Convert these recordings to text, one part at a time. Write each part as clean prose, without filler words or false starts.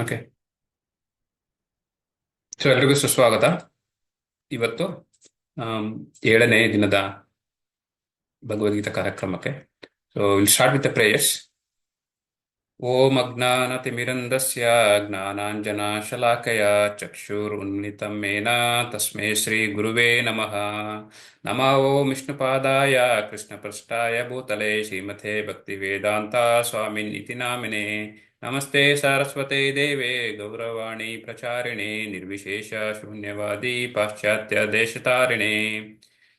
Okay. So ಎಲ್ರಿಗೂ ಸುಸ್ವಾಗತ. ಇವತ್ತು ಆಮ್, 7ನೇ ದಿನದ ಭಗವದ್ಗೀತಾ ಕಾರ್ಯಕ್ರಮಕ್ಕೆ. So will start with the prayers. ಓಂ ಅಜ್ಞಾನತಿಮಿರಂಧಸ್ಯ ಜ್ಞಾನಾಂಜನಶಲಾಕಯ ಚಕ್ಷುರುನ್ಮಿಲಿತಂ ಯೇನ ತಸ್ಮೈ ಶ್ರೀ ಗುರುವೇ ನಮಃ. ನಮೋ ಓಂ ವಿಷ್ಣುಪಾದಾಯ ಕೃಷ್ಣಪೃಷ್ಠಾಯ ಭೂತಲೆ ಶ್ರೀಮತೆ ಭಕ್ತಿವೇದಾಂತ ಸ್ವಾಮಿನ್ ಇತಿ ನಾಮಿನೇ. ನಮಸ್ತೆ ಸಾರಸ್ವತೆ ದೇವೆ ಗೌರವಾಣಿ ಪ್ರಚಾರಿಣೆ ನಿರ್ವಿಶೇಷ ಶೂನ್ಯವಾದಿ ಪಾಶ್ಚಾತ್ಯ ದೇಶತಾರಿಣೆ.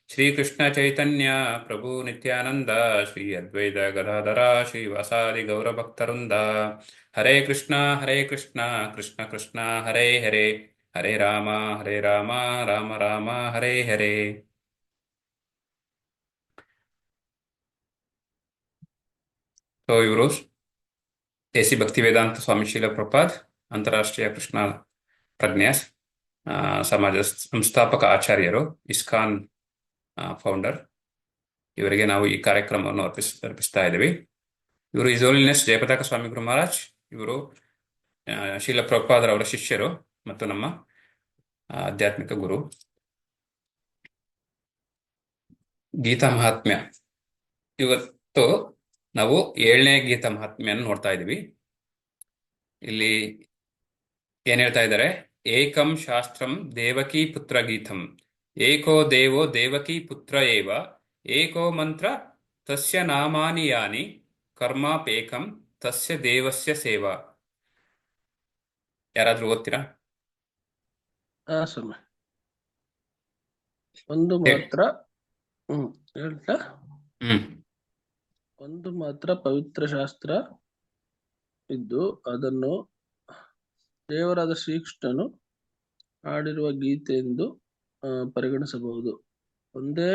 ಶ್ರೀಕೃಷ್ಣ ಚೈತನ್ಯ ಪ್ರಭು ನಿತ್ಯಾನಂದ ಶ್ರೀ ಅದ್ವೈತ ಗದಾಧರ ಶ್ರೀವಾಸಾದಿ ಗೌರಭಕ್ತವೃಂದ. ಹರೇ ಕೃಷ್ಣ ಕೃಷ್ಣ ಕೃಷ್ಣ ಹರೇ ಹರೇ, ಹರೇ ರಾಮ ರಾಮ ರಾಮ ಹರೇ ಹರೇ. ಸೊ ಇವರು ಎಸಿ ಭಕ್ತಿವೇದಾಂತ ಸ್ವಾಮಿ ಶೀಲ ಪ್ರಪಾದ್ ಅಂತಾರಾಷ್ಟ್ರೀಯ ಕೃಷ್ಣ ಪ್ರಜ್ಞಾ ಸಮಾಜ ಸಂಸ್ಥಾಪಕ ಆಚಾರ್ಯರು, ಇಸ್ಕಾನ್ ಫೌಂಡರ್. ಇವರಿಗೆ ನಾವು ಈ ಕಾರ್ಯಕ್ರಮವನ್ನು ಅರ್ಪಿಸ್ತಾ ಇದ್ದೀವಿ. ಇವರು ಇಸ್ ಹೋಲಿನೆಸ್ ಜಯಪತಾಕ ಸ್ವಾಮಿ ಗುರು ಮಹಾರಾಜ್. ಇವರು ಶೀಲ ಪ್ರಭುಪಾದರವರ ಶಿಷ್ಯರು ಮತ್ತು ನಮ್ಮ ಆಧ್ಯಾತ್ಮಿಕ ಗುರು. ಗೀತಾ ಮಹಾತ್ಮ್ಯ. ಇವತ್ತು ನಾವು 7ನೇ ಗೀತಾ ಮಹಾತ್ಮ್ಯವನ್ನು ನೋಡ್ತಾ ಇದ್ದೀವಿ. ಇಲ್ಲಿ ಏನ್ ಹೇಳ್ತಾ ಇದ್ದಾರೆ? ಏಕಂ ಶಾಸ್ತ್ರಂ ದೇವಕೀ ಪುತ್ರ ಗೀತಂ, ಏಕೋ ದೇವೋ ದೇವಕೀ ಪುತ್ರ ಏವ, ಏಕೋ ಮಂತ್ರ ತಸ್ಯ ನಾಮಾನಿ ಯಾನಿ, ಕರ್ಮಾಪೇಕಂ ತಸ್ಯ ದೇವಸ್ಯ ಸೇವಾ. ಯಾರಾದ್ರೂ ಓದ್ತೀರಾ? ಸ್ವಾಮಿ. ಒಂದು ಮಾತ್ರ ಹೇಳ್ತಾ ಒಂದು ಮಾತ್ರ ಪವಿತ್ರ ಶಾಸ್ತ್ರ ಇದ್ದು ಅದನ್ನು ದೇವರಾದ ಶ್ರೀಕೃಷ್ಣನು ಆಡಿರುವ ಗೀತೆ ಎಂದು ಪರಿಗಣಿಸಬಹುದು. ಒಂದೇ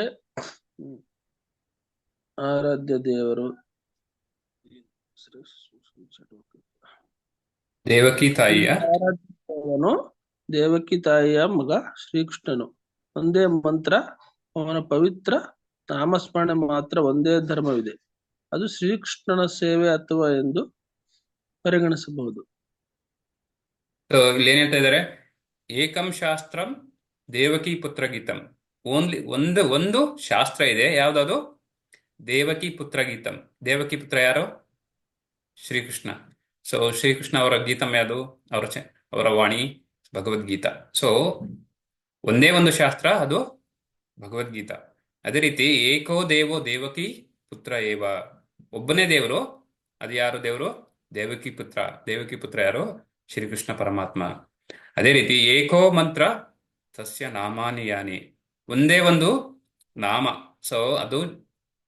ಆರಾಧ್ಯ ದೇವರು ದೇವಕಿ ತಾಯಿಯ ದೇವಕಿ ತಾಯಿಯ ಮಗ ಶ್ರೀಕೃಷ್ಣನು. ಒಂದೇ ಮಂತ್ರ, ಅವನ ಪವಿತ್ರ ನಾಮಸ್ಮರಣೆ ಮಾತ್ರ, ಒಂದೇ ಧರ್ಮವಿದೆ, ಅದು ಶ್ರೀಕೃಷ್ಣನ ಸೇವೆ ಅಥವಾ ಎಂದು ಪರಿಗಣಿಸಬಹುದು. ಇಲ್ಲಿ ಏನ್ ಹೇಳ್ತಾ ಇದ್ದಾರೆ? ಏಕಂ ಶಾಸ್ತ್ರಂ ದೇವಕಿ ಪುತ್ರ ಗೀತಂ. ಓನ್ಲಿ ಒಂದು ಶಾಸ್ತ್ರ ಇದೆ. ಯಾವ್ದದು? ದೇವಕಿ ಪುತ್ರ ಗೀತಂ. ದೇವಕಿ ಪುತ್ರ ಯಾರು? ಶ್ರೀಕೃಷ್ಣ. ಸೊ ಶ್ರೀಕೃಷ್ಣ ಅವರ ಗೀತಂ ಯಾವುದು? ಅವರ ವಾಣಿ ಭಗವದ್ಗೀತಾ. ಸೊ ಒಂದೇ ಒಂದು ಶಾಸ್ತ್ರ, ಅದು ಭಗವದ್ಗೀತಾ. ಅದೇ ರೀತಿ ಏಕೋ ದೇವೋ ದೇವಕಿ ಪುತ್ರ ಏವ, ಒಬ್ಬನೇ ದೇವರು. ಅದು ಯಾರು ದೇವರು? ದೇವಕಿ ಪುತ್ರ. ದೇವಕಿ ಪುತ್ರ ಯಾರು? ಶ್ರೀಕೃಷ್ಣ ಪರಮಾತ್ಮ. ಅದೇ ರೀತಿ ಏಕೋ ಮಂತ್ರ ತಸ್ಯ ನಾಮಾನಿ ಯಾನಿ, ಒಂದೇ ಒಂದು ನಾಮ. ಸೊ ಅದು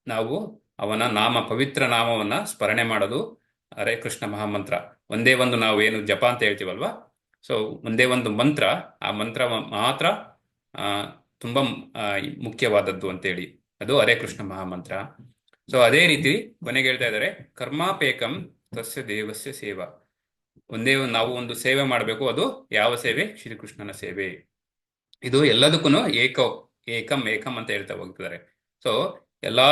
ನಾವು ಅವನ ನಾಮ, ಪವಿತ್ರ ನಾಮವನ್ನ ಸ್ಮರಣೆ ಮಾಡೋದು ಹರೇ ಕೃಷ್ಣ ಮಹಾಮಂತ್ರ. ಒಂದೇ ಒಂದು, ನಾವು ಏನು ಜಪ ಅಂತ ಹೇಳ್ತೀವಲ್ವಾ, ಸೊ ಒಂದೇ ಒಂದು ಮಂತ್ರ, ಆ ಮಂತ್ರ ಮಾತ್ರ ತುಂಬಾ ಮುಖ್ಯವಾದದ್ದು ಅಂತೇಳಿ, ಅದು ಹರೇ ಕೃಷ್ಣ ಮಹಾಮಂತ್ರ. ಸೊ ಅದೇ ರೀತಿ ಕೊನೆಗೆ ಹೇಳ್ತಾ ಇದ್ದಾರೆ, ಕರ್ಮಾಪೇಕಂ ತಸ್ಯ ದೇವಸ್ಯ ಸೇವಾ. ಒಂದೇ ನಾವು ಒಂದು ಸೇವೆ ಮಾಡಬೇಕು. ಅದು ಯಾವ ಸೇವೆ? ಶ್ರೀಕೃಷ್ಣನ ಸೇವೆ. ಇದು ಎಲ್ಲದಕ್ಕೂ ಏಕಂ ಅಂತ ಹೇಳ್ತಾ ಹೋಗ್ತಿದ್ದಾರೆ. ಸೊ ಎಲ್ಲಾ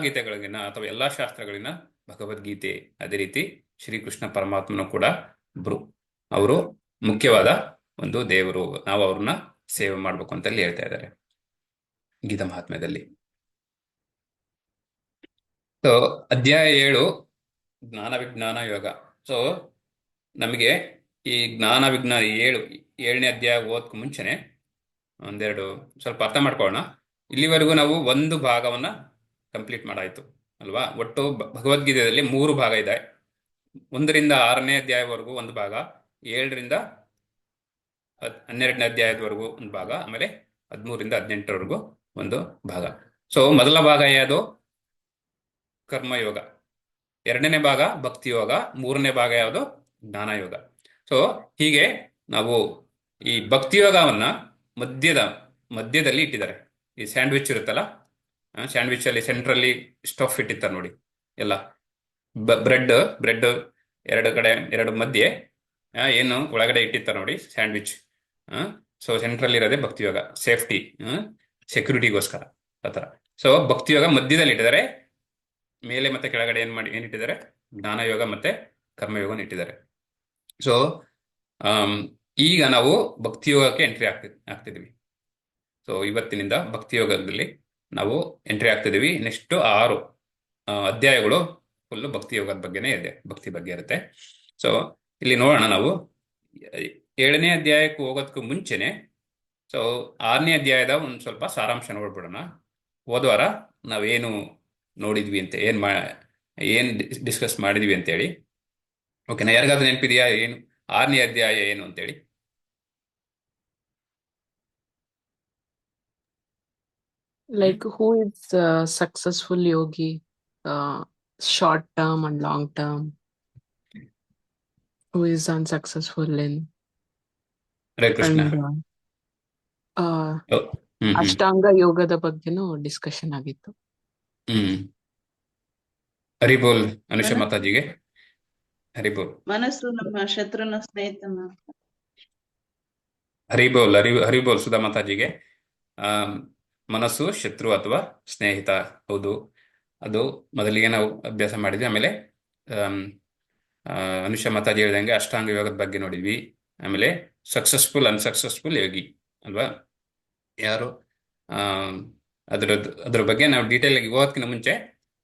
ಗೀತೆಗಳಿಗಿನ ಅಥವಾ ಎಲ್ಲಾ ಶಾಸ್ತ್ರಗಳಿನ ಭಗವದ್ಗೀತೆ. ಅದೇ ರೀತಿ ಶ್ರೀಕೃಷ್ಣ ಪರಮಾತ್ಮನು ಕೂಡ ಅವರು ಮುಖ್ಯವಾದ ಒಂದು ದೇವರು. ನಾವು ಅವ್ರನ್ನ ಸೇವೆ ಮಾಡ್ಬೇಕು ಅಂತ ಹೇಳ್ತಾ ಇದ್ದಾರೆ ಗೀತಾ ಮಹಾತ್ಮ್ಯದಲ್ಲಿ. ಸೊ ಅಧ್ಯಾಯ 7 ಜ್ಞಾನ ವಿಜ್ಞಾನ ಯೋಗ. ಸೊ ನಮಗೆ ಈ ಜ್ಞಾನ ವಿಜ್ಞಾನ 7ನೇ ಅಧ್ಯಾಯ ಓದಕ್ಕೆ ಮುಂಚೆನೆ ಒಂದೆರಡು ಸ್ವಲ್ಪ ಅರ್ಥ ಮಾಡ್ಕೊಳ್ಳೋಣ. ಇಲ್ಲಿವರೆಗೂ ನಾವು ಒಂದು ಭಾಗವನ್ನ ಕಂಪ್ಲೀಟ್ ಮಾಡಾಯ್ತು ಅಲ್ವಾ? ಒಟ್ಟು ಭಗವದ್ಗೀತೆಯಲ್ಲಿ 3 ಭಾಗ ಇದೆ. 1ರಿಂದ 6ನೇ ಅಧ್ಯಾಯವರೆಗೂ ಒಂದು ಭಾಗ, 7ರಿಂದ 12ನೇ ಅಧ್ಯಾಯದವರೆಗೂ ಒಂದು ಭಾಗ, ಆಮೇಲೆ 13ರಿಂದ 18ರವರೆಗೂ ಒಂದು ಭಾಗ. ಸೊ ಮೊದಲ ಭಾಗ ಯಾವುದು? ಕರ್ಮಯೋಗ. 2ನೇ ಭಾಗ ಭಕ್ತಿ ಯೋಗ. 3ನೇ ಭಾಗ ಯಾವುದು? ಜ್ಞಾನಯೋಗ. ಸೊ ಹೀಗೆ ನಾವು ಈ ಭಕ್ತಿ ಯೋಗವನ್ನ ಮಧ್ಯದಲ್ಲಿ ಇಟ್ಟಿದ್ದಾರೆ. ಈ ಸ್ಯಾಂಡ್ವಿಚ್ ಇರುತ್ತಲ್ಲ, ಸ್ಯಾಂಡ್ವಿಚ್ ಅಲ್ಲಿ ಸೆಂಟ್ರಲ್ಲಿ ಸ್ಟಫ್ ಇಟ್ಟಿರ್ತಾರೆ ನೋಡಿ, ಎಲ್ಲ ಬ್ರೆಡ್ 2 ಕಡೆ 2 ಮಧ್ಯೆ ಏನು ಒಳಗಡೆ ಇಟ್ಟಿರ್ತಾರೆ ನೋಡಿ ಸ್ಯಾಂಡ್ವಿಚ್. ಸೊ ಸೆಂಟ್ರಲ್ಲಿ ಇರೋದೇ ಭಕ್ತಿ ಯೋಗ, ಸೇಫ್ಟಿ, ಸೆಕ್ಯೂರಿಟಿಗೋಸ್ಕರ ಆ ಥರ. ಸೊ ಭಕ್ತಿ ಯೋಗ ಮಧ್ಯದಲ್ಲಿ ಇಟ್ಟಿದ್ದಾರೆ. ಮೇಲೆ ಮತ್ತೆ ಕೆಳಗಡೆ ಏನಿಟ್ಟಿದ್ದಾರೆ? ಜ್ಞಾನಯೋಗ ಮತ್ತೆ ಕರ್ಮಯೋಗನ ಇಟ್ಟಿದ್ದಾರೆ. ಸೊ ಈಗ ನಾವು ಭಕ್ತಿಯೋಗಕ್ಕೆ ಎಂಟ್ರಿ ಆಗ್ತಿದ್ವಿ. ಸೊ ಇವತ್ತಿನಿಂದ ಭಕ್ತಿಯೋಗದಲ್ಲಿ ನಾವು ಎಂಟ್ರಿ ಆಗ್ತಿದೀವಿ. ನೆಕ್ಸ್ಟ್ 6 ಅಧ್ಯಾಯಗಳು ಫುಲ್ ಭಕ್ತಿ ಯೋಗದ ಬಗ್ಗೆನೇ ಇದೆ, ಭಕ್ತಿ ಬಗ್ಗೆ ಇರುತ್ತೆ. ಸೊ ಇಲ್ಲಿ ನೋಡೋಣ ನಾವು 7ನೇ ಅಧ್ಯಾಯಕ್ಕೆ ಹೋಗೋದಕ್ಕೂ ಮುಂಚೆನೆ ಸೊ 6ನೇ ಅಧ್ಯಾಯದ ಒಂದು ಸ್ವಲ್ಪ ಸಾರಾಂಶ ನೋಡ್ಬಿಡೋಣ. ಹೋದ್ವಾರ ನಾವೇನು ನೋಡಿದ್ವಿ ಅಂತ ಏನ್ ಡಿಸ್ಕಸ್ ಮಾಡಿದ್ವಿ ಅಂತೇಳಿ. ಓಕೆನಾ? ಯಾರಿಗಾದ್ರೂ ನೆನಪಿದೆಯಾ ಏನು 6ನೇ ಅಧ್ಯಾಯ ಏನು ಅಂತೇಳಿ? Like who is a successful yogi, short term and long term? Who is unsuccessful in Hare Krishna. and ಹ್ಮ್ ಅಷ್ಟಾಂಗ ಯೋಗದ ಬಗ್ಗೆನೂ ಡಿಸ್ಕಷನ್ ಆಗಿತ್ತು. ಹ್ಮ್ ಹರಿಬೋಲ್ ಅನುಷ ಮನ- ಮಾತಾಜಿಗೆ. ಹರಿಬೋಲ್ ಮನಸ್ಸು ನಮ್ಮ ಶತ್ರುನ ಸ್ನೇಹಿತನ. ಹರಿಬೋಲ್ ಸುಧಾ ಮಾತಾಜಿಗೆ. ಮನಸ್ಸು ಶತ್ರು ಅಥವಾ ಸ್ನೇಹಿತ. ಹೌದು, ಅದು ಮೊದಲಿಗೆ ನಾವು ಅಭ್ಯಾಸ ಮಾಡಿದ್ವಿ. ಆಮೇಲೆ ಅನುಷ ಮಾತಾಜಿ ಹೇಳಿದಂಗೆ ಅಷ್ಟಾಂಗ ಯೋಗದ ಬಗ್ಗೆ ನೋಡಿದ್ವಿ. ಆಮೇಲೆ ಸಕ್ಸಸ್ಫುಲ್ ಅನ್ಸಕ್ಸಸ್ಫುಲ್ ಯೋಗಿ ಅಲ್ವಾ, ಯಾರು ಅದ್ರ ಬಗ್ಗೆ ನಾವು ಡೀಟೇಲ್ ಆಗಿ ಹೋಗೋದಕ್ಕಿಂತ ಮುಂಚೆ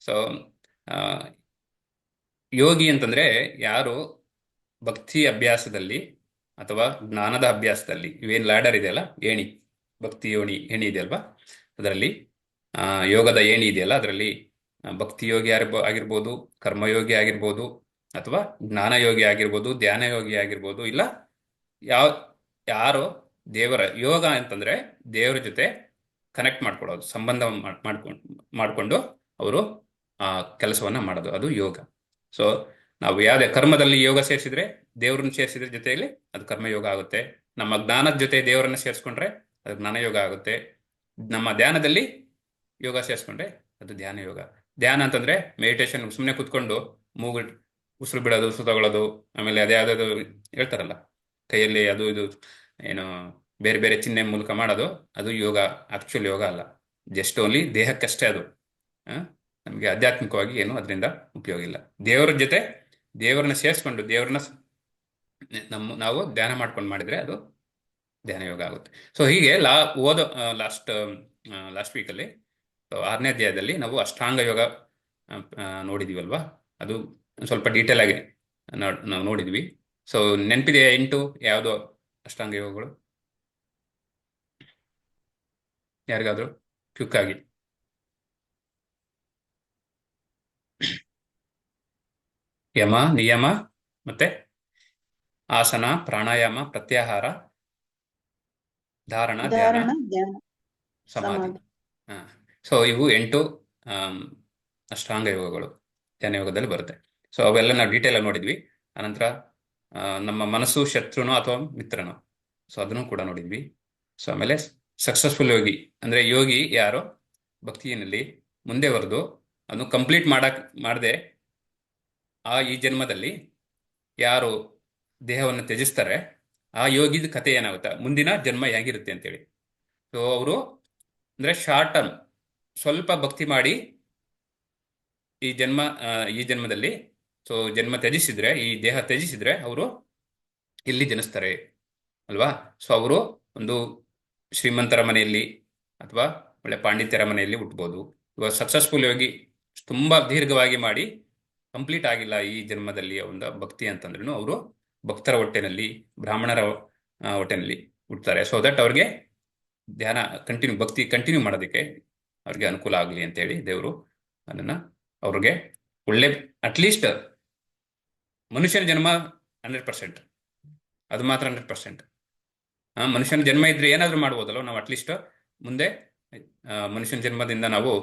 ಸೊ ಯೋಗಿ ಅಂತಂದ್ರೆ ಯಾರು ಭಕ್ತಿ ಅಭ್ಯಾಸದಲ್ಲಿ ಅಥವಾ ಜ್ಞಾನದ ಅಭ್ಯಾಸದಲ್ಲಿ ಇವೇನು ಲ್ಯಾಡರ್ ಇದೆಯಲ್ಲ, ಏಣಿ, ಭಕ್ತಿ ಏಣಿ ಇದೆಯಲ್ವಾ, ಅದರಲ್ಲಿ ಯೋಗದ ಏಣಿ ಇದೆಯಲ್ಲ, ಅದರಲ್ಲಿ ಭಕ್ತಿ ಯೋಗಿ ಆಗಿರ್ಬೋದು, ಕರ್ಮಯೋಗಿ ಆಗಿರ್ಬೋದು, ಅಥವಾ ಜ್ಞಾನಯೋಗಿ ಆಗಿರ್ಬೋದು, ಧ್ಯಾನ ಯೋಗಿ ಆಗಿರ್ಬೋದು, ಇಲ್ಲ ಯಾರು ದೇವರ ಯೋಗ ಅಂತಂದ್ರೆ ದೇವರ ಜೊತೆ ಕನೆಕ್ಟ್ ಮಾಡ್ಕೊಳ್ಳೋದು, ಸಂಬಂಧ ಮಾಡ್ಕೊಂಡು ಅವರು ಕೆಲಸವನ್ನ ಮಾಡೋದು, ಅದು ಯೋಗ. ಸೊ ನಾವು ಯಾವುದೇ ಕರ್ಮದಲ್ಲಿ ಯೋಗ ಸೇರಿಸಿದ್ರೆ, ದೇವರನ್ನ ಸೇರಿಸಿದ್ರೆ ಜೊತೆಯಲ್ಲಿ ಅದು ಕರ್ಮಯೋಗ ಆಗುತ್ತೆ. ನಮ್ಮ ಜ್ಞಾನದ ಜೊತೆ ದೇವರನ್ನ ಸೇರಿಸ್ಕೊಂಡ್ರೆ ಅದು ಜ್ಞಾನಯೋಗ ಆಗುತ್ತೆ. ನಮ್ಮ ಧ್ಯಾನದಲ್ಲಿ ಯೋಗ ಸೇರಿಸ್ಕೊಂಡ್ರೆ ಅದು ಧ್ಯಾನ ಯೋಗ. ಧ್ಯಾನ ಅಂತಂದ್ರೆ ಮೆಡಿಟೇಷನ್, ಸುಮ್ಮನೆ ಕುತ್ಕೊಂಡು ಮೂಗು ಉಸಿರು ಬಿಡೋದು, ಉಸಿರು ತಗೊಳ್ಳೋದು, ಆಮೇಲೆ ಅದ್ಯಾವ್ದು ಹೇಳ್ತಾರಲ್ಲ ಕೈಯಲ್ಲಿ ಅದು ಇದು ಏನು ಬೇರೆ ಬೇರೆ ಚಿಹ್ನೆ ಮೂಲಕ ಮಾಡೋದು, ಅದು ಯೋಗ. ಆಕ್ಚುಲ್ ಯೋಗ ಅಲ್ಲ, ಜಸ್ಟ್ ಓನ್ಲಿ ದೇಹಕ್ಕಷ್ಟೇ ಅದು. ನಮಗೆ ಆಧ್ಯಾತ್ಮಿಕವಾಗಿ ಏನು ಅದರಿಂದ ಉಪಯೋಗ ಇಲ್ಲ. ದೇವರ ಜೊತೆ ದೇವರನ್ನ ಸೇರಿಸ್ಕೊಂಡು ದೇವರನ್ನ ನಾವು ಧ್ಯಾನ ಮಾಡ್ಕೊಂಡು ಮಾಡಿದ್ರೆ ಅದು ಧ್ಯಾನ ಯೋಗ ಆಗುತ್ತೆ. ಸೊ ಹೀಗೆ ಲಾಸ್ಟ್ ವೀಕಲ್ಲಿ 6ನೇ ಅಧ್ಯಾಯದಲ್ಲಿ ನಾವು ಅಷ್ಟಾಂಗ ಯೋಗ ನೋಡಿದೀವಲ್ವಾ, ಅದು ಸ್ವಲ್ಪ ಡೀಟೇಲ್ ಆಗಿ ನಾವು ನೋಡಿದ್ವಿ. ಸೊ ನೆನಪಿದೆ 8 ಯಾವುದು ಅಷ್ಟಾಂಗ ಯೋಗಗಳು? ಯಾರಿಗಾದ್ರು ಕ್ವಿಕ್ ಆಗಿ? ಯಮ, ನಿಯಮ, ಮತ್ತೆ ಆಸನ, ಪ್ರಾಣಾಯಾಮ, ಪ್ರತ್ಯಾಹಾರ, ಧಾರಣ, ಧ್ಯಾನ, ಧ್ಯಾನ, ಸಮಾಧಿ. ಸಮಾಧಿ. ಸೊ ಇವು 8 ಅಷ್ಟಾಂಗ ಯೋಗಗಳು ಧ್ಯಾನ ಯೋಗದಲ್ಲಿ ಬರುತ್ತೆ. ಸೊ ಅವೆಲ್ಲ ನಾವು ಡೀಟೇಲ್ ಆಗಿ ನೋಡಿದ್ವಿ. ಆನಂತರ ನಮ್ಮ ಮನಸ್ಸು ಶತ್ರುನೋ ಅಥವಾ ಮಿತ್ರನೋ, ಸೊ ಅದನ್ನು ಕೂಡ ನೋಡಿದ್ವಿ. ಸೊ ಆಮೇಲೆ ಸಕ್ಸಸ್ಫುಲ್ ಯೋಗಿ ಅಂದ್ರೆ ಯೋಗಿ ಯಾರು ಭಕ್ತಿಯಲ್ಲಿ ಮುಂದೆ ಬರೆದು ಅದನ್ನು ಕಂಪ್ಲೀಟ್ ಮಾಡದೆ ಈ ಜನ್ಮದಲ್ಲಿ ಯಾರು ದೇಹವನ್ನು ತ್ಯಜಿಸ್ತಾರೆ, ಆ ಯೋಗಿದ ಕಥೆ ಏನಾಗುತ್ತೆ, ಮುಂದಿನ ಜನ್ಮ ಹೇಗಿರುತ್ತೆ ಅಂತೇಳಿ. ಸೊ ಅವರು ಅಂದ್ರೆ ಶಾರ್ಟ್ ಟರ್ಮ್ ಸ್ವಲ್ಪ ಭಕ್ತಿ ಮಾಡಿ ಈ ಜನ್ಮದಲ್ಲಿ ಸೊ ಜನ್ಮ ತ್ಯಜಿಸಿದ್ರೆ, ಈ ದೇಹ ತ್ಯಜಿಸಿದ್ರೆ ಅವರು ಇಲ್ಲಿ ಜನಿಸ್ತಾರೆ ಅಲ್ವಾ. ಸೊ ಅವರು ಒಂದು ಶ್ರೀಮಂತರ ಮನೆಯಲ್ಲಿ ಅಥವಾ ಒಳ್ಳೆ ಪಾಂಡಿತ್ಯರ ಮನೆಯಲ್ಲಿ ಹುಟ್ಟಬಹುದು. ಇವಾಗ ಸಕ್ಸಸ್ಫುಲ್ ಯೋಗಿ ತುಂಬಾ ದೀರ್ಘವಾಗಿ ಮಾಡಿ ಕಂಪ್ಲೀಟ್ ಆಗಿಲ್ಲ ಈ ಜನ್ಮದಲ್ಲಿ ಒಂದು ಭಕ್ತಿ ಅಂತಂದ್ರೂ ಅವರು ಭಕ್ತರ ಹೊಟ್ಟೆನಲ್ಲಿ, ಬ್ರಾಹ್ಮಣರ ಹೊಟ್ಟೆನಲ್ಲಿ ಹುಟ್ಟುತ್ತಾರೆ. ಸೊ ದಟ್ ಅವ್ರಿಗೆ ಧ್ಯಾನ ಭಕ್ತಿ ಕಂಟಿನ್ಯೂ ಮಾಡೋದಕ್ಕೆ ಅವ್ರಿಗೆ ಅನುಕೂಲ ಆಗಲಿ ಅಂತೇಳಿ ದೇವರು ಅದನ್ನ ಅವ್ರಿಗೆ ಒಳ್ಳೆ ಅಟ್ಲೀಸ್ಟ್ ಮನುಷ್ಯನ ಜನ್ಮ 100%, ಅದು ಮಾತ್ರ 100%. ಮನುಷ್ಯನ ಜನ್ಮ ಇದ್ರೆ ಏನಾದ್ರೂ ಮಾಡ್ಬೋದಲ್ವ ನಾವು. ಅಟ್ಲೀಸ್ಟ್ ಮುಂದೆ ಮನುಷ್ಯನ ಜನ್ಮದಿಂದ ನಾವು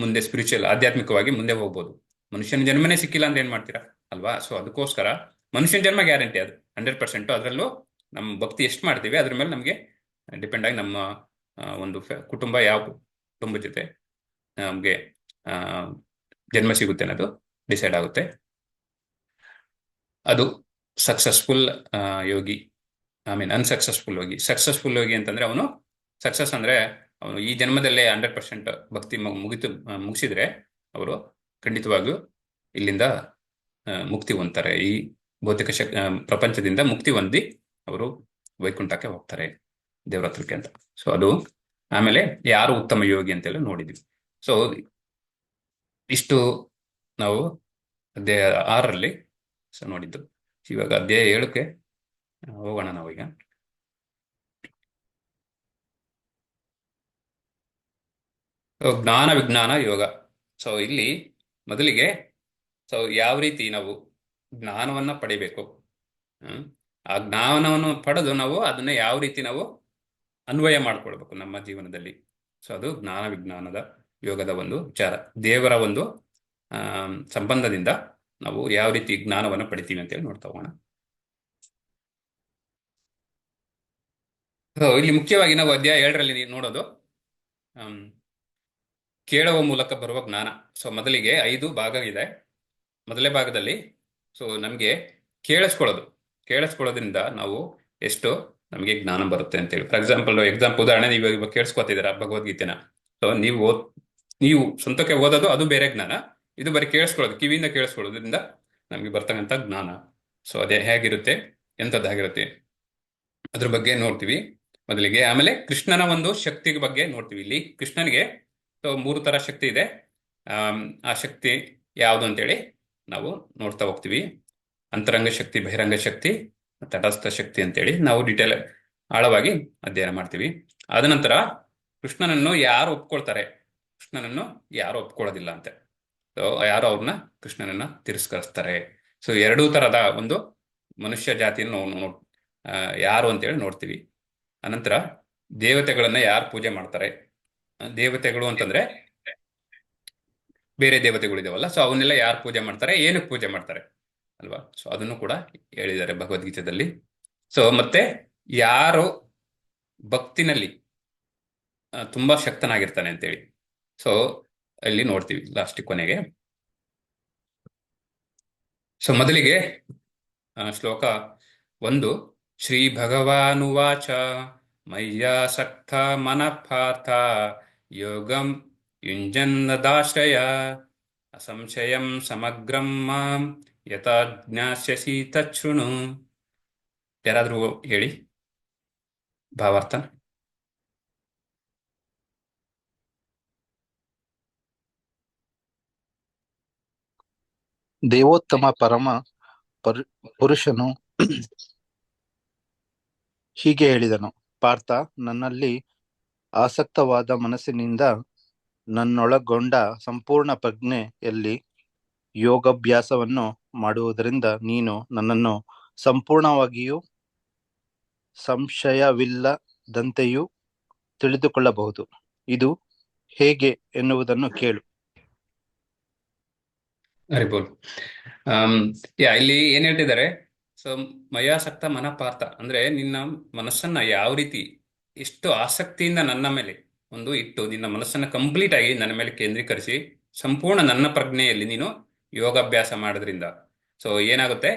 ಮುಂದೆ ಸ್ಪಿರಿಚುವಲ್ ಆಧ್ಯಾತ್ಮಿಕವಾಗಿ ಮುಂದೆ ಹೋಗ್ಬೋದು. ಮನುಷ್ಯನ ಜನ್ಮನೇ ಸಿಕ್ಕಿಲ್ಲ ಅಂದ್ರೆ ಏನ್ ಮಾಡ್ತೀರಾ ಅಲ್ವಾ. ಸೊ ಅದಕ್ಕೋಸ್ಕರ ಮನುಷ್ಯನ ಜನ್ಮ ಗ್ಯಾರಂಟಿ, ಅದು 100%. ಅದರಲ್ಲೂ ನಮ್ಮ ಭಕ್ತಿ ಎಷ್ಟು ಮಾಡ್ತೀವಿ ಅದ್ರ ಮೇಲೆ ನಮಗೆ ಡಿಪೆಂಡ್ ಆಗಿ ನಮ್ಮ ಒಂದು ಕುಟುಂಬ, ಯಾವ ಕುಟುಂಬದ ಜೊತೆ ನಮಗೆ ಜನ್ಮ ಸಿಗುತ್ತೆ ಅನ್ನೋದು ಡಿಸೈಡ್ ಆಗುತ್ತೆ. ಅದು successful Yogi, unsuccessful Yogi. Successful Yogi ಅಂತಂದ್ರೆ ಅವನು ಸಕ್ಸಸ್ ಅಂದ್ರೆ ಅವನು ಈ ಜನ್ಮದಲ್ಲೇ 100% ಭಕ್ತಿ ಮುಗಿಸಿದ್ರೆ ಅವರು ಖಂಡಿತವಾಗಿಯೂ ಇಲ್ಲಿಂದ ಮುಕ್ತಿ ಹೊಂದ್ತಾರೆ, ಈ ಭೌತಿಕ ಪ್ರಪಂಚದಿಂದ ಮುಕ್ತಿ ಹೊಂದಿ ಅವರು ವೈಕುಂಠಕ್ಕೆ ಹೋಗ್ತಾರೆ, ದೇವರ ಹತ್ರಕ್ಕೆ ಅಂತ. ಸೊ ಅದು ಆಮೇಲೆ ಯಾರು ಉತ್ತಮ ಯೋಗಿ ಅಂತೇಳಿ ನೋಡಿದ್ವಿ. ಸೊ ಇಷ್ಟು ನಾವು ಅಧ್ಯಾಯ 6ರಲ್ಲಿ ನೋಡಿದ್ದು. ಇವಾಗ ಅಧ್ಯಾಯ 7ಕ್ಕೆ ಹೋಗೋಣ ನಾವೀಗ. ಜ್ಞಾನ ವಿಜ್ಞಾನ ಯೋಗ. ಸೊ ಇಲ್ಲಿ ಮೊದಲಿಗೆ ಯಾವ ರೀತಿ ನಾವು ಜ್ಞಾನವನ್ನ ಪಡಿಬೇಕು, ಆ ಜ್ಞಾನವನ್ನು ಪಡೆದು ನಾವು ಅದನ್ನ ಯಾವ ರೀತಿ ನಾವು ಅನ್ವಯ ಮಾಡ್ಕೊಳ್ಬೇಕು ನಮ್ಮ ಜೀವನದಲ್ಲಿ. ಸೊ ಅದು ಜ್ಞಾನ ವಿಜ್ಞಾನದ ಯೋಗದ ಒಂದು ವಿಚಾರ. ದೇವರ ಒಂದು ಸಂಬಂಧದಿಂದ ನಾವು ಯಾವ ರೀತಿ ಜ್ಞಾನವನ್ನು ಪಡಿತೀವಿ ಅಂತೇಳಿ ನೋಡ್ತಾ ಹೋಗೋಣ. ಇಲ್ಲಿ ಮುಖ್ಯವಾಗಿ ನಾವು ಅಧ್ಯಾಯ 7ರಲ್ಲಿ ನೋಡೋದು ಕೇಳುವ ಮೂಲಕ ಬರುವ ಜ್ಞಾನ. ಸೊ ಮೊದಲಿಗೆ 5 ಭಾಗ ಇದೆ. ಮೊದಲನೇ ಭಾಗದಲ್ಲಿ ನಮಗೆ ಕೇಳಿಸ್ಕೊಳ್ಳೋದ್ರಿಂದ ನಾವು ಎಷ್ಟು ನಮಗೆ ಜ್ಞಾನ ಬರುತ್ತೆ ಅಂತೇಳಿ. ಫಾರ್ ಎಕ್ಸಾಂಪಲ್ ಉದಾಹರಣೆ, ನೀವು ಇವಾಗ ಕೇಳಿಸ್ಕೊತಿದ್ದೀರಾ ಭಗವದ್ಗೀತೆನ. ಸೊ ನೀವು ಸ್ವಂತಕ್ಕೆ ಓದೋದು ಅದು ಬೇರೆ ಜ್ಞಾನ, ಇದು ಬರೀ ಕೇಳಿಸ್ಕೊಳ್ಳೋದು, ಕಿವಿಯಿಂದ ಕೇಳಿಸ್ಕೊಳ್ಳೋದ್ರಿಂದ ನಮಗೆ ಬರ್ತಕ್ಕಂಥ ಜ್ಞಾನ. ಸೊ ಅದೇ ಹೇಗಿರುತ್ತೆ, ಎಂಥದ್ದಾಗಿರುತ್ತೆ ಅದ್ರ ಬಗ್ಗೆ ನೋಡ್ತೀವಿ ಮೊದಲಿಗೆ. ಆಮೇಲೆ ಕೃಷ್ಣನ ಒಂದು ಶಕ್ತಿ ಬಗ್ಗೆ ನೋಡ್ತೀವಿ. ಇಲ್ಲಿ ಕೃಷ್ಣನಿಗೆ 3 ತರ ಶಕ್ತಿ ಇದೆ. ಆ ಶಕ್ತಿ ಯಾವುದು ಅಂತೇಳಿ ನಾವು ನೋಡ್ತಾ ಹೋಗ್ತೀವಿ. ಅಂತರಂಗ ಶಕ್ತಿ, ಬಹಿರಂಗ ಶಕ್ತಿ, ತಟಸ್ಥ ಶಕ್ತಿ ಅಂತೇಳಿ ನಾವು ಡೀಟೇಲ್ ಆಳವಾಗಿ ಅಧ್ಯಯನ ಮಾಡ್ತೀವಿ. ಆದ ನಂತರ ಕೃಷ್ಣನನ್ನು ಯಾರು ಒಪ್ಕೊಳ್ತಾರೆ, ಕೃಷ್ಣನನ್ನು ಯಾರು ಒಪ್ಕೊಳ್ಳೋದಿಲ್ಲ ಅಂತೆ. ಯಾರು ಅವ್ರನ್ನ ಕೃಷ್ಣನನ್ನ ತಿರಸ್ಕರಿಸ್ತಾರೆ. ಸೊ 2 ತರದ ಒಂದು ಮನುಷ್ಯ ಜಾತಿಯನ್ನು ನಾವು ಯಾರು ಅಂತೇಳಿ ನೋಡ್ತೀವಿ. ಅನಂತರ ದೇವತೆಗಳನ್ನ ಯಾರು ಪೂಜೆ ಮಾಡ್ತಾರೆ, ದೇವತೆಗಳು ಅಂತಂದ್ರೆ ಬೇರೆ ದೇವತೆಗಳಿದಾವಲ್ಲ, ಸೊ ಅವನ್ನೆಲ್ಲ ಯಾರು ಪೂಜೆ ಮಾಡ್ತಾರೆ, ಏನಕ್ಕೆ ಪೂಜೆ ಮಾಡ್ತಾರೆ ಅಲ್ವಾ. ಸೊ ಅದನ್ನು ಕೂಡ ಹೇಳಿದ್ದಾರೆ ಭಗವದ್ಗೀತೆಯಲ್ಲಿ. ಸೊ ಮತ್ತೆ ಯಾರು ಭಕ್ತಿನಲ್ಲಿ ತುಂಬಾ ಶಕ್ತನಾಗಿರ್ತಾನೆ ಅಂತೇಳಿ ಸೊ ಅಲ್ಲಿ ನೋಡ್ತೀವಿ ಲಾಸ್ಟ್ ಕೊನೆಗೆ. ಸೊ ಮೊದಲಿಗೆ ಶ್ಲೋಕ 1. ಶ್ರೀ ಭಗವಾನುವಾಚ ಮಯ್ಯಾಸಕ್ತ ಮನಃ ಪಾರ್ಥ ಯೋಗಂ ಯುಂಜನ್ನದಾಶ್ರಯ ಅಸಂಶಯಂ ಸಮಗ್ರಂ ಮಾಂ ಯಥಾ ಜ್ಞಾಸ್ಯಸಿ ತಚ್ಛೃಣು. ಯಾರಾದ್ರೂ ಹೇಳಿ ಭಾವಾರ್ಥ. ದೇವೋತ್ತಮ ಪರಮ ಪುರುಷನು ಹೀಗೆ ಹೇಳಿದನು: ಪಾರ್ಥ, ನನ್ನಲ್ಲಿ ಆಸಕ್ತವಾದ ಮನಸ್ಸಿನಿಂದ ನನ್ನೊಳಗೊಂಡ ಸಂಪೂರ್ಣ ಪ್ರಜ್ಞೆಯಲ್ಲಿ ಯೋಗಾಭ್ಯಾಸವನ್ನು ಮಾಡುವುದರಿಂದ ನೀನು ನನ್ನನ್ನು ಸಂಪೂರ್ಣವಾಗಿಯೂ ಸಂಶಯವಿಲ್ಲದಂತೆಯೂ ತಿಳಿದುಕೊಳ್ಳಬಹುದು. ಇದು ಹೇಗೆ ಎನ್ನುವುದನ್ನು ಕೇಳು. ಹರಿಬೋಲ್. ಇಲ್ಲಿ ಏನ್ ಹೇಳ್ತಿದ್ದಾರೆ, ಸೊ ಮಯಾಸಕ್ತ ಮನಪಾರ್ಥ ಅಂದ್ರೆ ನಿನ್ನ ಮನಸ್ಸನ್ನ ಯಾವ ರೀತಿ ಎಷ್ಟು ಆಸಕ್ತಿಯಿಂದ ನನ್ನ ಮೇಲೆ ಒಂದು ಇಟ್ಟು ನಿನ್ನ ಮನಸ್ಸನ್ನ ಕಂಪ್ಲೀಟ್ ಆಗಿ ನನ್ನ ಮೇಲೆ ಕೇಂದ್ರೀಕರಿಸಿ ಸಂಪೂರ್ಣ ನನ್ನ ಪ್ರಜ್ಞೆಯಲ್ಲಿ ನೀನು ಯೋಗಾಭ್ಯಾಸ ಮಾಡೋದ್ರಿಂದ ಸೊ ಏನಾಗುತ್ತೆ,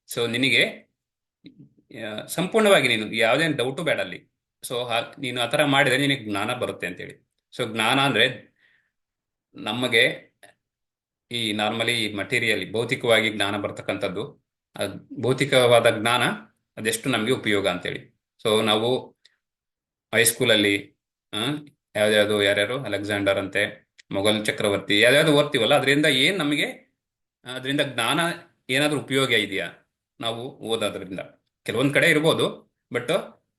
ಸೊ ನಿನಗೆ ಸಂಪೂರ್ಣವಾಗಿ ನೀನು ಯಾವುದೇನು ಡೌಟು ಬೇಡ ಅಲ್ಲಿ. ಸೊ ನೀನು ಆ ಥರ ಮಾಡಿದ್ರೆ ನಿನಗೆ ಜ್ಞಾನ ಬರುತ್ತೆ ಅಂತೇಳಿ. ಸೊ ಜ್ಞಾನ ಅಂದ್ರೆ ನಮಗೆ ಈ ನಾರ್ಮಲಿ ಮಟೀರಿಯಲ್ ಭೌತಿಕವಾಗಿ ಜ್ಞಾನ ಬರ್ತಕ್ಕಂಥದ್ದು, ಭೌತಿಕವಾದ ಜ್ಞಾನ ಅದೆಷ್ಟು ನಮಗೆ ಉಪಯೋಗ ಅಂತೇಳಿ. ಸೊ ನಾವು ಹೈಸ್ಕೂಲಲ್ಲಿ ಯಾರ್ಯಾರು ಅಲೆಕ್ಸಾಂಡರ್ ಅಂತೆ, ಮೊಘಲ್ ಚಕ್ರವರ್ತಿ ಯಾವ್ಯಾವ್ದು ಓದ್ತೀವಲ್ಲ, ಅದರಿಂದ ಏನು ನಮಗೆ ಅದರಿಂದ ಜ್ಞಾನ ಏನಾದರೂ ಉಪಯೋಗ ಇದೆಯಾ ನಾವು ಓದೋದ್ರಿಂದ? ಕೆಲವೊಂದು ಕಡೆ ಇರ್ಬೋದು, ಬಟ್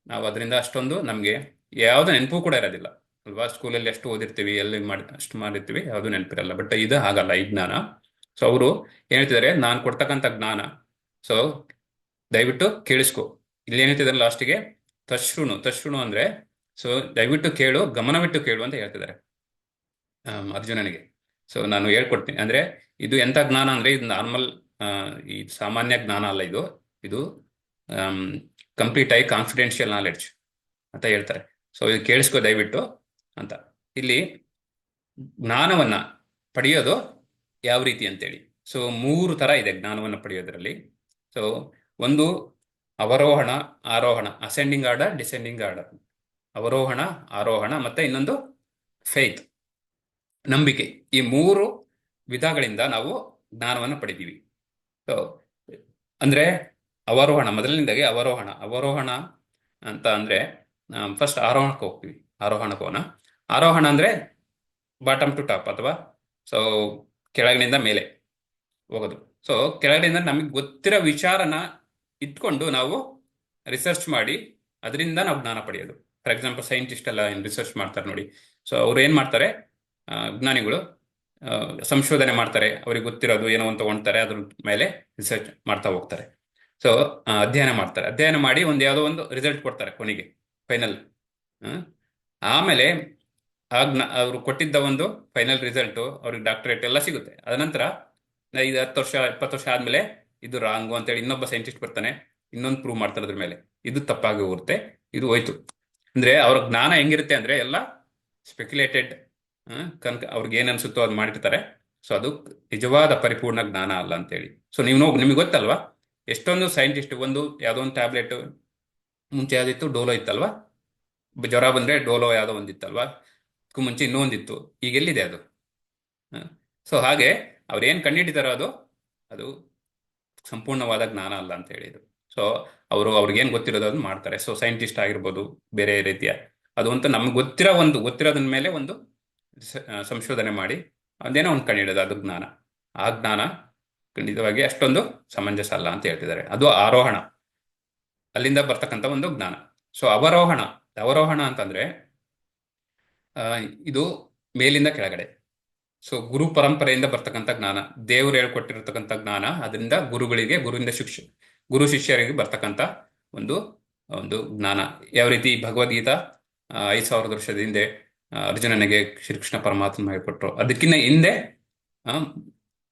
ನಾವು ಅದರಿಂದ ಅಷ್ಟೊಂದು ನಮಗೆ ಯಾವುದು ನೆನಪು ಕೂಡ ಇರೋದಿಲ್ಲ ಅಲ್ವಾ. ಸ್ಕೂಲಲ್ಲಿ ಎಷ್ಟು ಓದಿರ್ತೀವಿ, ಎಲ್ಲಿ ಅಷ್ಟು ಮಾಡಿರ್ತೀವಿ, ಯಾವುದು ನೆನಪಿರಲ್ಲ. ಬಟ್ ಇದು ಹಾಗಲ್ಲ ಈ ಜ್ಞಾನ. ಸೊ ಅವರು ಏನ್ ಹೇಳ್ತಿದ್ದಾರೆ, ನಾನು ಕೊಡ್ತಕ್ಕಂಥ ಜ್ಞಾನ, ಸೊ ದಯವಿಟ್ಟು ಕೇಳಿಸ್ಕೊ. ಇಲ್ಲಿ ಏನ್ ಹೇಳ್ತಿದ್ದಾರೆ ಲಾಸ್ಟಿಗೆ, ತಶ್ರುಣು ಅಂದ್ರೆ ಸೊ ದಯವಿಟ್ಟು ಕೇಳು, ಗಮನವಿಟ್ಟು ಕೇಳು ಅಂತ ಹೇಳ್ತಿದ್ದಾರೆ ಅರ್ಜುನನಿಗೆ. ಸೊ ನಾನು ಹೇಳ್ಕೊಡ್ತೀನಿ ಅಂದ್ರೆ ಇದು ಎಂಥ ಜ್ಞಾನ ಅಂದ್ರೆ ಇದು ನಾರ್ಮಲ್ ಈ ಸಾಮಾನ್ಯ ಜ್ಞಾನ ಅಲ್ಲ, ಇದು ಕಂಪ್ಲೀಟ್ ಆಗಿ ಕಾನ್ಫಿಡೆನ್ಷಿಯಲ್ ನಾಲೆಡ್ಜ್ ಅಂತ ಹೇಳ್ತಾರೆ. ಸೊ ಇದು ಕೇಳಿಸ್ಕೊ ದಯವಿಟ್ಟು ಅಂತ. ಇಲ್ಲಿ ಜ್ಞಾನವನ್ನ ಪಡೆಯೋದು ಯಾವ ರೀತಿ ಅಂತೇಳಿ, ಸೊ 3 ತರ ಇದೆ ಜ್ಞಾನವನ್ನು ಪಡೆಯೋದ್ರಲ್ಲಿ. ಸೊ ಒಂದು ಅವರೋಹಣ, ಆರೋಹಣ, ಅಸೆಂಡಿಂಗ್ ಆರ್ಡರ್, ಡಿಸೆಂಡಿಂಗ್ ಆರ್ಡರ್. ಅವರೋಹಣ, ಆರೋಹಣ, ಮತ್ತೆ ಇನ್ನೊಂದು ಫೇತ್, ನಂಬಿಕೆ. ಈ 3 ವಿಧಗಳಿಂದ ನಾವು ಜ್ಞಾನವನ್ನು ಪಡಿತೀವಿ. ಸೊ ಅಂದ್ರೆ ಅವರೋಹಣ, ಮೊದಲನೇದಾಗಿ ಅವರೋಹಣ ಅಂತ ಅಂದ್ರೆ ಫಸ್ಟ್ ಆರೋಹಣಕ್ಕೆ ಹೋಗ್ತೀವಿ. ಆರೋಹಣಕ್ಕೆ ಹೋಗೋಣ. ಆರೋಹಣ ಅಂದ್ರೆ ಬಾಟಮ್ ಟು ಟಾಪ್, ಅಥವಾ ಸೊ ಕೆಳಗಿನಿಂದ ಮೇಲೆ ಹೋಗೋದು. ಸೊ ಕೆಳಗಡೆಯಿಂದ ನಮಗೆ ಗೊತ್ತಿರೋ ವಿಚಾರನ ಇಟ್ಕೊಂಡು ನಾವು ರಿಸರ್ಚ್ ಮಾಡಿ ಅದರಿಂದ ನಾವು ಜ್ಞಾನ ಪಡೆಯೋದು. ಫಾರ್ ಎಕ್ಸಾಂಪಲ್ ಸೈಂಟಿಸ್ಟ್ ಎಲ್ಲ ಏನು ರಿಸರ್ಚ್ ಮಾಡ್ತಾರೆ ನೋಡಿ. ಸೊ ಅವ್ರು ಏನು ಮಾಡ್ತಾರೆ, ಜ್ಞಾನಿಗಳು ಸಂಶೋಧನೆ ಮಾಡ್ತಾರೆ, ಅವ್ರಿಗೆ ಗೊತ್ತಿರೋದು ಏನೋ ಒಂದು ತಗೊಳ್ತಾರೆ, ಅದ್ರ ಮೇಲೆ ರಿಸರ್ಚ್ ಮಾಡ್ತಾ ಹೋಗ್ತಾರೆ. ಸೊ ಅಧ್ಯಯನ ಮಾಡಿ ಒಂದು ಯಾವುದೋ ಒಂದು ರಿಸಲ್ಟ್ ಕೊಡ್ತಾರೆ ಕೊನೆಗೆ, ಫೈನಲ್. ಆಮೇಲೆ ಅವರು ಕೊಟ್ಟಿದ್ದ ಒಂದು ಫೈನಲ್ ರಿಸಲ್ಟು ಅವ್ರಿಗೆ ಡಾಕ್ಟರೇಟ್ ಎಲ್ಲ ಸಿಗುತ್ತೆ. ಅದನಂತರ 5-10 ವರ್ಷ 20 ವರ್ಷ ಆದಮೇಲೆ ಇದು ರಾಂಗು ಅಂತೇಳಿ ಇನ್ನೊಬ್ಬ ಸೈಂಟಿಸ್ಟ್ ಬರ್ತಾನೆ, ಇನ್ನೊಂದು ಪ್ರೂವ್ ಮಾಡ್ತಾರೆ ಅದ್ರ ಮೇಲೆ, ಇದು ತಪ್ಪಾಗಿ ಹೋಗುತ್ತೆ, ಇದು ಹೋಯ್ತು. ಅಂದ್ರೆ ಅವ್ರ ಜ್ಞಾನ ಹೆಂಗಿರುತ್ತೆ ಅಂದ್ರೆ ಎಲ್ಲ ಸ್ಪೆಕ್ಯುಲೇಟೆಡ್, ಅವ್ರಿಗೆ ಏನ್ ಅನ್ಸುತ್ತೋ ಅದು ಮಾಡಿರ್ತಾರೆ. ಸೊ ಅದು ನಿಜವಾದ ಪರಿಪೂರ್ಣ ಜ್ಞಾನ ಅಲ್ಲ ಅಂತೇಳಿ. ಸೊ ನಿಮಗೆ ಗೊತ್ತಲ್ವಾ, ಎಷ್ಟೊಂದು ಸೈಂಟಿಸ್ಟ್ ಯಾವುದೋ ಒಂದು ಟ್ಯಾಬ್ಲೆಟ್, ಮುಂಚೆ ಯಾವ್ದಿತ್ತು, ಡೋಲೋ ಇತ್ತಲ್ವಾ, ಜ್ವರ ಬಂದ್ರೆ ಡೋಲೋ ಯಾವುದೋ ಒಂದಿತ್ತಲ್ವಾ, ಅದಕ್ಕೂ ಮುಂಚೆ ಇನ್ನೊಂದಿತ್ತು, ಈಗ ಎಲ್ಲಿದೆ ಅದು? ಸೊ ಹಾಗೆ ಅವ್ರೇನು ಕಂಡುಹಿಡಿದಾರೋ ಅದು ಸಂಪೂರ್ಣವಾದ ಜ್ಞಾನ ಅಲ್ಲ ಅಂತ ಹೇಳಿದ್ರು. ಸೊ ಅವ್ರಿಗೇನು ಗೊತ್ತಿರೋದು ಅದನ್ನ ಮಾಡ್ತಾರೆ. ಸೊ ಸೈಂಟಿಸ್ಟ್ ಆಗಿರ್ಬೋದು, ಬೇರೆ ರೀತಿಯ ಅದು ಅಂತ ನಮ್ಗೆ ಗೊತ್ತಿರೋದ್ರ ಮೇಲೆ ಒಂದು ಸಂಶೋಧನೆ ಮಾಡಿ ಅದೇನೋ ಒಂದು ಕಂಡುಹಿಡೋದು, ಅದು ಜ್ಞಾನ. ಆ ಜ್ಞಾನ ಖಂಡಿತವಾಗಿ ಅಷ್ಟೊಂದು ಸಮಂಜಸ ಅಲ್ಲ ಅಂತ ಹೇಳ್ತಿದ್ದಾರೆ. ಅದು ಆರೋಹಣ, ಅಲ್ಲಿಂದ ಬರ್ತಕ್ಕಂಥ ಒಂದು ಜ್ಞಾನ. ಸೊ ಅವರೋಹಣ ಅಂತಂದ್ರೆ ಇದು ಮೇಲಿಂದ ಕೆಳಗಡೆ. ಸೊ ಗುರು ಪರಂಪರೆಯಿಂದ ಬರ್ತಕ್ಕಂಥ ಜ್ಞಾನ, ದೇವರು ಹೇಳ್ಕೊಟ್ಟಿರ್ತಕ್ಕಂಥ ಜ್ಞಾನ, ಅದರಿಂದ ಗುರುವಿಂದ ಗುರು ಶಿಷ್ಯರಿಗೆ ಬರ್ತಕ್ಕಂಥ ಒಂದು ಜ್ಞಾನ. ಯಾವ ರೀತಿ ಭಗವದ್ಗೀತಾ 5000 ವರ್ಷದ ಹಿಂದೆ ಅರ್ಜುನನಿಗೆ ಶ್ರೀಕೃಷ್ಣ ಪರಮಾತ್ಮ ಹೇಳ್ಕೊಟ್ರು, ಅದಕ್ಕಿಂತ ಹಿಂದೆ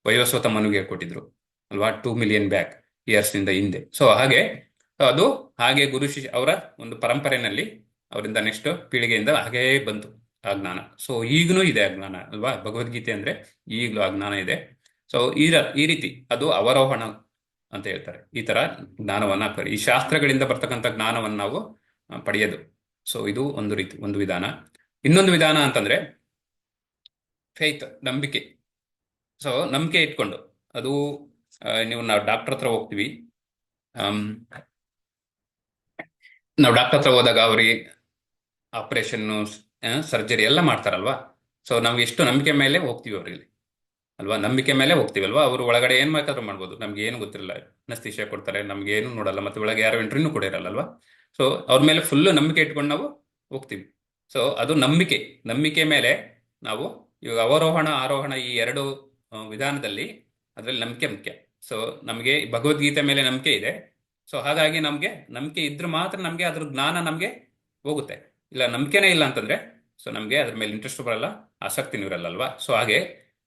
ವೈವಸ್ವತ ಮನುಗೆ ಹೇಳ್ಕೊಟ್ಟಿದ್ರು ಅಲ್ವಾ, 2 million ಬ್ಯಾಕ್ ಇಯರ್ಸ್ನಿಂದ ಹಿಂದೆ. ಸೊ ಹಾಗೆ ಗುರು ಶಿಷ್ಯ ಅವರ ಒಂದು ಪರಂಪರೆಯಲ್ಲಿ ಅವರಿಂದ ನೆಕ್ಸ್ಟ್ ಪೀಳಿಗೆಯಿಂದ ಹಾಗೇ ಬಂತು ಆ ಜ್ಞಾನ. ಸೊ ಈಗಲೂ ಇದೆ ಆ ಜ್ಞಾನ ಅಲ್ವಾ, ಭಗವದ್ಗೀತೆ ಅಂದ್ರೆ ಈಗಲೂ ಆ ಜ್ಞಾನ ಇದೆ. ಸೊ ಈ ರೀತಿ ಅದು ಅವರೋಹಣ ಅಂತ ಹೇಳ್ತಾರೆ. ಈ ತರ ಜ್ಞಾನವನ್ನ ಈ ಶಾಸ್ತ್ರಗಳಿಂದ ಬರ್ತಕ್ಕಂಥ ಜ್ಞಾನವನ್ನು ನಾವು ಪಡೆಯೋದು. ಸೊ ಇದು ಒಂದು ವಿಧಾನ. ಇನ್ನೊಂದು ವಿಧಾನ ಅಂತಂದ್ರೆ ಫೇತ್, ನಂಬಿಕೆ. ಸೊ ನಂಬಿಕೆ ಇಟ್ಕೊಂಡು ಅದು ನಾವು ಡಾಕ್ಟರ್ ಹತ್ರ ಹೋಗ್ತೀವಿ. ನಾವು ಡಾಕ್ಟರ್ ಹತ್ರ ಹೋದಾಗ ಅವರಿಗೆ ಆಪರೇಷನ್ನು, ಸರ್ಜರಿ ಎಲ್ಲ ಮಾಡ್ತಾರಲ್ವಾ. ಸೊ ನಾವು ಎಷ್ಟು ನಂಬಿಕೆ ಮೇಲೆ ಹೋಗ್ತೀವಿ ಅವರಿಗೆ ಅಲ್ವಾ, ನಂಬಿಕೆ ಮೇಲೆ ಹೋಗ್ತೀವಲ್ವಾ. ಅವರು ಒಳಗಡೆ ಏನ್ ಬೇಕಾದ್ರೂ ಮಾಡ್ಬೋದು, ನಮ್ಗೆ ಏನು ಗೊತ್ತಿರಲ್ಲ, ಅನಸ್ತೇಶಿಯಾ ಕೊಡ್ತಾರೆ, ನಮ್ಗೆ ಏನು ನೋಡಲ್ಲ, ಮತ್ತೆ ಒಳಗೆ ಯಾರು ಎಂಟ್ರಿನೂ ಕೂಡ ಇರಲ್ಲಲ್ವಾ. ಸೊ ಅವ್ರ ಮೇಲೆ ಫುಲ್ಲು ನಂಬಿಕೆ ಇಟ್ಕೊಂಡು ನಾವು ಹೋಗ್ತೀವಿ. ಸೊ ಅದು ನಂಬಿಕೆ ಮೇಲೆ ನಾವು ಇವಾಗ ಅವರೋಹಣ ಆರೋಹಣ ಈ 2 ವಿಧಾನದಲ್ಲಿ ಅದರಲ್ಲಿ ನಂಬಿಕೆ ಮುಖ್ಯ. ಸೊ ನಮಗೆ ಭಗವದ್ಗೀತೆ ಮೇಲೆ ನಂಬಿಕೆ ಇದೆ. ಸೊ ಹಾಗಾಗಿ ನಮಗೆ ನಂಬಿಕೆ ಇದ್ರೆ ಮಾತ್ರ ನಮಗೆ ಅದ್ರ ಜ್ಞಾನ ನಮಗೆ ಹೋಗುತ್ತೆ. ಇಲ್ಲ ನಂಬಿಕೆನೇ ಇಲ್ಲ ಅಂತಂದ್ರೆ ಸೊ ನಮಗೆ ಅದ್ರ ಮೇಲೆ ಇಂಟ್ರೆಸ್ಟ್ ಬರಲ್ಲ, ಆಸಕ್ತಿನೂ ಇರಲ್ಲಲ್ವಾ. ಸೊ ಹಾಗೆ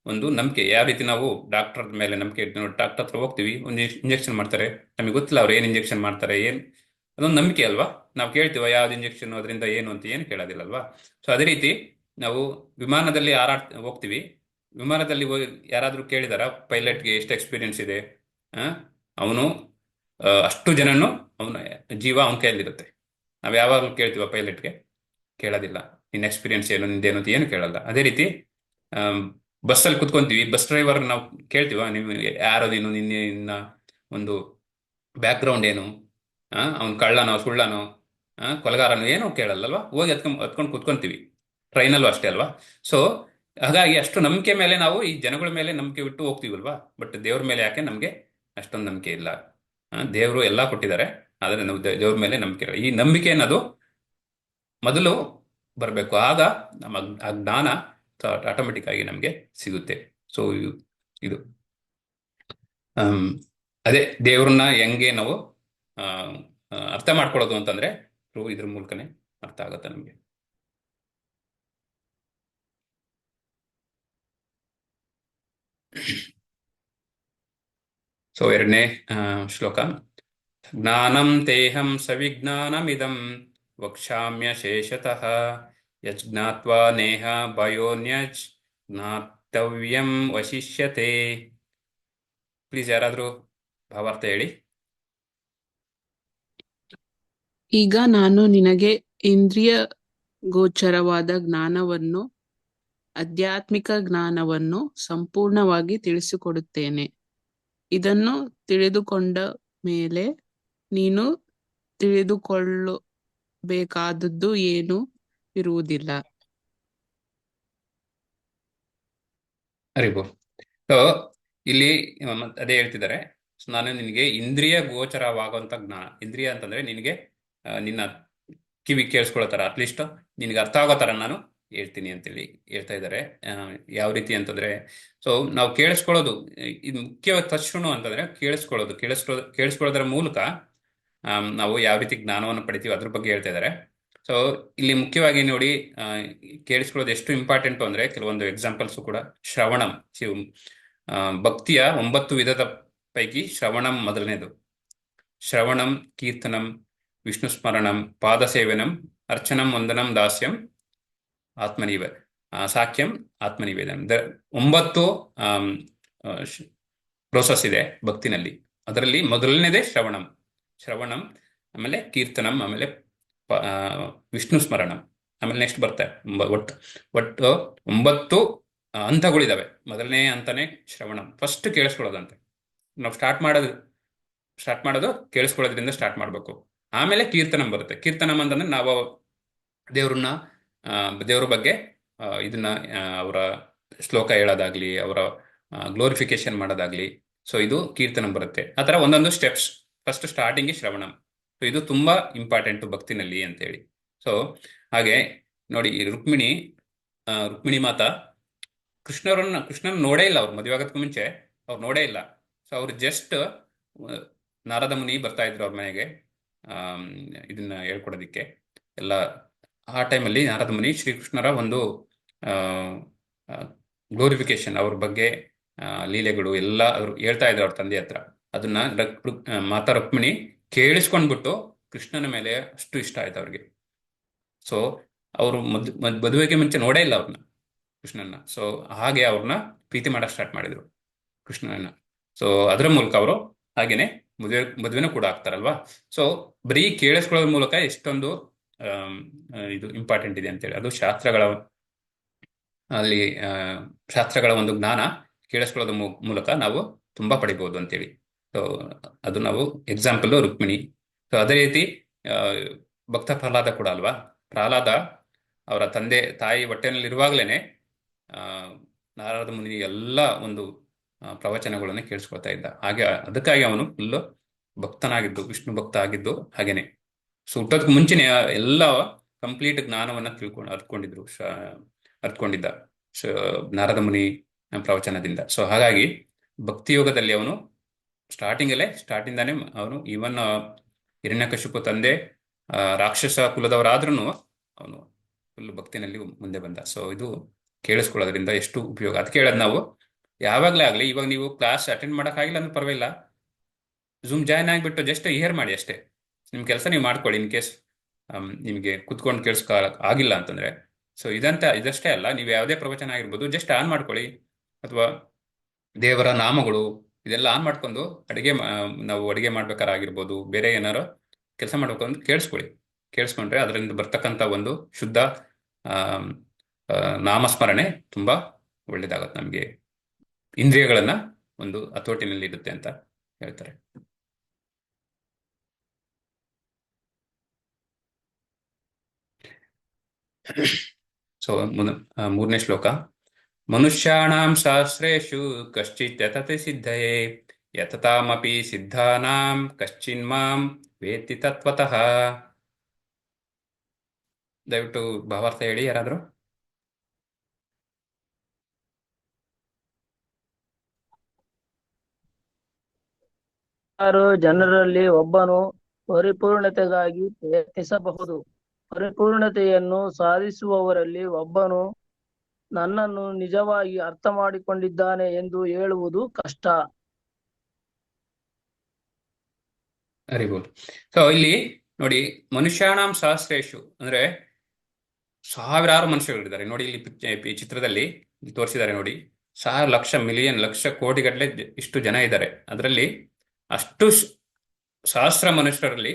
ಒಂದು ನಂಬಿಕೆ, ಯಾವ ರೀತಿ ನಾವು ಡಾಕ್ಟರ್ ಮೇಲೆ ನಂಬಿಕೆ ಇಟ್ಟು ಡಾಕ್ಟರ್ ಹತ್ರ ಹೋಗ್ತೀವಿ, ಒಂದು ಇಂಜೆಕ್ಷನ್ ಮಾಡ್ತಾರೆ, ನಮಗೆ ಗೊತ್ತಿಲ್ಲ ಅವ್ರು ಏನು ಇಂಜೆಕ್ಷನ್ ಮಾಡ್ತಾರೆ, ಅದೊಂದು ನಂಬಿಕೆ ಅಲ್ವಾ. ನಾವು ಕೇಳ್ತೀವ ಯಾವ್ದು ಇಂಜೆಕ್ಷನ್, ಅದರಿಂದ ಏನು ಅಂತ ಏನು ಕೇಳೋದಿಲ್ಲಲ್ವಾ. ಸೊ ಅದೇ ರೀತಿ ನಾವು ವಿಮಾನದಲ್ಲಿ ಹೋಗ್ತೀವಿ. ವಿಮಾನದಲ್ಲಿ ಯಾರಾದ್ರೂ ಕೇಳಿದಾರ ಪೈಲಟ್ಗೆ ಎಷ್ಟು ಎಕ್ಸ್ಪೀರಿಯನ್ಸ್ ಇದೆ? ಅವನು ಅಷ್ಟು ಜನನು ಅವನ ಜೀವ ಅವನ ಕೈಯಲ್ಲಿರುತ್ತೆ. ನಾವು ಯಾವಾಗಲೂ ಕೇಳ್ತೀವ ಪೈಲಟ್ಗೆ? ಕೇಳೋದಿಲ್ಲ. ನಿನ್ನ ಎಕ್ಸ್ಪೀರಿಯನ್ಸ್ ಏನು, ನಿಂದೇನು ಅಂತ ಏನು ಕೇಳಲ್ಲ. ಅದೇ ರೀತಿ ಬಸ್ಸಲ್ಲಿ ಕುತ್ಕೊಂತೀವಿ, ಬಸ್ ಡ್ರೈವರ್ ನಾವು ಕೇಳ್ತೀವ ನೀವು ಯಾರೋ ನೀನು, ನಿನ್ನ ಒಂದು ಬ್ಯಾಕ್ ಗ್ರೌಂಡ್ ಏನು, ಅವ್ನು ಕಳ್ಳನೋ ಸುಳ್ಳನೋ ಕೊಲಗಾರನೋ ಏನೋ ಕೇಳಲ್ಲಲ್ವಾ. ಹೋಗಿ ಹತ್ಕೊಂಡು ಕುತ್ಕೊಂತೀವಿ. ಟ್ರೈನಲ್ಲೂ ಅಷ್ಟೇ ಅಲ್ವಾ. ಸೊ ಹಾಗಾಗಿ ಅಷ್ಟು ನಂಬಿಕೆ ಮೇಲೆ ನಾವು ಈ ಜನಗಳ ಮೇಲೆ ನಂಬಿಕೆ ಬಿಟ್ಟು ಹೋಗ್ತೀವಲ್ವಾ. ಬಟ್ ದೇವ್ರ ಮೇಲೆ ಯಾಕೆ ನಮಗೆ ಅಷ್ಟೊಂದು ನಂಬಿಕೆ ಇಲ್ಲ? ದೇವರು ಎಲ್ಲ ಕೊಟ್ಟಿದ್ದಾರೆ, ಆದರೆ ನಾವು ದೇವ್ರ ಮೇಲೆ ನಂಬಿಕೆ ಇಲ್ಲ. ಈ ನಂಬಿಕೆ ಅನ್ನೋದು ಮೊದಲು ಬರಬೇಕು, ಆಗ ನಮ್ಮ ಆ ಜ್ಞಾನ ಆಟೋಮೆಟಿಕ್ ಆಗಿ ನಮಗೆ ಸಿಗುತ್ತೆ. ಸೊ ಇದು ಅದೇ ದೇವ್ರನ್ನ ಹೆಂಗೆ ನಾವು ಅರ್ಥ ಮಾಡ್ಕೊಳ್ಳೋದು ಅಂತಂದ್ರೆ ಇದ್ರ ಮೂಲಕನೇ ಅರ್ಥ ಆಗುತ್ತೆ ನಮಗೆ. ಸೊ 2ನೇ ಶ್ಲೋಕ. ಜ್ಞಾನಂ ತೇಹಂ ಸವಿಜ್ಞಾನಮಿದಂ ವಕ್ಷ್ಯಾಮ್ಯ ಶೇಷತಃ ಯಜ್ಞಾತ್ವಾ ನೇಹ ಭಯೋನ್ಯಜ್ ಜ್ಞಾತವ್ಯಂ ವಶಿಷ್ಯತೆ. ಪ್ಲೀಸ್ ಯಾರಾದ್ರೂ ಭಾವಾರ್ಥ ಹೇಳಿ. ಈಗ ನಾನು ನಿನಗೆ ಇಂದ್ರಿಯ ಗೋಚರವಾದ ಜ್ಞಾನವನ್ನು, ಆಧ್ಯಾತ್ಮಿಕ ಜ್ಞಾನವನ್ನು ಸಂಪೂರ್ಣವಾಗಿ ತಿಳಿಸಿಕೊಡುತ್ತೇನೆ. ಇದನ್ನು ತಿಳಿದುಕೊಂಡ ಮೇಲೆ ನೀನು ತಿಳಿದುಕೊಳ್ಳಬೇಕಾದದ್ದು ಏನೂ ಇರುವುದಿಲ್ಲ. ಅರಿವು. ಸೊ ಇಲ್ಲಿ ಅದೇ ಹೇಳ್ತಿದ್ದಾರೆ. ಸೊ ನಾನು ನಿನಗೆ ಇಂದ್ರಿಯ ಗೋಚರವಾಗುವಂತ ಜ್ಞಾನ. ಇಂದ್ರಿಯ ಅಂತಂದ್ರೆ ನಿನಗೆ ನಿನ್ನ ಕಿವಿ ಕೇಳಿಸ್ಕೊಳ್ಳೋ ಥರ, ಅಟ್ಲೀಸ್ಟ್ ನಿನಗೆ ಅರ್ಥ ಆಗೋ ಥರ ನಾನು ಹೇಳ್ತೀನಿ ಅಂತೇಳಿ ಹೇಳ್ತಾ ಇದ್ದಾರೆ. ಯಾವ ರೀತಿ ಅಂತಂದ್ರೆ, ಸೊ ನಾವು ಕೇಳಿಸ್ಕೊಳ್ಳೋದು, ಇದು ಮುಖ್ಯವಾದ ತಕ್ಷಣ ಅಂತಂದ್ರೆ ಕೇಳಿಸ್ಕೊಳ್ಳೋದ್ರ ಮೂಲಕ ನಾವು ಯಾವ ರೀತಿ ಜ್ಞಾನವನ್ನು ಪಡಿತೀವಿ ಅದ್ರ ಬಗ್ಗೆ ಹೇಳ್ತಾ ಇದ್ದಾರೆ. ಸೊ ಇಲ್ಲಿ ಮುಖ್ಯವಾಗಿ ನೋಡಿ, ಕೇಳಿಸ್ಕೊಳ್ಳೋದು ಎಷ್ಟು ಇಂಪಾರ್ಟೆಂಟು ಅಂದ್ರೆ ಕೆಲವೊಂದು ಎಕ್ಸಾಂಪಲ್ಸ್ ಕೂಡ. ಶ್ರವಣಂ, ಭಕ್ತಿಯ 9 ವಿಧದ ಪೈಕಿ ಶ್ರವಣಂ ಮೊದಲನೇದು. ಶ್ರವಣಂ, ಕೀರ್ತನಂ, ವಿಷ್ಣು ಸ್ಮರಣಂ, ಪಾದಸೇವನಂ, ಅರ್ಚನಂ, ವಂದನಂ, ದಾಸ್ಯಂ, ಸಾಖ್ಯಂ, ಆತ್ಮನಿವೇದನಂ. 9 ಪ್ರೋಸೆಸ್ ಇದೆ ಭಕ್ತಿನಲ್ಲಿ. ಅದರಲ್ಲಿ ಮೊದಲನೇದೇ ಶ್ರವಣಂ, ಆಮೇಲೆ ಕೀರ್ತನಂ, ಆಮೇಲೆ ವಿಷ್ಣು ಸ್ಮರಣಂ, ಆಮೇಲೆ ನೆಕ್ಸ್ಟ್ ಬರ್ತಾರೆ ಒಟ್ಟು 9 ಹಂತಗಳಿದಾವೆ. ಮೊದಲನೇ ಹಂತನೇ ಶ್ರವಣಂ, ಫಸ್ಟ್ ಕೇಳಿಸ್ಕೊಳ್ಳೋದಂತೆ. ನಾವು ಸ್ಟಾರ್ಟ್ ಮಾಡೋದು ಕೇಳಿಸ್ಕೊಳ್ಳೋದ್ರಿಂದ ಸ್ಟಾರ್ಟ್ ಮಾಡಬೇಕು. ಆಮೇಲೆ ಕೀರ್ತನಂ ಬರುತ್ತೆ. ಕೀರ್ತನಂ ಅಂತಂದ್ರೆ ನಾವು ದೇವ್ರ ಬಗ್ಗೆ ಇದನ್ನ ಅವರ ಶ್ಲೋಕ ಹೇಳೋದಾಗ್ಲಿ, ಅವರ ಗ್ಲೋರಿಫಿಕೇಶನ್ ಮಾಡೋದಾಗ್ಲಿ. ಸೊ ಇದು ಕೀರ್ತನಂ ಬರುತ್ತೆ. ಆ ಥರ ಒಂದೊಂದು ಸ್ಟೆಪ್ಸ್. ಫಸ್ಟ್ ಸ್ಟಾರ್ಟಿಂಗ್ ಶ್ರವಣಂ. ಸೊ ಇದು ತುಂಬಾ ಇಂಪಾರ್ಟೆಂಟ್ ಭಕ್ತಿನಲ್ಲಿ ಅಂತೇಳಿ. ಸೊ ಹಾಗೆ ನೋಡಿ, ಈ ರುಕ್ಮಿಣಿ ಮಾತಾ ಕೃಷ್ಣನ್ ನೋಡೇ ಇಲ್ಲ. ಅವ್ರು ಮದುವೆ ಆಗೋದಕ್ಕೂ ಮುಂಚೆ ಅವ್ರು ನೋಡೇ ಇಲ್ಲ. ಸೊ ಅವ್ರು ಜಸ್ಟ್ ನಾರದ ಮುನಿ ಬರ್ತಾ ಇದ್ರು ಅವ್ರ ಮನೆಗೆ ಇದನ್ನ ಹೇಳ್ಕೊಡೋದಿಕ್ಕೆ ಎಲ್ಲ. ಆ ಟೈಮಲ್ಲಿ ನಾರದ ಮುನಿ ಶ್ರೀಕೃಷ್ಣರ ಒಂದು ಗ್ಲೋರಿಫಿಕೇಶನ್, ಅವ್ರ ಬಗ್ಗೆ ಲೀಲೆಗಳು ಎಲ್ಲ ಅವ್ರು ಹೇಳ್ತಾ ಇದ್ರು ಅವ್ರ ತಂದೆ ಹತ್ರ. ಅದನ್ನ ಮಾತಾ ರುಕ್ಮಿಣಿ ಕೇಳಿಸ್ಕೊಂಡ್ಬಿಟ್ಟು ಕೃಷ್ಣನ ಮೇಲೆ ಅಷ್ಟು ಇಷ್ಟ ಆಯ್ತು ಅವ್ರಿಗೆ. ಸೊ ಅವರು ಮದುವೆಗೆ ಮುಂಚೆ ನೋಡೇ ಇಲ್ಲ ಅವ್ರನ್ನ, ಕೃಷ್ಣನ್ನ. ಸೊ ಹಾಗೆ ಅವ್ರನ್ನ ಪ್ರೀತಿ ಮಾಡಕ್ ಸ್ಟಾರ್ಟ್ ಮಾಡಿದ್ರು ಕೃಷ್ಣನನ್ನ. ಸೊ ಅದರ ಮೂಲಕ ಅವರು ಹಾಗೇನೆ ಮದುವೆನೂ ಕೂಡ ಆಗ್ತಾರಲ್ವಾ. ಸೊ ಬರೀ ಕೇಳಿಸ್ಕೊಳ್ಳೋದ್ರ ಮೂಲಕ ಎಷ್ಟೊಂದು ಇದು ಇಂಪಾರ್ಟೆಂಟ್ ಇದೆ ಅಂತೇಳಿ. ಅದು ಶಾಸ್ತ್ರಗಳ ಒಂದು ಜ್ಞಾನ ಕೇಳಿಸ್ಕೊಳ್ಳೋದ್ರ ಮೂಲಕ ನಾವು ತುಂಬಾ ಪಡಿಬಹುದು ಅಂತೇಳಿ. ಸೊ ಅದು ನಾವು ಎಕ್ಸಾಂಪಲ್ ರುಕ್ಮಿಣಿ. ಸೊ ಅದೇ ರೀತಿ ಭಕ್ತ ಪ್ರಹ್ಲಾದ ಕೂಡ ಅಲ್ವಾ. ಪ್ರಹ್ಲಾದ ಅವರ ತಂದೆ ತಾಯಿ ಹೊಟ್ಟೆನಲ್ಲಿ ಇರುವಾಗಲೇನೆ ನಾರದ ಮುನಿ ಎಲ್ಲ ಒಂದು ಪ್ರವಚನಗಳನ್ನು ಕೇಳಿಸ್ಕೊಳ್ತಾ ಇದ್ದ. ಹಾಗೆ ಅದಕ್ಕಾಗಿ ಅವನು ಫುಲ್ಲು ಭಕ್ತನಾಗಿದ್ದು, ವಿಷ್ಣು ಭಕ್ತ ಆಗಿದ್ದು ಹಾಗೇನೆ. ಸೊ ಹುಟ್ಟೋದಕ್ಕೆ ಮುಂಚೆನೆ ಎಲ್ಲ ಕಂಪ್ಲೀಟ್ ಜ್ಞಾನವನ್ನ ಅರ್ಥಕೊಂಡಿದ್ದ ನಾರದ ಮುನಿ ಪ್ರವಚನದಿಂದ. ಸೊ ಹಾಗಾಗಿ ಭಕ್ತಿಯೋಗದಲ್ಲಿ ಅವನು ಸ್ಟಾರ್ಟಿಂದಾನೇ ಅವನು ಈವನ್ ಹಿರಣ್ಯಕಶಿಪು ತಂದೆ ರಾಕ್ಷಸ ಕುಲದವರಾದ್ರೂ ಅವನು ಫುಲ್ ಭಕ್ತಿನಲ್ಲಿ ಮುಂದೆ ಬಂದ. ಸೊ ಇದು ಕೇಳಿಸ್ಕೊಳ್ಳೋದ್ರಿಂದ ಎಷ್ಟು ಉಪಯೋಗ. ಅದಕ್ಕೆ ಹೇಳೋದು ನಾವು ಯಾವಾಗಲೇ ಆಗಲಿ, ಇವಾಗ ನೀವು ಕ್ಲಾಸ್ ಅಟೆಂಡ್ ಮಾಡೋಕ್ಕಾಗಿಲ್ಲ ಅಂದ್ರೆ ಪರವಾಗಿಲ್ಲ, ಝೂಮ್ ಜಾಯ್ನ್ ಆಗಿಬಿಟ್ಟು ಜಸ್ಟ್ ಹಿಯರ್ ಮಾಡಿ ಅಷ್ಟೇ. ನಿಮ್ಮ ಕೆಲಸ ನೀವು ಮಾಡ್ಕೊಳ್ಳಿ. ಇನ್ ಕೇಸ್ ನಿಮಗೆ ಕುತ್ಕೊಂಡು ಕೇಳಿಸ್ಕೊ ಆಗಿಲ್ಲ ಅಂತಂದ್ರೆ. ಸೊ ಇದಷ್ಟೇ ಅಲ್ಲ, ನೀವು ಯಾವುದೇ ಪ್ರವಚನ ಆಗಿರ್ಬೋದು, ಜಸ್ಟ್ ಆನ್ ಮಾಡ್ಕೊಳ್ಳಿ. ಅಥವಾ ದೇವರ ನಾಮಗಳು ಇದೆಲ್ಲ ಆನ್ ಮಾಡ್ಕೊಂಡು ನಾವು ಅಡುಗೆ ಮಾಡ್ಬೇಕಾಗಿರ್ಬೋದು, ಬೇರೆ ಏನಾರು ಕೆಲಸ ಮಾಡ್ಬೇಕು ಅಂತ ಕೇಳಿಸ್ಕೊಂಡ್ರೆ ಅದರಿಂದ ಬರ್ತಕ್ಕಂಥ ಒಂದು ಶುದ್ಧ ನಾಮಸ್ಮರಣೆ ತುಂಬಾ ಒಳ್ಳೇದಾಗತ್ತೆ. ನಮಗೆ ಇಂದ್ರಿಯಗಳನ್ನ ಒಂದು ಹತೋಟಿನಲ್ಲಿ ಇರುತ್ತೆ ಅಂತ ಹೇಳ್ತಾರೆ. ಸೊ 3ನೇ ಶ್ಲೋಕ. ಮನುಷ್ಯಾಣಾಂ ಶಾಸ್ತ್ರೇಷು ಕಶ್ಚಿತ್ ಯತತೆ ಸಿದ್ಧಯೇ ಯತತಾಮಪಿ ಸಿದ್ಧಾನಾಂ ಕಶ್ಚಿನ್ಮಾಂ ವೇತ್ತಿ ತತ್ವತಃ. ದಯವಿಟ್ಟು ಭಾವಾರ್ಥ ಹೇಳಿ ಯಾರಾದ್ರೂ. ಜನರಲ್ಲಿ ಒಬ್ಬನು ಪರಿಪೂರ್ಣತೆಗಾಗಿ ಪ್ರಯತ್ನಿಸಬಹುದು. ಪರಿಪೂರ್ಣತೆಯನ್ನು ಸಾಧಿಸುವವರಲ್ಲಿ ಒಬ್ಬನು ನನ್ನನ್ನು ನಿಜವಾಗಿ ಅರ್ಥ ಮಾಡಿಕೊಂಡಿದ್ದಾನೆ ಎಂದು ಹೇಳುವುದು ಕಷ್ಟ. ಅರಿಬಹುದು. ಸೊ ಇಲ್ಲಿ ನೋಡಿ, ಮನುಷ್ಯಾಣಾಂ ಶಾಸ್ತ್ರೇಶು ಅಂದ್ರೆ ಸಾವಿರಾರು ಮನುಷ್ಯಗಳಿದ್ದಾರೆ. ನೋಡಿ ಇಲ್ಲಿ ಈ ಚಿತ್ರದಲ್ಲಿ ತೋರಿಸಿದ್ದಾರೆ ನೋಡಿ. 1000 ಲಕ್ಷ ಮಿಲಿಯನ್ ಲಕ್ಷ ಕೋಟಿಗಟ್ಟಲೆ ಇಷ್ಟು ಜನ ಇದ್ದಾರೆ. ಅದರಲ್ಲಿ ಅಷ್ಟು ಸಹಸ್ರ ಮನುಷ್ಯರಲ್ಲಿ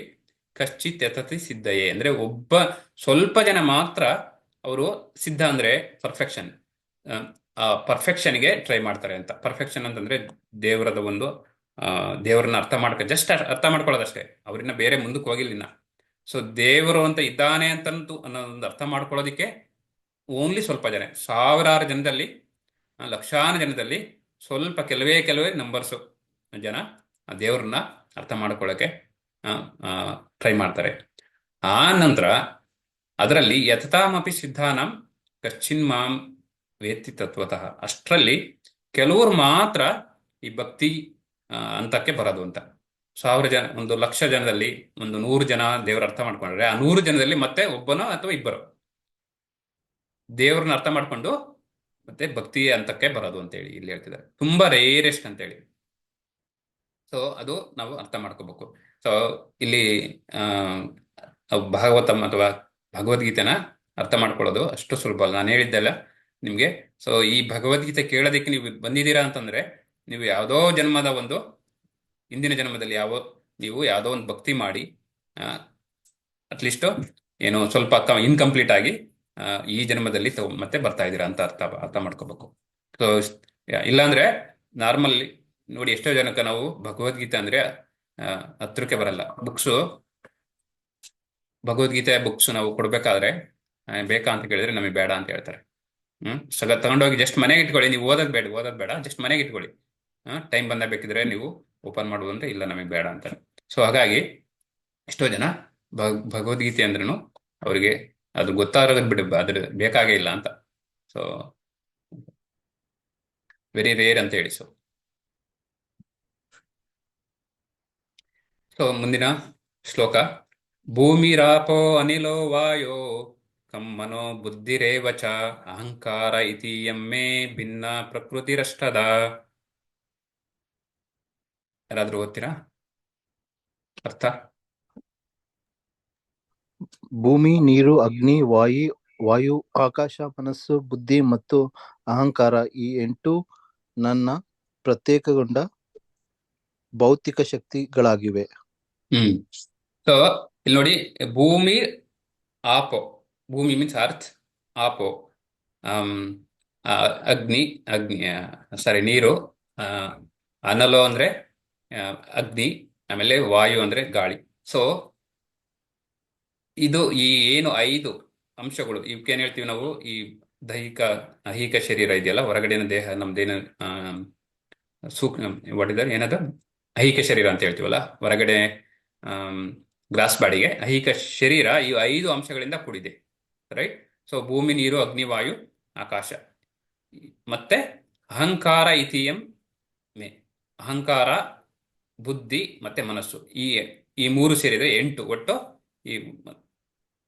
ಕಶ್ಚಿತ್ ಯತತಿ ಸಿದ್ಧಯೇ ಅಂದ್ರೆ ಸ್ವಲ್ಪ ಜನ ಮಾತ್ರ ಅವರು ಸಿದ್ಧ ಅಂದ್ರೆ ಪರ್ಫೆಕ್ಷನ್ಗೆ ಟ್ರೈ ಮಾಡ್ತಾರೆ ಅಂತ. ಪರ್ಫೆಕ್ಷನ್ ಅಂತಂದ್ರೆ ದೇವರದ ಒಂದು ದೇವರನ್ನ ಜಸ್ಟ್ ಅರ್ಥ ಮಾಡ್ಕೊಳ್ಳೋದಷ್ಟೇ, ಅವ್ರನ್ನ ಬೇರೆ ಮುಂದಕ್ಕೆ ಹೋಗಿಲ್ಲ. ಸೊ ದೇವರು ಅಂತ ಇದ್ದಾನೆ ಅಂತಂತೂ ಅನ್ನೋದೊಂದು ಅರ್ಥ ಮಾಡ್ಕೊಳ್ಳೋದಿಕ್ಕೆ ಓನ್ಲಿ ಸ್ವಲ್ಪ ಜನ, ಸಾವಿರಾರು ಜನದಲ್ಲಿ, ಲಕ್ಷಾನು ಜನದಲ್ಲಿ ಸ್ವಲ್ಪ ಕೆಲವೇ ನಂಬರ್ಸು ಜನ ಆ ದೇವ್ರನ್ನ ಅರ್ಥ ಮಾಡ್ಕೊಳ್ಳೋಕೆ ಟ್ರೈ ಮಾಡ್ತಾರೆ. ಆ ನಂತರ ಅದರಲ್ಲಿ ಯತತಾಮಪಿ ಸಿದ್ಧಾನಂ ಕಶ್ಚಿನ್ ಮಾಂ ವೇತ್ತಿ ತತ್ವತಃ, ಅಷ್ಟರಲ್ಲಿ ಕೆಲವರು ಮಾತ್ರ ಈ ಭಕ್ತಿ ಹಂತಕ್ಕೆ ಬರೋದು ಅಂತ. 1000 ಜನ, 1,00,000 ಜನದಲ್ಲಿ 100 ಜನ ದೇವರ ಅರ್ಥ ಮಾಡ್ಕೊಂಡ್ರೆ ಆ 100 ಜನದಲ್ಲಿ ಮತ್ತೆ ಒಬ್ಬನೋ ಅಥವಾ ಇಬ್ಬರು ದೇವ್ರನ್ನ ಅರ್ಥ ಮಾಡ್ಕೊಂಡು ಮತ್ತೆ ಭಕ್ತಿ ಹಂತಕ್ಕೆ ಬರೋದು ಅಂತೇಳಿ ಇಲ್ಲಿ ಹೇಳ್ತಿದ್ದಾರೆ. ತುಂಬಾ ರೇರೆಸ್ಟ್ ಅಂತೇಳಿ. ಸೊ ಅದು ನಾವು ಅರ್ಥ ಮಾಡ್ಕೋಬೇಕು. ಸೊ ಇಲ್ಲಿ ಭಾಗವತಂ ಅಥವಾ ಭಗವದ್ಗೀತೆನ ಅರ್ಥ ಮಾಡ್ಕೊಳ್ಳೋದು ಅಷ್ಟು ಸುಲಭ ಅಲ್ಲ. ನಾನು ಹೇಳಿದ್ದೆಲ್ಲ ನಿಮಗೆ. ಸೊ ಈ ಭಗವದ್ಗೀತೆ ಕೇಳೋದಕ್ಕೆ ನೀವು ಬಂದಿದ್ದೀರಾ ಅಂತಂದ್ರೆ ನೀವು ಯಾವುದೋ ಜನ್ಮದ ಹಿಂದಿನ ಜನ್ಮದಲ್ಲಿ ನೀವು ಯಾವುದೋ ಒಂದು ಭಕ್ತಿ ಮಾಡಿ ಅಟ್ಲೀಸ್ಟ್ ಏನು ಸ್ವಲ್ಪ ಇನ್ಕಂಪ್ಲೀಟ್ ಆಗಿ ಈ ಜನ್ಮದಲ್ಲಿ ಮತ್ತೆ ಬರ್ತಾ ಇದ್ದೀರಾ ಅಂತ ಅರ್ಥ ಮಾಡ್ಕೋಬೇಕು. ಸೊ ಇಲ್ಲಾಂದ್ರೆ ನಾರ್ಮಲ್ಲಿ ನೋಡಿ, ಎಷ್ಟೋ ಜನಕ್ಕೆ ನಾವು ಭಗವದ್ಗೀತೆ ಅಂದ್ರೆ ಹತ್ರಕ್ಕೆ ಬರಲ್ಲ. ಭಗವದ್ಗೀತೆ ಬುಕ್ಸ್ ನಾವು ಕೊಡ್ಬೇಕಾದ್ರೆ ಬೇಕಾ ಅಂತ ಕೇಳಿದ್ರೆ ನಮಗೆ ಬೇಡ ಅಂತ ಹೇಳ್ತಾರೆ. ತಗೊಂಡೋಗಿ ಜಸ್ಟ್ ಮನೆಗೆ ಇಟ್ಕೊಳ್ಳಿ, ನೀವು ಓದೋದ್ ಬೇಡ, ಜಸ್ಟ್ ಮನೆಗೆ ಇಟ್ಕೊಳ್ಳಿ. ಟೈಮ್ ಬಂದಾಗ ಬೇಕಿದ್ರೆ ನೀವು ಓಪನ್ ಮಾಡ್ಬೋದು ಅಂದ್ರೆ ಇಲ್ಲ ನಮಗೆ ಬೇಡ ಅಂತಾರೆ. ಸೊ ಹಾಗಾಗಿ ಎಷ್ಟೋ ಜನ ಭಗವದ್ಗೀತೆ ಅಂದ್ರೂ ಅವರಿಗೆ ಅದು ಗೊತ್ತಾಗೋದು ಅದ್ರ ಬೇಕಾಗೇ ಇಲ್ಲ ಅಂತ. ಸೊ ವೆರಿ ರೇರ್ ಅಂತ ಹೇಳಿ. ಸೊ ಮುಂದಿನ ಶ್ಲೋಕ, ಭೂಮಿರಾಪೋ ಅನಿಲೋ ವಾಯೋ ಕಮ್ಮನೋ ಬುದ್ಧಿರೇವಚ ಅಹಂಕಾರ ಇತಿ ಯಮ್ಮೆ ಭಿನ್ನ ಪ್ರಕೃತಿರಷ್ಟದ. ಯಾರಾದ್ರೂ ಓದ್ತೀರಾ ಅರ್ಥ? ಭೂಮಿ, ನೀರು, ಅಗ್ನಿ, ವಾಯು, ಆಕಾಶ, ಮನಸ್ಸು, ಬುದ್ಧಿ ಮತ್ತು ಅಹಂಕಾರ ಈ 8 ನನ್ನ ಪ್ರತ್ಯೇಕಗೊಂಡ ಭೌತಿಕ ಶಕ್ತಿಗಳಾಗಿವೆ. ಸೊ ಇಲ್ಲಿ ನೋಡಿ, ಭೂಮಿ ಆಪೋ, ಭೂಮಿ ಮೀನ್ಸ್ ಅರ್ತ್, ಆಪೋ ಅಗ್ನಿ ಸಾರಿ ನೀರು, ಅನಲೋ ಅಂದ್ರೆ ಅಗ್ನಿ, ಆಮೇಲೆ ವಾಯು ಅಂದ್ರೆ ಗಾಳಿ. ಸೊ ಇದು ಈ ಏನು 5 ಅಂಶಗಳು ಇವಕ್ಕೇನು ಹೇಳ್ತೀವಿ ನಾವು, ಈ ಐಹಿಕ ಶರೀರ ಇದೆಯಲ್ಲ, ಹೊರಗಡೆನ ದೇಹ, ನಮ್ದೇನು ಒಟ್ಟಿದ್ದಾರೆ ಏನದು ಐಹಿಕ ಶರೀರ ಅಂತ ಹೇಳ್ತೀವಲ್ಲ, ಹೊರಗಡೆ ಗ್ಲಾಸ್ ಬಾಡಿಗೆ ಐಹಿಕ ಶರೀರ, ಈ 5 ಅಂಶಗಳಿಂದ ಕೂಡಿದೆ, ರೈಟ್? ಸೊ ಭೂಮಿ, ನೀರು, ಅಗ್ನಿ, ವಾಯು, ಆಕಾಶ, ಮತ್ತೆ ಅಹಂಕಾರ ಇತಿಯಂ ಮೇ, ಅಹಂಕಾರ, ಬುದ್ಧಿ ಮತ್ತೆ ಮನಸ್ಸು, ಈ 3 ಸೇರಿದ್ರೆ 8 ಒಟ್ಟು. ಈ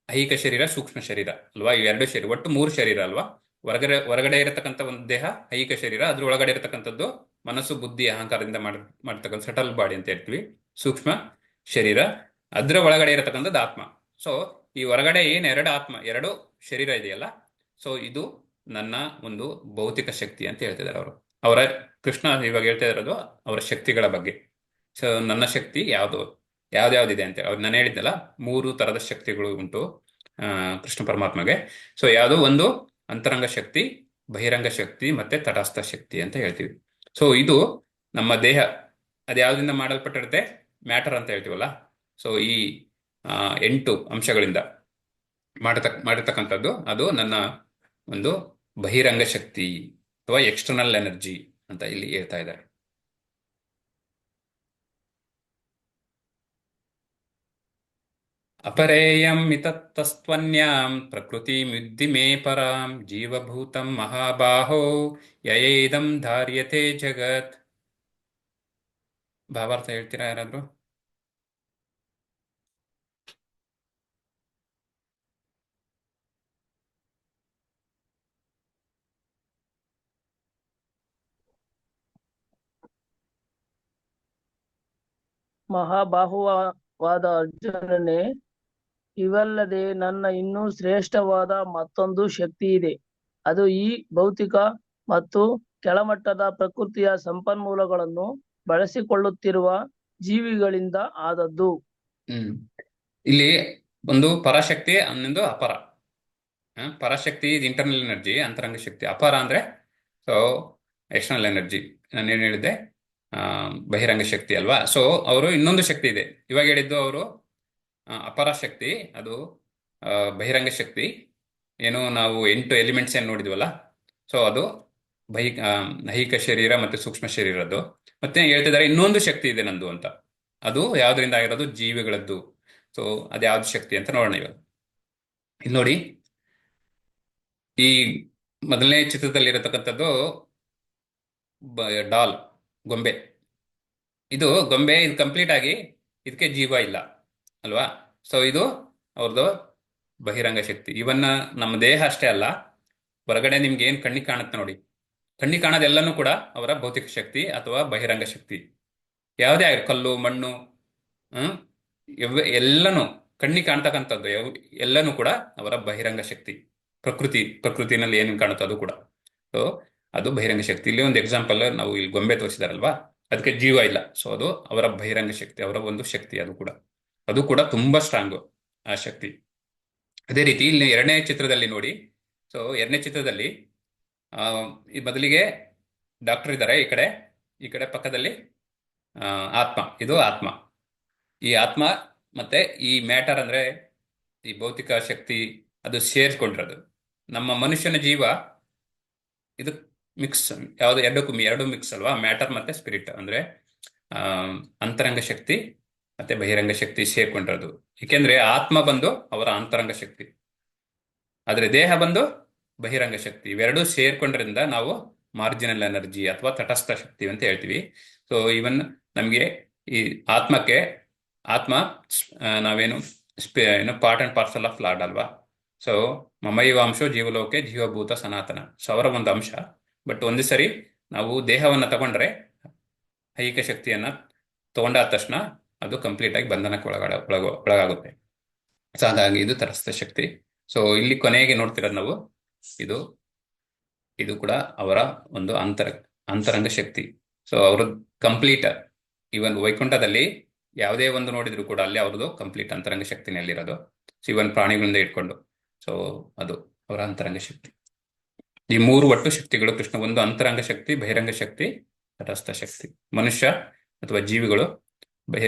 ಐಹಿಕ ಶರೀರ, ಸೂಕ್ಷ್ಮ ಶರೀರ ಅಲ್ವಾ, ಈ 2 ಶರೀರ, ಒಟ್ಟು 3 ಶರೀರ ಅಲ್ವಾ. ಹೊರಗಡೆ ಇರತಕ್ಕಂಥ ಒಂದು ದೇಹ ಐಹಿಕ ಶರೀರ, ಅದ್ರ ಒಳಗಡೆ ಇರತಕ್ಕಂಥದ್ದು ಮನಸ್ಸು, ಬುದ್ಧಿ, ಅಹಂಕಾರದಿಂದ ಮಾಡ್ತಕ್ಕಂಥ ಸಟಲ್ ಬಾಡಿ ಅಂತ ಹೇಳ್ತೀವಿ, ಸೂಕ್ಷ್ಮ ಶರೀರ. ಅದ್ರ ಒಳಗಡೆ ಇರತಕ್ಕಂಥದ್ದು ಆತ್ಮ. ಸೊ ಈ ಹೊರಗಡೆ ಏನು 2 ಶರೀರ ಇದೆಯಲ್ಲ, ಸೊ ಇದು ನನ್ನ ಒಂದು ಭೌತಿಕ ಶಕ್ತಿ ಅಂತ ಹೇಳ್ತಿದ್ದಾರೆ ಅವರ ಕೃಷ್ಣ ಇವಾಗ ಹೇಳ್ತಾ ಇರೋದು ಅವರ ಶಕ್ತಿಗಳ ಬಗ್ಗೆ. ಸೊ ನನ್ನ ಶಕ್ತಿ ಯಾವ್ದ್ಯಾವ್ದಿದೆ ಅಂತ ಅವ್ರು ನಾನು ಹೇಳಿದ್ದಲ್ಲ, 3 ತರದ ಶಕ್ತಿಗಳು ಉಂಟು ಕೃಷ್ಣ ಪರಮಾತ್ಮಗೆ. ಸೊ ಯಾವುದೋ ಒಂದು ಅಂತರಂಗ ಶಕ್ತಿ, ಬಹಿರಂಗ ಶಕ್ತಿ ಮತ್ತೆ ತಟಸ್ಥ ಶಕ್ತಿ ಅಂತ ಹೇಳ್ತೀವಿ. ಸೊ ಇದು ನಮ್ಮ ದೇಹ ಅದ್ಯಾವ್ದ್ರಿಂದ ಮಾಡಲ್ಪಟ್ಟಿರುತ್ತೆ, ಮ್ಯಾಟರ್ ಅಂತ ಹೇಳ್ತೀವಲ್ಲ. ಸೊ ಈ 8 ಅಂಶಗಳಿಂದ ಮಾಡಿರ್ತಕ್ಕಂಥದ್ದು ಅದು ನನ್ನ ಒಂದು ಬಹಿರಂಗ ಶಕ್ತಿ ಅಥವಾ ಎಕ್ಸ್ಟರ್ನಲ್ ಎನರ್ಜಿ ಅಂತ ಇಲ್ಲಿ ಹೇಳ್ತಾ ಇದ್ದಾರೆ. ಅಪರೇಯಂ ಮಿತತ್ತಸ್ತ್ವನ್ಯಾಂ ಪ್ರಕೃತಿಮಿದ್ಧಿ ಮೇ ಪರಾಂ ಜೀವಭೂತಂ ಮಹಾಬಾಹೋ ಯಯೇದಂ ಧಾರ್ಯತೆ ಜಗತ್. ಭಾವಾರ್ಥ ಹೇಳ್ತೀರಾ ಯಾರಾದ್ರೂ? ಮಹಾಬಾಹುವಾದ ಅರ್ಜುನನೇ, ಇವಲ್ಲದೆ ನನ್ನ ಇನ್ನೂ ಶ್ರೇಷ್ಠವಾದ ಮತ್ತೊಂದು ಶಕ್ತಿ ಇದೆ. ಅದು ಈ ಭೌತಿಕ ಮತ್ತು ಕೆಳಮಟ್ಟದ ಪ್ರಕೃತಿಯ ಸಂಪನ್ಮೂಲಗಳನ್ನು ಬಳಸಿಕೊಳ್ಳುತ್ತಿರುವ ಜೀವಿಗಳಿಂದ ಆದದ್ದು. ಇಲ್ಲಿ ಒಂದು ಪರಾಶಕ್ತಿ, ಅನ್ನೊಂದು ಅಪರ. ಪರಾಶಕ್ತಿ ಇಂಟರ್ನಲ್ ಎನರ್ಜಿ, ಅಂತರಂಗ ಶಕ್ತಿ. ಅಪರ ಅಂದ್ರೆ ಸೊ ಎಕ್ಸ್ಟರ್ನಲ್ ಎನರ್ಜಿ. ನಾನೇನು ಹೇಳಿದ್ದೆ, ಬಹಿರಂಗ ಶಕ್ತಿ ಅಲ್ವಾ. ಸೊ ಅವರು ಇನ್ನೊಂದು ಶಕ್ತಿ ಇದೆ, ಇವಾಗ ಹೇಳಿದ್ದು ಅವರು ಅಪರ ಶಕ್ತಿ, ಅದು ಆ, ಬಹಿರಂಗ ಶಕ್ತಿ. ಏನು ನಾವು 8 ಎಲಿಮೆಂಟ್ಸ್ ಏನು ನೋಡಿದ್ವಲ್ಲ, ಸೊ ಅದು ದೈಹಿಕ ಶರೀರ ಮತ್ತೆ ಸೂಕ್ಷ್ಮ ಶರೀರದ್ದು. ಮತ್ತೆ ಹೇಳ್ತಿದ್ದಾರೆ ಇನ್ನೊಂದು ಶಕ್ತಿ ಇದೆ ನಂದು ಅಂತ. ಅದು ಯಾವ್ದ್ರಿಂದ ಆಗಿರೋದು? ಜೀವಿಗಳದ್ದು. ಸೊ ಅದ್ಯಾವ್ದು ಶಕ್ತಿ ಅಂತ ನೋಡೋಣ ಇವಾಗ. ಇಲ್ಲಿ ನೋಡಿ, ಈ ಮೊದಲನೇ ಚಿತ್ರದಲ್ಲಿ ಇರತಕ್ಕಂಥದ್ದು ಡಾಲ್, ಗೊಂಬೆ. ಇದು ಗೊಂಬೆ, ಇದು ಕಂಪ್ಲೀಟ್ ಆಗಿ ಇದಕ್ಕೆ ಜೀವ ಇಲ್ಲ ಅಲ್ವಾ. ಸೊ ಇದು ಅವ್ರದ್ದು ಬಹಿರಂಗ ಶಕ್ತಿ. ಇವನ್ನ ನಮ್ಮ ದೇಹ ಅಷ್ಟೇ ಅಲ್ಲ, ಹೊರಗಡೆ ನಿಮ್ಗೆ ಏನ್ ಕಣ್ಣಿಗೆ ಕಾಣುತ್ತೆ ನೋಡಿ, ಕಣ್ಣಿಗೆ ಕಾಣೋದೆಲ್ಲನೂ ಕೂಡ ಅವರ ಭೌತಿಕ ಶಕ್ತಿ ಅಥವಾ ಬಹಿರಂಗ ಶಕ್ತಿ. ಯಾವುದೇ ಆಗಿರೋ ಕಲ್ಲು, ಮಣ್ಣು, ಹ್ಮ್ ಎಲ್ಲನೂ ಕಣ್ಣಿಗೆ ಕಾಣ್ತಕ್ಕಂಥದ್ದು ಎಲ್ಲನೂ ಕೂಡ ಅವರ ಬಹಿರಂಗ ಶಕ್ತಿ. ಪ್ರಕೃತಿನಲ್ಲಿ ಏನು ಕಾಣುತ್ತೋ ಅದು ಕೂಡ. ಸೊ ಅದು ಬಹಿರಂಗ ಶಕ್ತಿ. ಇಲ್ಲಿ ಒಂದು ಎಕ್ಸಾಂಪಲ್ ನಾವು ಇಲ್ಲಿ ಗೊಂಬೆ ತೋರಿಸಿದಾರಲ್ವಾ, ಅದಕ್ಕೆ ಜೀವ ಇಲ್ಲ. ಸೊ ಅದು ಅವರ ಬಹಿರಂಗ ಶಕ್ತಿ, ಅವರ ಒಂದು ಶಕ್ತಿ. ಅದು ಕೂಡ ತುಂಬಾ ಸ್ಟ್ರಾಂಗು ಆ ಶಕ್ತಿ. ಅದೇ ರೀತಿ ಇಲ್ಲಿ ಎರಡನೇ ಚಿತ್ರದಲ್ಲಿ ನೋಡಿ. ಸೊ ಎರಡನೇ ಚಿತ್ರದಲ್ಲಿ ಈ ಬದಲಿಗೆ ಡಾಕ್ಟರ್ ಇದ್ದಾರೆ, ಈ ಕಡೆ ಪಕ್ಕದಲ್ಲಿ ಆತ್ಮ. ಇದು ಆತ್ಮ. ಈ ಆತ್ಮ ಮತ್ತೆ ಈ ಮ್ಯಾಟರ್ ಅಂದ್ರೆ ಈ ಭೌತಿಕ ಶಕ್ತಿ ಅದು ಸೇರಿಸ್ಕೊಂಡಿರೋದು. ನಮ್ಮ ಮನುಷ್ಯನ ಜೀವ ಇದು ಮಿಕ್ಸ್, ಎರಡು ಮಿಕ್ಸ್ ಅಲ್ವಾ, ಮ್ಯಾಟರ್ ಮತ್ತೆ ಸ್ಪಿರಿಟ್. ಅಂದ್ರೆ ಅಂತರಂಗ ಶಕ್ತಿ ಮತ್ತೆ ಬಹಿರಂಗ ಶಕ್ತಿ ಸೇರ್ಕೊಂಡಿರೋದು. ಏಕೆಂದ್ರೆ ಆತ್ಮ ಬಂದು ಅವರ ಅಂತರಂಗ ಶಕ್ತಿ, ಆದ್ರೆ ದೇಹ ಬಂದು ಬಹಿರಂಗ ಶಕ್ತಿ. ಇವೆರಡೂ ಸೇರ್ಕೊಂಡ್ರಿಂದ ನಾವು ಮಾರ್ಜಿನಲ್ ಎನರ್ಜಿ ಅಥವಾ ತಟಸ್ಥ ಶಕ್ತಿ ಅಂತ ಹೇಳ್ತೀವಿ. ಸೊ ಇವನ್ ನಮಗೆ ಈ ಆತ್ಮ ನಾವೇನು part and parcel of lord ಅಲ್ವಾ. ಸೊ ಮಮೈವಾಂಶೋ ಜೀವಲೋಕೆ ಜೀವಭೂತ ಸನಾತನ. ಸೊ ಅವರ ಒಂದು ಅಂಶ. ಬಟ್ ಒಂದು ಸರಿ ನಾವು ದೇಹವನ್ನ ತಗೊಂಡ್ರೆ, ದೈಹಿಕ ಶಕ್ತಿಯನ್ನ ತಗೊಂಡಾದ ತಕ್ಷಣ ಅದು ಕಂಪ್ಲೀಟ್ ಆಗಿ ಬಂಧನಕ್ಕೆ ಒಳಗಾಗುತ್ತೆ. ಸೊ ಹಾಗಾಗಿ ಇದು ತಟಸ್ಥ ಶಕ್ತಿ. ಸೊ ಇಲ್ಲಿ ಕೊನೆಗೆ ನೋಡ್ತಿರೋದು ನಾವು ಇದು ಕೂಡ ಅವರ ಒಂದು ಅಂತರಂಗ ಶಕ್ತಿ. ಸೊ ಅವರು ಕಂಪ್ಲೀಟ್, ಇವನ್ ವೈಕುಂಠದಲ್ಲಿ ಯಾವುದೇ ಒಂದು ನೋಡಿದ್ರು ಕೂಡ ಅಲ್ಲಿ ಅವ್ರದ್ದು ಕಂಪ್ಲೀಟ್ ಅಂತರಂಗ ಶಕ್ತಿನಲ್ಲಿರೋದು. ಸೊ ಇವನ್ ಪ್ರಾಣಿಗಳಿಂದ ಇಟ್ಕೊಂಡು, ಸೊ ಅದು ಅವರ ಅಂತರಂಗ ಶಕ್ತಿ. ಈ 3 ಒಟ್ಟು ಶಕ್ತಿಗಳು ಕೃಷ್ಣ. ಒಂದು ಅಂತರಂಗ ಶಕ್ತಿ, ಬಹಿರಂಗ ಶಕ್ತಿ, ತಟಸ್ಥ ಶಕ್ತಿ. ಮನುಷ್ಯ ಅಥವಾ ಜೀವಿಗಳು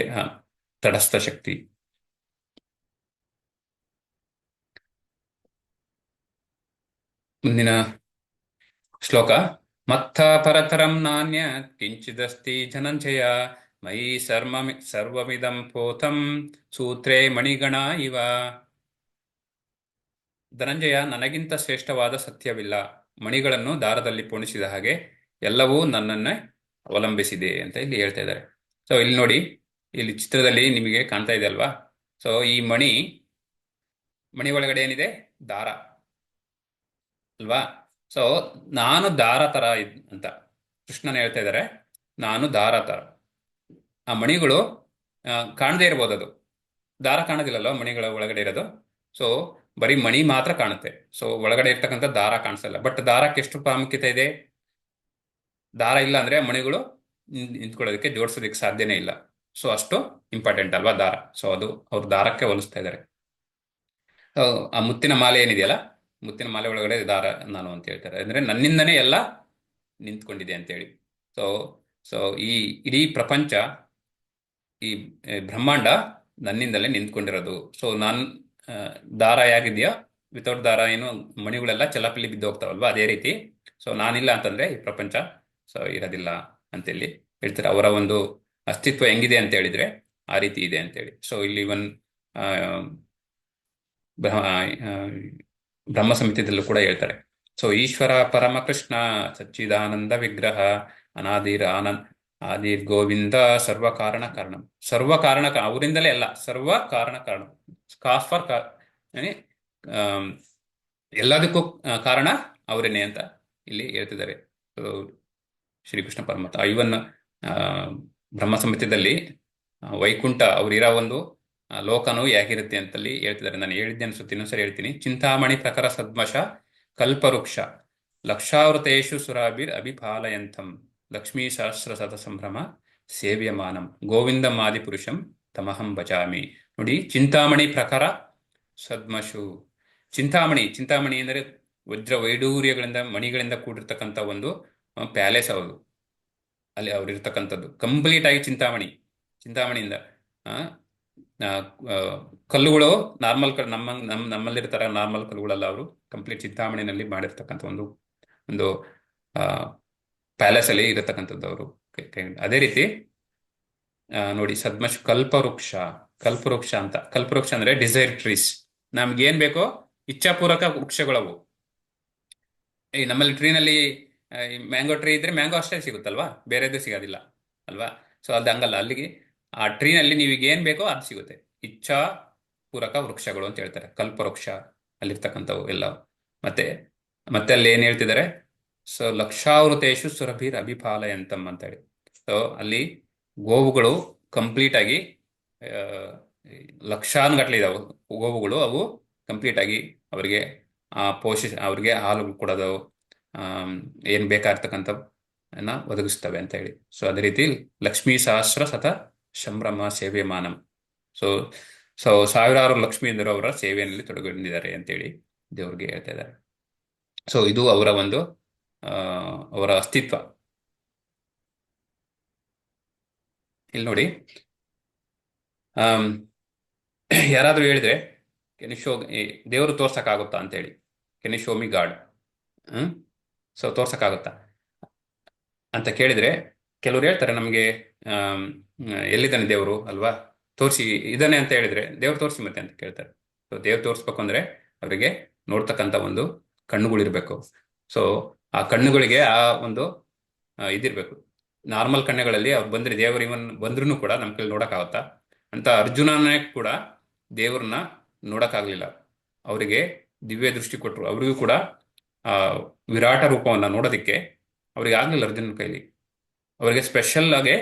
ತಟಸ್ಥ ಶಕ್ತಿ. ಮುಂದಿನ ಶ್ಲೋಕ. ಮತ್ತ ಪರತರಂ ನಾಣ್ಯ ಕಿಂಚಿದಸ್ತಿ ಧನಂಜಯ ಮಯಿ ಸರ್ವಮಿದಂ ಪೋತಂ ಸೂತ್ರೇ ಮಣಿಗಣ ಇವ. ಧನಂಜಯ, ನನಗಿಂತ ಶ್ರೇಷ್ಠವಾದ ಸತ್ಯವಿಲ್ಲ. ಮಣಿಗಳನ್ನು ದಾರದಲ್ಲಿ ಪೋಣಿಸಿದ ಹಾಗೆ ಎಲ್ಲವೂ ನನ್ನನ್ನೇ ಅವಲಂಬಿಸಿದೆ ಅಂತ ಇಲ್ಲಿ ಹೇಳ್ತಾ ಇದ್ದಾರೆ. ಸೊ ಇಲ್ಲಿ ನೋಡಿ, ಇಲ್ಲಿ ಚಿತ್ರದಲ್ಲಿ ನಿಮಗೆ ಕಾಣ್ತಾ ಇದೆ ಅಲ್ವಾ. ಸೊ ಈ ಮಣಿ ಒಳಗಡೆ ಏನಿದೆ? ದಾರ ಅಲ್ವಾ. ಸೊ ನಾನು ದಾರ ತರ ಅಂತ ಕೃಷ್ಣನ ಹೇಳ್ತಾ ಇದ್ದಾರೆ. ನಾನು ದಾರ ತರ. ಆ ಮಣಿಗಳು ಕಾಣದೇ ಇರ್ಬೋದು, ಅದು ದಾರ ಕಾಣೋದಿಲ್ಲಲ್ವ ಮಣಿಗಳ ಒಳಗಡೆ ಇರೋದು. ಸೊ ಬರೀ ಮಣಿ ಮಾತ್ರ ಕಾಣುತ್ತೆ. ಸೊ ಒಳಗಡೆ ಇರ್ತಕ್ಕಂಥ ದಾರ ಕಾಣಿಸಲ್ಲ. ಬಟ್ ದಾರಕ್ಕೆ ಎಷ್ಟು ಪ್ರಾಮುಖ್ಯತೆ ಇದೆ? ದಾರ ಇಲ್ಲ ಅಂದ್ರೆ ಮಣಿಗಳು ನಿಂತ್ಕೊಳ್ಳೋದಕ್ಕೆ, ಜೋಡಿಸೋದಕ್ಕೆ ಸಾಧ್ಯನೇ ಇಲ್ಲ. ಸೊ ಅಷ್ಟು ಇಂಪಾರ್ಟೆಂಟ್ ಅಲ್ವಾ ದಾರ. ಸೊ ಅದು ಅವ್ರು ದಾರಕ್ಕೆ ಹೋಲಿಸ್ತಾ ಇದ್ದಾರೆ. ಆ ಮುತ್ತಿನ ಮಾಲೆ ಏನಿದೆಯಲ್ಲ, ಮುತ್ತಿನ ಮಾಲೆ ಒಳಗಡೆ ದಾರ ನಾನು ಅಂತ ಹೇಳ್ತಾರೆ. ಅಂದ್ರೆ ನನ್ನಿಂದನೇ ಎಲ್ಲ ನಿಂತ್ಕೊಂಡಿದೆ ಅಂತೇಳಿ. ಸೊ ಈ ಇಡೀ ಪ್ರಪಂಚ, ಈ ಬ್ರಹ್ಮಾಂಡ ನನ್ನಿಂದಲೇ ನಿಂತ್ಕೊಂಡಿರೋದು. ಸೊ ನಾನು ದಾರ ಹೇಗಿದೆಯಾ, ವಿತೌಟ್ ದಾರ ಏನು ಮಣಿಗಳೆಲ್ಲ ಚಲಾಪಿಲಿ ಬಿದ್ದು ಹೋಗ್ತಾವಲ್ವಾ, ಅದೇ ರೀತಿ. ಸೊ ನಾನಿಲ್ಲ ಅಂತಂದ್ರೆ ಈ ಪ್ರಪಂಚ ಸೊ ಇರೋದಿಲ್ಲ ಅಂತೇಳಿ ಹೇಳ್ತಾರೆ. ಅವರ ಒಂದು ಅಸ್ತಿತ್ವ ಹೆಂಗಿದೆ ಅಂತ ಹೇಳಿದ್ರೆ ಆ ರೀತಿ ಇದೆ ಅಂತೇಳಿ. ಸೊ ಇಲ್ಲಿ ಬ್ರಹ್ಮ ಸಂಹಿತೆಯಲ್ಲೂ ಕೂಡ ಹೇಳ್ತಾರೆ. ಸೊ ಈಶ್ವರ ಪರಮ ಕೃಷ್ಣ ಸಚ್ಚಿದಾನಂದ ವಿಗ್ರಹ ಆದಿರ್ ಗೋವಿಂದ ಸರ್ವ ಕಾರಣ ಕಾರಣ. ಸರ್ವ ಕಾರಣ, ಅವರಿಂದಲೇ ಎಲ್ಲ, ಸರ್ವ ಕಾರಣ ಕಾರಣ. ಕಾಫರ್ ಎಲ್ಲದಕ್ಕೂ ಕಾರಣ ಅವರೇನೆ ಅಂತ ಇಲ್ಲಿ ಹೇಳ್ತಿದ್ದಾರೆ ಶ್ರೀಕೃಷ್ಣ ಪರಮಾತ್ಮ. ಇವನ್ ಬ್ರಹ್ಮ ಸಂಹಿತೆಯಲ್ಲಿ ವೈಕುಂಠ ಅವರಿರೋ ಒಂದು ಲೋಕನು ಹೇಗಿರುತ್ತೆ ಅಂತಲ್ಲಿ ಹೇಳ್ತಿದ್ದಾರೆ. ನಾನು ಹೇಳಿದ್ದೆ ಅನ್ಸುತ್ತೆ, ಇನ್ನೊಂದ್ಸರಿ ಹೇಳ್ತೀನಿ. ಚಿಂತಾಮಣಿ ಪ್ರಖರ ಸದ್ಮಶ ಕಲ್ಪವೃಕ್ಷ ಲಕ್ಷಾವೃತೇಶು ಸುರಾಭಿರ್ ಅಭಿಪಾಲಯಂತಂ ಲಕ್ಷ್ಮೀ ಸಹಸ್ರ ಸತ ಸಂಭ್ರಮ ಸೇವ್ಯಮಾನಂ ಗೋವಿಂದಂ ಆದಿಪುರುಷಂ ತಮಹಂ ಭಜಾಮಿ. ನೋಡಿ, ಚಿಂತಾಮಣಿ ಪ್ರಖರ ಸದ್ಮಶು. ಚಿಂತಾಮಣಿ ಅಂದರೆ ವಜ್ರ ವೈಡೂರ್ಯಗಳಿಂದ, ಮಣಿಗಳಿಂದ ಕೂಡಿರ್ತಕ್ಕಂಥ ಒಂದು ಪ್ಯಾಲೇಸ್. ಅವರು ಅಲ್ಲಿ ಅವ್ರು ಇರ್ತಕ್ಕಂಥದ್ದು ಕಂಪ್ಲೀಟ್ ಆಗಿ ಚಿಂತಾಮಣಿಯಿಂದ ಆ, ಆ, ಆ, ಕಲ್ಲುಗಳು ನಾರ್ಮಲ್ ನಮ್ಮಲ್ಲಿರ್ತಾರ ನಾರ್ಮಲ್ ಕಲ್ಲುಗಳಲ್ಲ, ಅವರು ಕಂಪ್ಲೀಟ್ ಚಿಂತಾಮಣಿನಲ್ಲಿ ಮಾಡಿರ್ತಕ್ಕಂಥ ಒಂದು ಒಂದು ಪ್ಯಾಲೇಸ್ ಅಲ್ಲಿ ಇರತಕ್ಕಂಥದ್ದು ಅವರು. ಅದೇ ರೀತಿ ನೋಡಿ ಕಲ್ಪವೃಕ್ಷ ಅಂತ. ಕಲ್ಪವೃಕ್ಷ ಅಂದ್ರೆ ಡಿಸೈರ್ ಟ್ರೀಸ್. ನಮ್ಗೆ ಏನ್ ಬೇಕೋ ಇಚ್ಛಾಪೂರ್ವಕ ವೃಕ್ಷಗಳವು. ಈ ನಮ್ಮಲ್ಲಿ ಟ್ರೀನಲ್ಲಿ ಮ್ಯಾಂಗೋ ಟ್ರೀ ಇದ್ರೆ ಮ್ಯಾಂಗೋ ಅಷ್ಟೇ ಸಿಗುತ್ತಲ್ವಾ, ಬೇರೆದು ಸಿಗೋದಿಲ್ಲ ಅಲ್ವಾ. ಸೊ ಅದು ಹಂಗಲ್ಲ, ಅಲ್ಲಿಗೆ ಆ ಟ್ರೀನಲ್ಲಿ ನೀವು ಈಗ ಏನ್ ಬೇಕೋ ಅದು ಸಿಗುತ್ತೆ. ಇಚ್ಛಾ ಪೂರಕ ವೃಕ್ಷಗಳು ಅಂತ ಹೇಳ್ತಾರೆ ಕಲ್ಪವೃಕ್ಷ ಅಲ್ಲಿರ್ತಕ್ಕಂಥವು ಎಲ್ಲ. ಮತ್ತೆ ಮತ್ತೆ ಅಲ್ಲಿ ಏನ್ ಹೇಳ್ತಿದ್ದಾರೆ, ಸೊ ಲಕ್ಷಾವೃತೇಶು ಸುರಭಿರ್ ಅಭಿಪಾಲಯಂತಂ ಅಂತ ಹೇಳಿ. ಸೊ ಅಲ್ಲಿ ಗೋವುಗಳು ಕಂಪ್ಲೀಟ್ ಆಗಿ ಲಕ್ಷಾನುಗಟ್ಲೆ ಇದಾವೆ ಗೋವುಗಳು. ಅವು ಕಂಪ್ಲೀಟ್ ಆಗಿ ಅವರಿಗೆ ಅವ್ರಿಗೆ ಹಾಲು ಕೊಡೋದು, ಏನ್ ಬೇಕಾಗಿರ್ತಕ್ಕಂಥ ಒದಗಿಸ್ತವೆ ಅಂತ ಹೇಳಿ. ಸೊ ಅದೇ ರೀತಿ ಲಕ್ಷ್ಮೀ ಸಹಸ್ರ ಸತ ಸಂಭ್ರಮ ಸೇವೆ ಮಾನಂ. ಸೊ ಸೊ ಸಾವಿರಾರು ಲಕ್ಷ್ಮೀಂದರು ಅವರ ಸೇವೆಯಲ್ಲಿ ತೊಡಗಿದ್ದಾರೆ ಅಂತೇಳಿ ದೇವ್ರಿಗೆ ಹೇಳ್ತಾ ಇದ್ದಾರೆ. ಸೊ ಇದು ಅವರ ಒಂದು ಅವರ ಅಸ್ತಿತ್ವ. ಇಲ್ಲಿ ನೋಡಿ, ಯಾರಾದ್ರೂ ಹೇಳಿದ್ರೆ ದೇವರು ತೋರ್ಸಕ್ಕಾಗುತ್ತಾ ಅಂತೇಳಿ, can you show me god, so ತೋರ್ಸಕ್ಕಾಗುತ್ತಾ ಅಂತ ಕೇಳಿದ್ರೆ ಕೆಲವ್ರು ಹೇಳ್ತಾರೆ ನಮಗೆ ಎಲ್ಲಿದ್ದಾನೆ ದೇವರು ಅಲ್ವಾ, ತೋರಿಸಿ ಇದ್ದಾನೆ ಅಂತ ಹೇಳಿದ್ರೆ ದೇವ್ರು ತೋರಿಸಿ ಮತ್ತೆ ಅಂತ ಕೇಳ್ತಾರೆ. ಸೊ ದೇವ್ರು ತೋರಿಸ್ಬೇಕು ಅಂದ್ರೆ ಅವರಿಗೆ ನೋಡ್ತಕ್ಕಂಥ ಒಂದು ಕಣ್ಣುಗಳಿರ್ಬೇಕು. ಸೊ ಆ ಕಣ್ಣುಗಳಿಗೆ ಆ ಒಂದು ಇದಿರ್ಬೇಕು. ನಾರ್ಮಲ್ ಕಣ್ಣುಗಳಲ್ಲಿ ಅವ್ರು ಬಂದ್ರೆ ದೇವರು ಇವನ್ ಬಂದ್ರೂ ಕೂಡ ನಮ್ಮ ಕೈಲಿ ನೋಡಕ್ಕಾಗತ್ತಾ ಅಂತ. ಅರ್ಜುನನೇ ಕೂಡ ದೇವ್ರನ್ನ ನೋಡಕ್ಕಾಗ್ಲಿಲ್ಲ, ಅವರಿಗೆ ದಿವ್ಯ ದೃಷ್ಟಿ ಕೊಟ್ಟರು. ಅವರಿಗೂ ಕೂಡ ಆ ವಿರಾಟ ರೂಪವನ್ನ ನೋಡೋದಿಕ್ಕೆ ಅವ್ರಿಗೆ ಆಗ್ಲಿಲ್ಲ ಅರ್ಜುನನ ಕೈಲಿ. ಅವರಿಗೆ ಸ್ಪೆಷಲ್ ಆಗಿ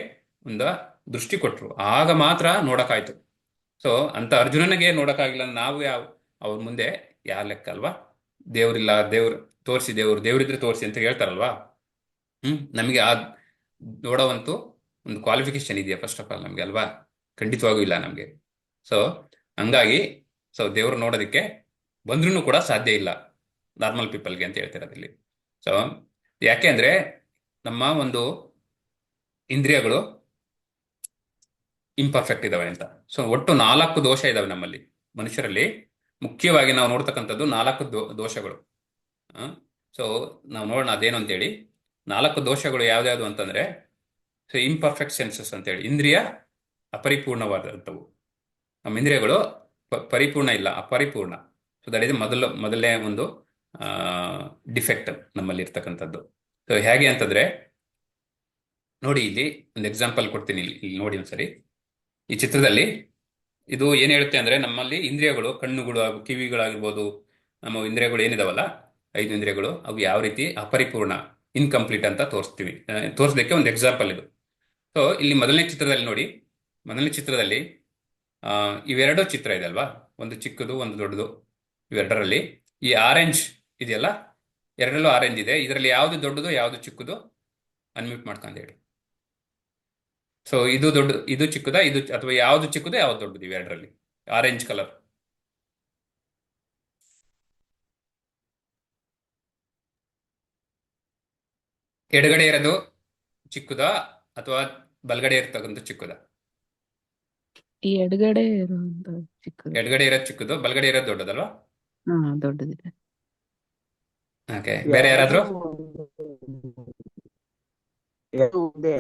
ಒಂದು ದೃಷ್ಟಿ ಕೊಟ್ಟರು, ಆಗ ಮಾತ್ರ ನೋಡಕ್ಕಾಯ್ತು. ಸೊ ಅಂತ ಅರ್ಜುನನಿಗೆ ನೋಡಕ್ಕಾಗಿಲ್ಲ, ನಾವು ಅವ್ರ ಮುಂದೆ ಯಾರ ಲೆಕ್ಕ ಅಲ್ವಾ. ದೇವ್ರಿಲ್ಲ, ದೇವ್ರಿದ್ರೆ ತೋರಿಸಿ ಅಂತ ಹೇಳ್ತಾರಲ್ವಾ. ನಮಗೆ ಆ ನೋಡೋವಂತೂ ಒಂದು ಕ್ವಾಲಿಫಿಕೇಶನ್ ಇದೆಯಾ ಫಸ್ಟ್ ಆಫ್ ಆಲ್ ನಮ್ಗೆ ಅಲ್ವಾ? ಖಂಡಿತವಾಗೂ ಇಲ್ಲ ನಮ್ಗೆ. ಸೊ ಹಂಗಾಗಿ ಸೊ ದೇವ್ರು ನೋಡೋದಕ್ಕೆ ಬಂದ್ರೂ ಕೂಡ ಸಾಧ್ಯ ಇಲ್ಲ ನಾರ್ಮಲ್ ಪೀಪಲ್ಗೆ ಅಂತ ಹೇಳ್ತಿರೋದಿಲ್ಲಿ. ಸೊ ಯಾಕೆ ಅಂದ್ರೆ ನಮ್ಮ ಒಂದು ಇಂದ್ರಿಯಗಳು ಇಂಪರ್ಫೆಕ್ಟ್ ಇದಾವೆ ಅಂತ. ಸೊ ಒಟ್ಟು 4 ದೋಷ ಇದಾವೆ ನಮ್ಮಲ್ಲಿ ಮನುಷ್ಯರಲ್ಲಿ. ಮುಖ್ಯವಾಗಿ ನಾವು ನೋಡ್ತಕ್ಕಂಥದ್ದು 4 ದೋಷಗಳು. ಸೊ ನಾವು ನೋಡೋಣ ಅದೇನು ಅಂತೇಳಿ. 4 ದೋಷಗಳು ಯಾವ್ದಾವ್ದು ಅಂತಂದ್ರೆ, ಸೊ ಇಂಪರ್ಫೆಕ್ಟ್ ಸೆನ್ಸಸ್ ಅಂತೇಳಿ, ಇಂದ್ರಿಯ ಅಪರಿಪೂರ್ಣವಾದಂಥವು. ನಮ್ಮ ಇಂದ್ರಿಯಗಳು ಪರಿಪೂರ್ಣ ಇಲ್ಲ, ಅಪರಿಪೂರ್ಣ. ಸೊ ದಟ್ ಇಸ್ ಮೊದಲನೇ ಒಂದು ಡಿಫೆಕ್ಟ್ ನಮ್ಮಲ್ಲಿ ಇರ್ತಕ್ಕಂಥದ್ದು. ಸೊ ಹೇಗೆ ಅಂತಂದ್ರೆ ನೋಡಿ, ಇಲ್ಲಿ ಒಂದು ಎಕ್ಸಾಂಪಲ್ ಕೊಡ್ತೀನಿ. ಇಲ್ಲಿ ನೋಡಿ ಒಂದ್ಸರಿ ಈ ಚಿತ್ರದಲ್ಲಿ. ಇದು ಏನ್ ಹೇಳುತ್ತೆ ಅಂದ್ರೆ, ನಮ್ಮಲ್ಲಿ ಇಂದ್ರಿಯಗಳು, ಕಣ್ಣುಗಳು ಹಾಗೂ ಕಿವಿಗಳಾಗಿರ್ಬೋದು, ನಮ್ಮ ಇಂದ್ರಿಯಗಳು ಏನಿದಾವಲ್ಲ 5 ಇಂದ್ರಿಯಗಳು, ಅವು ಯಾವ ರೀತಿ ಅಪರಿಪೂರ್ಣ, ಇನ್ಕಂಪ್ಲೀಟ್ ಅಂತ ತೋರಿಸ್ಲಿಕ್ಕೆ ಒಂದು ಎಕ್ಸಾಂಪಲ್ ಇದು. ಸೊ ಇಲ್ಲಿ ಮೊದಲನೇ ಚಿತ್ರದಲ್ಲಿ ನೋಡಿ, ಮೊದಲನೇ ಚಿತ್ರದಲ್ಲಿ ಇವೆರಡೂ ಚಿತ್ರ ಇದೆ ಅಲ್ವಾ, ಒಂದು ಚಿಕ್ಕದು ಒಂದು ದೊಡ್ಡದು. ಇವೆರಡರಲ್ಲಿ ಈ ಆರೆಂಜ್ ಇದೆಯಲ್ಲ, ಎರಡರಲ್ಲೂ ಆರೆಂಜ್ ಇದೆ. ಇದರಲ್ಲಿ ಯಾವ್ದು ದೊಡ್ಡದು ಯಾವ್ದು ಚಿಕ್ಕದು ಅನ್ಮ್ಯೂಟ್ ಮಾಡ್ಕೊಂಡು ಹೇಳಿ. ಸೊ ಇದು ಚಿಕ್ಕದ, ಇದು ಅಥವಾ ಯಾವ್ದು ಚಿಕ್ಕದು ಯಾವ್ದು ದೊಡ್ಡದು ಇವೆರಡರಲ್ಲಿ? Orange colour. ಎಡಗಡೆ ಇರೋದು ಚಿಕ್ಕದ ಅಥವಾ ಬಲಗಡೆ ಇರ್ತಕ್ಕಂಥ ಚಿಕ್ಕದ? ಈ ಎಡಗಡೆ ಇರುವಂತ ಚಿಕ್ಕದು. ಎಡಗಡೆ ಇರೋದು ಚಿಕ್ಕದು, ಬಲಗಡೆ ಇರೋದು ದೊಡ್ಡದಲ್ವಾ? ಹಾ, ದೊಡ್ಡದಿದೆ. ಓಕೆ, ಬೇರೆ ಯಾರಾದ್ರೂ? ಎರಡು ಒಂದೇ.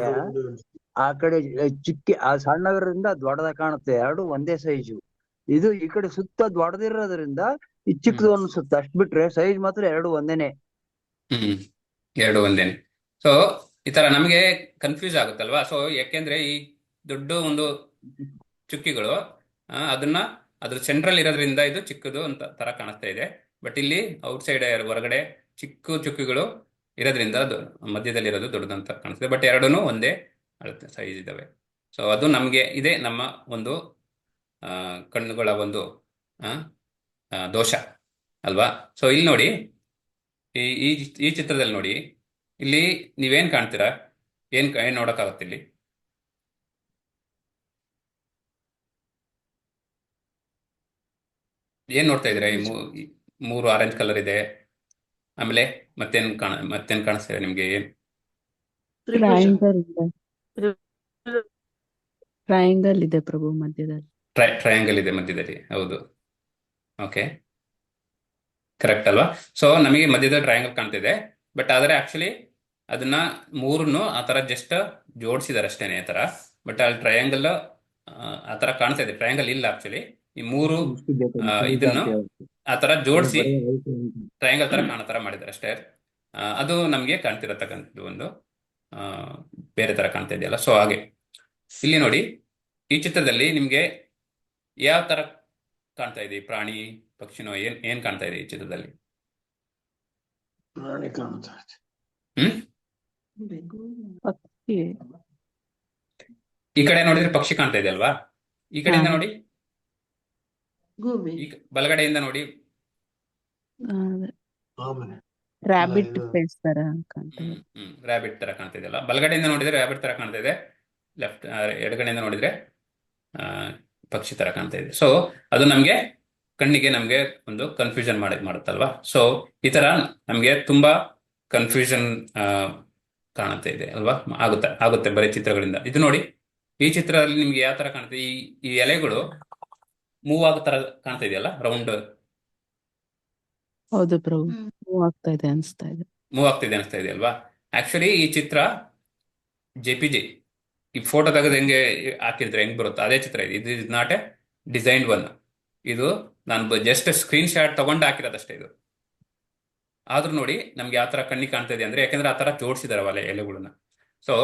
ಆ ಕಡೆ ಚಿಕ್ಕ ಆ ಸಣ್ಣದರಿಂದ ದೊಡ್ಡದ ಕಾಣುತ್ತೆ, ಎರಡು ಒಂದೇ ಸೈಜು. ಇದು ಈ ಕಡೆ ಸುತ್ತ ದೊಡ್ಡದಿರೋದ್ರಿಂದ ಈ ಚಿಕ್ಕದು ಅನ್ಸುತ್ತೆ, ಅಷ್ಟ್ ಬಿಟ್ರೆ ಸೈಜ್ ಮಾತ್ರ ಎರಡು ಒಂದೇನೆ. ಎರಡು ಒಂದೇನೆ. ಸೊ ಈ ತರ ನಮಗೆ ಕನ್ಫ್ಯೂಸ್ ಆಗುತ್ತಲ್ವಾ. ಸೊ ಯಾಕೆಂದ್ರೆ ಈ ದೊಡ್ಡ ಒಂದು ಚುಕ್ಕಿಗಳು ಅದ್ರ ಸೆಂಟ್ರಲ್ ಇರೋದ್ರಿಂದ ಇದು ಚಿಕ್ಕದು ಅಂತ ತರ ಕಾಣಿಸ್ತಾ ಇದೆ. ಬಟ್ ಇಲ್ಲಿ ಔಟ್ ಸೈಡ್ ಹೊರಗಡೆ ಚಿಕ್ಕ ಚುಕ್ಕಿಗಳು ಇರೋದ್ರಿಂದ ಅದು ಮಧ್ಯದಲ್ಲಿ ಇರೋದು ದೊಡ್ಡದಂತ ಕಾಣಿಸ್ತದೆ. ಬಟ್ ಎರಡೂ ಒಂದೇ ಅಳತೆ ಸೈಜ್ ಇದಾವೆ. ಸೊ ಅದು ನಮಗೆ ಇದೆ ನಮ್ಮ ಒಂದು ಕಣ್ಣುಗಳ ಒಂದು ದೋಷ ಅಲ್ವಾ. ಸೊ ಇಲ್ಲಿ ನೋಡಿ, ಈ ಚಿತ್ರದಲ್ಲಿ ನೋಡಿ, ಇಲ್ಲಿ ನೀವೇನ್ ಕಾಣ್ತೀರಾ? ಏನ್ ನೋಡಕ್ಕಾಗತ್ತೆ ಇಲ್ಲಿ? ಏನ್ ನೋಡ್ತಾ ಇದ್ದೀರಾ? ಈ ಮೂರು ಆರೆಂಜ್ ಕಲರ್ ಇದೆ. ಆಮೇಲೆ ಮತ್ತೇನ್ ಕಾಣಿಸ್ತಿದೆ ನಿಮ್ಗೆ? ತ್ರಿಭುಜ. ಟ್ರಯಾಂಗಲ್ ಇದೆ. ಟ್ರಯಾಂಗಲ್ ಇದೆ ಪ್ರಭು ಮಧ್ಯದಲ್ಲಿ. ಟ್ರಯಾಂಗಲ್ ಇದೆ ಮಧ್ಯದಲ್ಲಿ, ಹೌದು. ಓಕೆ, ಕರೆಕ್ಟ್ ಅಲ್ವಾ? ಸೊ ನಮಗೆ ಮಧ್ಯದಲ್ಲಿ ಟ್ರಯಾಂಗಲ್ ಕಾಣ್ತಿದೆ, ಬಟ್ ಆದರೆ ಆಕ್ಚುಲಿ ಅದನ್ನ ಮೂರನ್ನು ಆ ಥರ ಜಸ್ಟ್ ಜೋಡಿಸಿದಾರೆ ಅಷ್ಟೇನೆ ಆ ಥರ. ಬಟ್ ಅಲ್ಲಿ ಟ್ರಯಾಂಗಲ್ ಆ ಥರ ಕಾಣ್ತಾ ಇದೆ. ಟ್ರಯಾಂಗಲ್ ಇಲ್ಲ ಆಕ್ಚುಲಿ. ಈ ಮೂರು ಇದನ್ನು ಆ ಥರ ಜೋಡಿಸಿ ಟ್ರಯಾಂಗಲ್ ಥರ ಕಾಣೋ ಥರ ಮಾಡಿದ್ದಾರೆ ಅಷ್ಟೇ. ಅದು ನಮಗೆ ಕಾಣ್ತಿರತಕ್ಕಂಥದ್ದು ಒಂದು ಬೇರೆ ಥರ ಕಾಣ್ತಾ ಇದೆಯಲ್ಲ. ಸೊ ಹಾಗೆ ಇಲ್ಲಿ ನೋಡಿ, ಈ ಚಿತ್ರದಲ್ಲಿ ನಿಮಗೆ ಯಾವ ಥರ ಕಾಣ್ತಾ ಇದೆ? ಪ್ರಾಣಿ, ಪಕ್ಷಿನೋ, ಏನ್ ಕಾಣ್ತಾ ಇದೆ ಈ ಚಿತ್ರದಲ್ಲಿ? ಪ್ರಾಣಿ ಕಾಣ್ತಾ ಇದೆ. ಪಕ್ಷಿ. ಈ ಕಡೆ ನೋಡಿದ್ರೆ ಪಕ್ಷಿ ಕಾಣ್ತಾ ಇದೆ ಅಲ್ವಾ? ಈ ಕಡೆಯಿಂದ ನೋಡಿ, ಗೂಬೆ. ಬಲಗಡೆಯಿಂದ ನೋಡಿ. ಆಮೇಲೆ ರಾಬಿಟ್ ಫೇಸ್ ತರ ಕಾಣ್ತಾ ಇದೆ. ರ್ಯಾಬಿಟ್ ತರ ಕಾಣ್ತಾ ಇದೆಯಲ್ಲ. ಬಲಗಡೆಯಿಂದ ನೋಡಿದ್ರೆ ರ್ಯಾಬಿಟ್ ತರ ಕಾಣ್ತಾ ಇದೆ, ಲೆಫ್ಟ್ ಎಡಗಡೆಯಿಂದ ನೋಡಿದ್ರೆ ಪಕ್ಷಿ ತರ ಕಾಣ್ತಾ ಇದೆ. ಸೊ ಅದು ನಮಗೆ ಕಣ್ಣಿಗೆ ನಮಗೆ ಒಂದು ಕನ್ಫ್ಯೂಷನ್ ಮಾಡುತ್ತಲ್ವಾ? ಸೊ ಈ ತರ ನಮಗೆ ತುಂಬಾ ಕನ್ಫ್ಯೂಷನ್ ಕಾಣುತ್ತೆ ಇದೆ ಅಲ್ವಾ? ಆಗುತ್ತೆ ಬರೀ ಚಿತ್ರಗಳಿಂದ. ಇದು ನೋಡಿ, ಈ ಚಿತ್ರದಲ್ಲಿ ನಿಮ್ಗೆ ಯಾವ ತರ ಕಾಣುತ್ತೆ? ಈ ಎಲೆಗಳು ಮೂವ್ ಆಗೋ ತರ ಕಾಣ್ತಾ ಇದೆಯಲ್ಲ, ರೌಂಡ್ ಹೌದು ಪ್ರಭು, ಮೂವ್ ಆಗ್ತಾ ಇದೆ ಅನಿಸ್ತಾ ಇದೆ. ಮೂವ್ ಆಗ್ತಿದೆ ಅನಿಸ್ತಾ ಇದೆ ಅಲ್ವಾ? ಆಕ್ಚುಲಿ ಈ ಚಿತ್ರ JPG, ಈ ಫೋಟೋ ತೆಗೆದು ಹೆಂಗೆ ಹಾಕಿದ್ರೆ ಹೆಂಗ್ ಬರುತ್ತೋ ಅದೇ ಚಿತ್ರ ಇದೆ. ಇದು is not A designed one. ಇದು ನಾನು ಜಸ್ಟ್ ಸ್ಕ್ರೀನ್ ಶಾಟ್ ತಗೊಂಡು ಹಾಕಿರೋದಷ್ಟೇ ಇದು. ಆದ್ರೂ ನೋಡಿ ನಮ್ಗೆ ಯಾವ ತರ ಕಣ್ಣಿಗೆ ಕಾಣ್ತಾ ಇದೆ ಅಂದ್ರೆ, ಯಾಕಂದ್ರೆ ಆ ತರ ಜೋಡಿಸಿದಾರವಲ್ಲ ಎಲೆಗಳನ್ನ. ಸೊ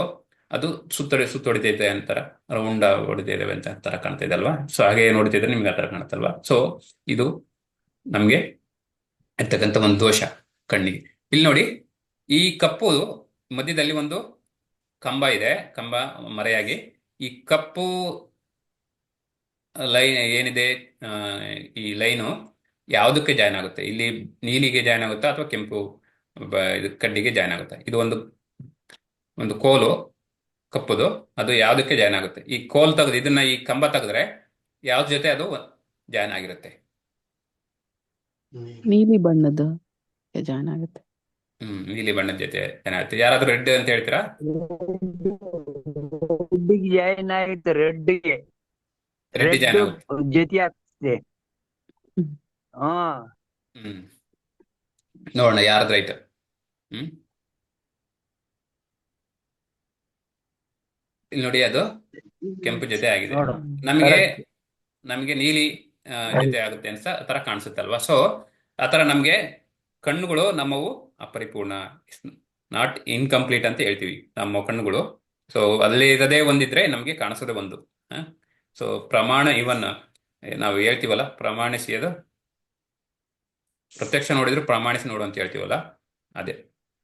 ಅದು ಸುತ್ತೊಡಿತೈತೆ ಅಂತಾರ, ರೌಂಡ್ ಹೊಡಿತಿದ್ದೇವೆ ಅಂತ ತರ ಕಾಣ್ತಾ ಇದೆ ಅಲ್ವಾ? ಸೊ ಹಾಗೆ ನೋಡ್ತಿದ್ರೆ ನಿಮ್ಗೆ ಆ ತರ ಕಾಣುತ್ತಲ್ವಾ? ಸೊ ಇದು ನಮ್ಗೆ ಇರ್ತಕ್ಕಂಥ ಒಂದು ದೋಷ ಕಣ್ಣಿಗೆ. ಇಲ್ಲಿ ನೋಡಿ, ಈ ಕಪ್ಪು ಮಧ್ಯದಲ್ಲಿ ಒಂದು ಕಂಬ ಇದೆ, ಕಂಬ ಮರೆಯಾಗಿ. ಈ ಕಪ್ಪು ಲೈನ್ ಏನಿದೆ, ಈ ಲೈನು ಯಾವುದಕ್ಕೆ ಜಾಯ್ನ್ ಆಗುತ್ತೆ? ಇಲ್ಲಿ ನೀಲಿಗೆ ಜಾಯ್ನ್ ಆಗುತ್ತಾ ಅಥವಾ ಕೆಂಪು ಇದು ಕಡ್ಡಿಗೆ ಜಾಯ್ನ್ ಆಗುತ್ತೆ? ಇದು ಒಂದು ಕೋಲು ಕಪ್ಪುದು, ಅದು ಯಾವುದಕ್ಕೆ ಜಾಯ್ನ್ ಆಗುತ್ತೆ? ಈ ಕೋಲ್ ತೆಗೆದು ಇದನ್ನ, ಈ ಕಂಬ ತೆಗೆದ್ರೆ ಯಾವ್ದ ಜೊತೆ ಅದು ಜಾಯ್ನ್ ಆಗಿರುತ್ತೆ? ನೀಲಿ ಬಣ್ಣದ ಜಾಯ್ನ್ ಆಗುತ್ತೆ. ನೀಲಿ ಬಣ್ಣದ ಜೊತೆ ಏನಾಗುತ್ತೆ? ಯಾರಾದ್ರೂ ರೆಡ್ ಅಂತ ಹೇಳ್ತೀರಾ? ರೆಡ್ಡಿಗೆ ಜಾಯಿನ್ ಆಗುತ್ತೆ, ರೆಡ್ಡಿಗೆ ರೆಡ್ ಜಾಯ್ನ್ ಆಗುತ್ತೆ. ಜೊತೆ ಆಗ್ತದೆ. ಹಾ ನೋಡೋಣ ಯಾರದ್ ರೈಟ್. ಇಲ್ಲಿ ನೋಡಿ, ಅದು ಕೆಂಪು ಜೊತೆ ಆಗಿದೆ. ನಮಗೆ ನೀಲಿ ಜೊತೆ ಆಗುತ್ತೆ ಅನ್ಸ ತರ ಕಾಣಿಸುತ್ತಲ್ವಾ? ಸೊ ಆತರ ನಮ್ಗೆ ಕಣ್ಣುಗಳು ನಮ್ಮವು ಅಪರಿಪೂರ್ಣ, ನಾಟ್ ಇನ್ಕಂಪ್ಲೀಟ್ ಅಂತ ಹೇಳ್ತೀವಿ ನಮ್ಮ ಕಣ್ಣುಗಳು. ಸೊ ಅಲ್ಲಿ ಇರದೇ ಒಂದಿದ್ರೆ ನಮ್ಗೆ ಕಾಣಿಸೋದೇ ಒಂದು. ಸೊ ಪ್ರಮಾಣ, ಇವನ್ ನಾವು ಹೇಳ್ತೀವಲ್ಲ, ಪ್ರಮಾಣಿಸಿ, ಅದು ಪ್ರತ್ಯಕ್ಷ ನೋಡಿದ್ರು ಪ್ರಮಾಣಿಸಿ ನೋಡು ಅಂತ ಹೇಳ್ತೀವಲ್ಲ, ಅದೇ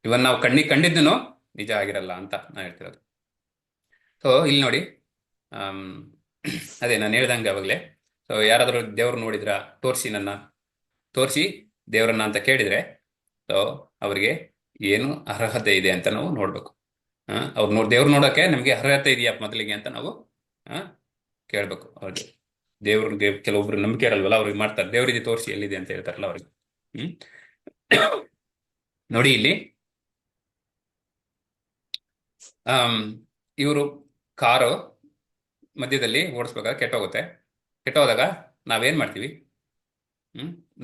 ಇವನ್ ನಾವು ಕಣ್ಣಿಗೆ ಕಂಡಿದ್ದನು ನಿಜ ಆಗಿರಲ್ಲ ಅಂತ ನಾ ಹೇಳ್ತಿರೋದು. ಸೊ ಇಲ್ಲಿ ನೋಡಿ, ಅದೇ ನಾನು ಹೇಳ್ದಂಗೆ ಅವಾಗಲೇ. ಸೊ ಯಾರಾದರೂ ದೇವ್ರು ನೋಡಿದ್ರ, ತೋರಿಸಿ ದೇವರನ್ನ ಅಂತ ಕೇಳಿದ್ರೆ, ಸೊ ಅವ್ರಿಗೆ ಏನು ಅರ್ಹತೆ ಇದೆ ಅಂತ ನಾವು ನೋಡ್ಬೇಕು. ದೇವ್ರು ನೋಡೋಕೆ ನಮಗೆ ಅರ್ಹತೆ ಇದೆಯಾ ಮೊದಲಿಗೆ ಅಂತ ನಾವು ಕೇಳ್ಬೇಕು ಅವ್ರಿಗೆ. ದೇವ್ರಿಗೆ ಕೆಲವೊಬ್ರು ನಂಬಿಕೆ ಇರಲ್ವಲ್ಲ, ಅವ್ರಿಗೆ ಮಾಡ್ತಾರೆ, ದೇವ್ರಿಗೆ ತೋರಿಸಿ ಎಲ್ಲಿದೆ ಅಂತ ಹೇಳ್ತಾರಲ್ಲ ಅವ್ರಿಗೆ. ನೋಡಿ ಇಲ್ಲಿ ಇವರು ಕಾರು ಮಧ್ಯದಲ್ಲಿ ಓಡಿಸ್ಬೇಕಾದ್ರೆ ಕೆಟ್ಟೋದಾಗ ನಾವೇನ್ ಮಾಡ್ತೀವಿ?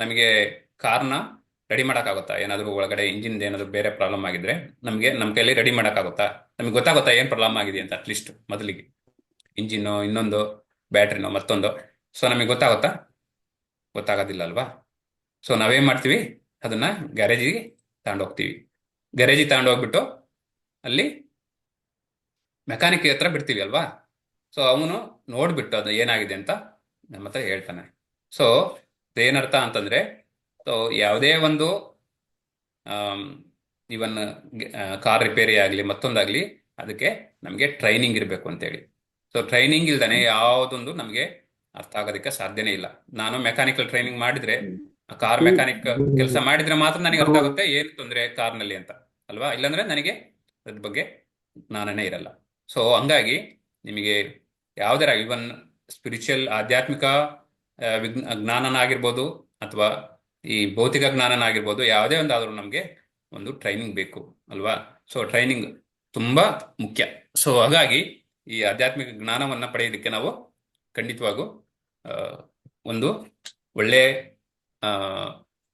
ನಮಗೆ ಕಾರ್ನ ರೆಡಿ ಮಾಡೋಕ್ಕಾಗುತ್ತಾ? ಏನಾದರೂ ಒಳಗಡೆ ಇಂಜಿನ್ ಏನಾದರೂ ಬೇರೆ ಪ್ರಾಬ್ಲಮ್ ಆಗಿದ್ರೆ ನಮ್ಮ ಕೈಯಲ್ಲಿ ರೆಡಿ ಮಾಡೋಕ್ಕಾಗುತ್ತಾ? ನಮಗೆ ಗೊತ್ತಾಗುತ್ತಾ ಏನು ಪ್ರಾಬ್ಲಮ್ ಆಗಿದೆ ಅಂತ? ಅಟ್ಲೀಸ್ಟ್ ಮೊದಲಿಗೆ ಇಂಜಿನ್ನು, ಇನ್ನೊಂದು ಬ್ಯಾಟ್ರಿನೋ, ಮತ್ತೊಂದು. ಸೊ ನಮಗೆ ಗೊತ್ತಾಗೋದಿಲ್ಲ ಅಲ್ವಾ? ಸೊ ನಾವೇನ್ ಮಾಡ್ತೀವಿ? ಅದನ್ನ ಗ್ಯಾರೇಜಿಗೆ ತಗೊಂಡೋಗ್ತೀವಿ. ಗ್ಯಾರೇಜಿಗೆ ತಗೊಂಡೋಗ್ಬಿಟ್ಟು ಅಲ್ಲಿ ಮೆಕ್ಯಾನಿಕ್ ಹತ್ರ ಬಿಡ್ತೀವಿ ಅಲ್ವಾ? ಸೊ ಅವನು ನೋಡ್ಬಿಟ್ಟು ಅದು ಏನಾಗಿದೆ ಅಂತ ನಮ್ಮ ಹತ್ರ ಹೇಳ್ತಾನೆ. ಸೊ ಏನರ್ಥ ಅಂತಂದ್ರೆ, ಸೊ ಯಾವುದೇ ಒಂದು ಇವನ್ ಕಾರ್ ರಿಪೇರಿ ಆಗಲಿ ಮತ್ತೊಂದಾಗ್ಲಿ, ಅದಕ್ಕೆ ನಮಗೆ ಟ್ರೈನಿಂಗ್ ಇರಬೇಕು ಅಂತೇಳಿ. ಸೊ ಟ್ರೈನಿಂಗ್ ಇಲ್ದಾನೆ ಯಾವುದೊಂದು ನಮಗೆ ಅರ್ಥ ಆಗೋದಕ್ಕೆ ಸಾಧ್ಯನೇ ಇಲ್ಲ. ನಾನು ಮೆಕ್ಯಾನಿಕಲ್ ಟ್ರೈನಿಂಗ್ ಮಾಡಿದ್ರೆ, ಕಾರ್ ಮೆಕ್ಯಾನಿಕ್ ಕೆಲಸ ಮಾಡಿದ್ರೆ ಮಾತ್ರ ನನಗೆ ಅರ್ಥ ಆಗುತ್ತೆ ಏನು ತೊಂದರೆ ಕಾರ್ನಲ್ಲಿ ಅಂತ ಅಲ್ವಾ? ಇಲ್ಲಾಂದ್ರೆ ನನಗೆ ಅದ್ರ ಬಗ್ಗೆ ಜ್ಞಾನನೇ ಇರಲ್ಲ. ಸೊ ಹಂಗಾಗಿ ನಿಮಗೆ ಯಾವುದರ ಇವನ್ ಸ್ಪಿರಿಚುವಲ್, ಆಧ್ಯಾತ್ಮಿಕ ಜ್ಞಾನನಾಗಿರ್ಬೋದು ಅಥವಾ ಈ ಭೌತಿಕ ಜ್ಞಾನನಾಗಿರ್ಬೋದು, ಯಾವುದೇ ಒಂದಾದ್ರೂ ನಮಗೆ ಒಂದು ಟ್ರೈನಿಂಗ್ ಬೇಕು ಅಲ್ವಾ? ಸೊ ಟ್ರೈನಿಂಗ್ ತುಂಬಾ ಮುಖ್ಯ. ಸೊ ಹಾಗಾಗಿ ಈ ಆಧ್ಯಾತ್ಮಿಕ ಜ್ಞಾನವನ್ನ ಪಡೆಯೋದಕ್ಕೆ ನಾವು ಖಂಡಿತವಾಗೂ ಆ, ಒಂದು ಒಳ್ಳೆ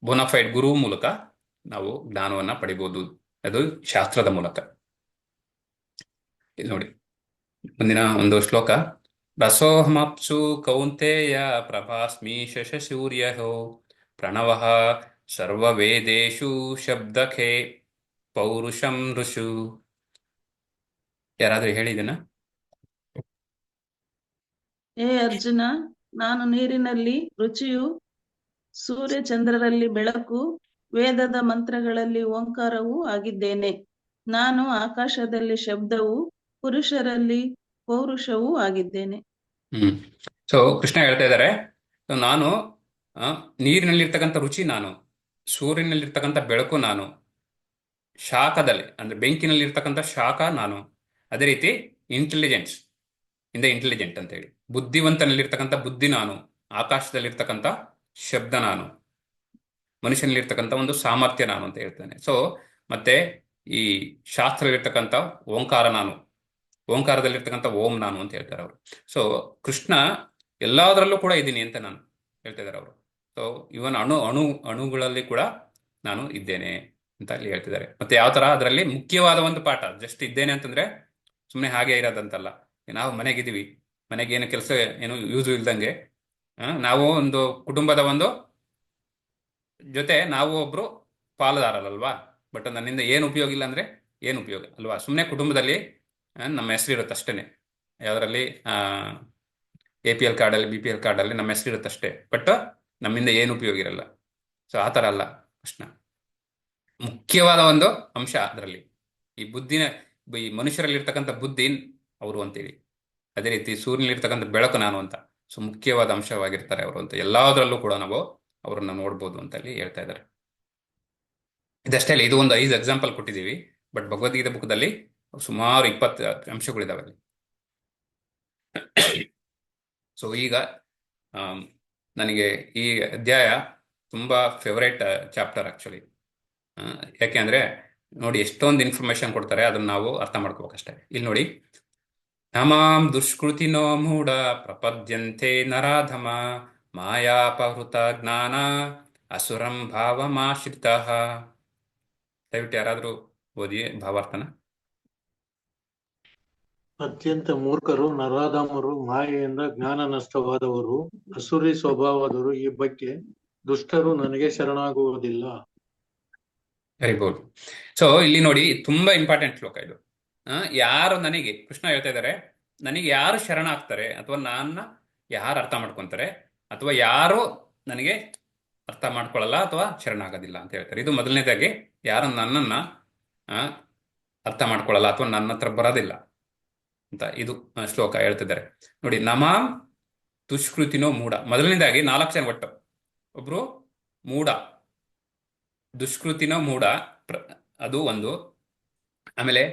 ಬೋನಾಫೈಡ್ ಗುರು ಮೂಲಕ ನಾವು ಜ್ಞಾನವನ್ನ ಪಡಿಬಹುದು, ಅದು ಶಾಸ್ತ್ರದ ಮೂಲಕ. ಇಲ್ಲಿ ನೋಡಿ ಮುಂದಿನ ಒಂದು ಶ್ಲೋಕ. ರಸೋಹಮಪ್ಸು ಕೌಂತೆಯ ಪ್ರಭಾಸ್ಮಿ ಶಶಸೂರ್ಯೋ ಪ್ರಣವಃ ಸರ್ವವೇದೇಷು ಶಬ್ದಖೇ ಪೌರುಷಂ ಋಷು. ಯಾರಾದ್ರೂ ಹೇಳಿದನ? ಹೇ ಅರ್ಜುನ, ನಾನು ನೀರಿನಲ್ಲಿ ರುಚಿಯು, ಸೂರ್ಯ ಚಂದ್ರರಲ್ಲಿ ಬೆಳಕು, ವೇದದ ಮಂತ್ರಗಳಲ್ಲಿ ಓಂಕಾರವೂ ಆಗಿದ್ದೇನೆ. ನಾನು ಆಕಾಶದಲ್ಲಿ ಶಬ್ದವು, ಪುರುಷರಲ್ಲಿ ಪೌರುಷವೂ ಆಗಿದ್ದೇನೆ. ಸೊ ಕೃಷ್ಣ ಹೇಳ್ತಾ ಇದ್ದಾರೆ, ನಾನು ನೀರಿನಲ್ಲಿರ್ತಕ್ಕಂಥ ರುಚಿ ನಾನು, ಸೂರ್ಯನಲ್ಲಿರ್ತಕ್ಕಂಥ ಬೆಳಕು ನಾನು, ಶಾಖದಲ್ಲಿ ಅಂದ್ರೆ ಬೆಂಕಿನಲ್ಲಿರ್ತಕ್ಕಂಥ ಶಾಖ ನಾನು, ಅದೇ ರೀತಿ ಇಂಟೆಲಿಜೆನ್ಸ್ ಇಂದ ಇಂಟೆಲಿಜೆಂಟ್ ಅಂತ ಹೇಳಿ ಬುದ್ಧಿವಂತನಲ್ಲಿರ್ತಕ್ಕಂಥ ಬುದ್ಧಿ ನಾನು, ಆಕಾಶದಲ್ಲಿರ್ತಕ್ಕಂಥ ಶಬ್ದ ನಾನು, ಮನುಷ್ಯನಲ್ಲಿರ್ತಕ್ಕಂಥ ಒಂದು ಸಾಮರ್ಥ್ಯ ನಾನು ಅಂತ ಹೇಳ್ತಾನೆ. ಸೊ ಮತ್ತೆ ಈ ಶಾಸ್ತ್ರದಲ್ಲಿರ್ತಕ್ಕಂಥ ಓಂಕಾರ ನಾನು, ಓಂಕಾರದಲ್ಲಿರ್ತಕ್ಕಂಥ ಓಂ ನಾನು ಅಂತ ಹೇಳ್ತಾರೆ ಅವರು. ಸೊ ಕೃಷ್ಣ ಎಲ್ಲದರಲ್ಲೂ ಕೂಡ ಇದ್ದೀನಿ ಅಂತ ನಾನು ಹೇಳ್ತಾ ಇದ್ದಾರೆ ಅವರು. ಸೊ ಇವನ್ ಅಣುಗಳಲ್ಲಿ ಕೂಡ ನಾನು ಇದ್ದೇನೆ ಅಂತ ಅಲ್ಲಿ ಹೇಳ್ತಿದ್ದಾರೆ. ಮತ್ತೆ ಯಾವ ತರ ಅದರಲ್ಲಿ ಮುಖ್ಯವಾದ ಒಂದು ಪಾಠ, ಜಸ್ಟ್ ಇದ್ದೇನೆ ಅಂತಂದ್ರೆ ಸುಮ್ಮನೆ ಹಾಗೆ ಇರೋದಂತಲ್ಲ. ನಾವು ಮನೆಗಿದ್ದೀವಿ, ಮನೆಗೆ ಏನು ಕೆಲಸ ಏನು ಯೂಸು ಇಲ್ದಂಗೆ ನಾವು ಒಂದು ಕುಟುಂಬದ ಒಂದು ಜೊತೆ ನಾವು ಒಬ್ರು ಪಾಲುದಾರರಲ್ವಾ. ಬಟ್ ನನ್ನಿಂದ ಏನು ಉಪಯೋಗ ಇಲ್ಲ ಅಂದ್ರೆ ಏನು ಉಪಯೋಗ ಅಲ್ವಾ. ಸುಮ್ಮನೆ ಕುಟುಂಬದಲ್ಲಿ ನಮ್ಮ ಹೆಸರು ಇರುತ್ತೆ ಅಷ್ಟೇನೆ. ಯಾವುದರಲ್ಲಿ APL ಕಾರ್ಡಲ್ಲಿ BPL ಕಾರ್ಡಲ್ಲಿ ನಮ್ಮ ಹೆಸರು ಇರುತ್ತೆ ಅಷ್ಟೇ, ಬಟ್ ನಮ್ಮಿಂದ ಏನು ಉಪಯೋಗ ಇರಲ್ಲ. ಸೊ ಆ ಥರ ಅಲ್ಲ ಕೃಷ್ಣ. ಮುಖ್ಯವಾದ ಒಂದು ಅಂಶ ಅದರಲ್ಲಿ ಈ ಈ ಮನುಷ್ಯರಲ್ಲಿರ್ತಕ್ಕಂಥ ಬುದ್ಧಿ ಅವರು ಅಂತೇಳಿ, ಅದೇ ರೀತಿ ಸೂರ್ಯನಲ್ಲಿರ್ತಕ್ಕಂಥ ಬೆಳಕು ನಾನು ಅಂತ. ಸೊ ಮುಖ್ಯವಾದ ಅಂಶವಾಗಿರ್ತಾರೆ ಅವರು ಅಂತ. ಎಲ್ಲದರಲ್ಲೂ ಕೂಡ ನಾವು ಅವರನ್ನ ನೋಡ್ಬೋದು ಅಂತ ಅಲ್ಲಿ ಹೇಳ್ತಾ ಇದ್ದಾರೆ. ಇದಷ್ಟೇ ಅಲ್ಲ, ಇದು ಒಂದು 5 ಎಕ್ಸಾಂಪಲ್ ಕೊಟ್ಟಿದ್ದೀವಿ, ಬಟ್ ಭಗವದ್ಗೀತೆ ಬುಕ್ದಲ್ಲಿ ಸುಮಾರು 20 ಅಂಶಗಳಿದಾವೆ ಅಲ್ಲಿ. ಸೊ ಈಗ ನನಗೆ ಈ ಅಧ್ಯಾಯ ತುಂಬಾ ಫೇವರೇಟ್ ಚಾಪ್ಟರ್ ಆಕ್ಚುಲಿ. ಯಾಕೆ ಅಂದ್ರೆ ನೋಡಿ ಎಷ್ಟೊಂದು ಇನ್ಫಾರ್ಮೇಶನ್ ಕೊಡ್ತಾರೆ, ಅದನ್ನ ನಾವು ಅರ್ಥ ಮಾಡ್ಕೋಬೇಕಷ್ಟೇ. ಇಲ್ಲಿ ನೋಡಿ, ನಮಾಂ ದುಷ್ಕೃತಿನೋ ಮೂಢ ಪ್ರಪದ್ಯಂತೆ ನರಾಧಮ ಮಾಯಾಪಹೃತ ಜ್ಞಾನ ಅಸುರಂ ಭಾವಮಾಶ್ರಿತ. ದಯವಿಟ್ಟು ಯಾರಾದ್ರೂ ಓದಿ ಭಾವಾರ್ಥನ. ಅತ್ಯಂತ ಮೂರ್ಖರು, ನರಾಧಮರು, ಮಾಯೆಯಿಂದ ಜ್ಞಾನ ನಷ್ಟವಾದವರು, ಅಸುರಿ ಸ್ವಭಾವದವರು, ಈ ಬಗ್ಗೆ ದುಷ್ಟರು ನನಗೆ ಶರಣಾಗುವುದಿಲ್ಲ. Very good. ಸೊ ಇಲ್ಲಿ ನೋಡಿ ತುಂಬಾ ಇಂಪಾರ್ಟೆಂಟ್ ಶ್ಲೋಕ ಇದು. ಯಾರು ನನಗೆ, ಕೃಷ್ಣ ಹೇಳ್ತಾ ಇದ್ದಾರೆ, ನನಗೆ ಯಾರು ಶರಣ ಆಗ್ತಾರೆ ಅಥವಾ ನನ್ನ ಯಾರು ಅರ್ಥ ಮಾಡ್ಕೊಂತಾರೆ ಅಥವಾ ಯಾರು ನನಗೆ ಅರ್ಥ ಮಾಡ್ಕೊಳ್ಳಲ್ಲ ಅಥವಾ ಶರಣಾಗೋದಿಲ್ಲ ಅಂತ ಹೇಳ್ತಾರೆ. ಇದು ಮೊದಲನೇದಾಗಿ ಯಾರು ನನ್ನನ್ನ ಅರ್ಥ ಮಾಡ್ಕೊಳ್ಳಲ್ಲ ಅಥವಾ ನನ್ನ ಹತ್ರ ಬರೋದಿಲ್ಲ ಅಂತ ಇದು ಶ್ಲೋಕ ಹೇಳ್ತಿದ್ದಾರೆ. ನೋಡಿ, ನಮಾಂ ದುಷ್ಕೃತಿನೋ ಮೂಢ. ಮೊದಲನೇದಾಗಿ 4 ಜನ ಒಟ್ಟು. ಒಬ್ರು ಮೂಢ, ದುಷ್ಕೃತಿನೋ ಮೂಢ, ಅದು ಒಂದು. ಆಮೇಲೆ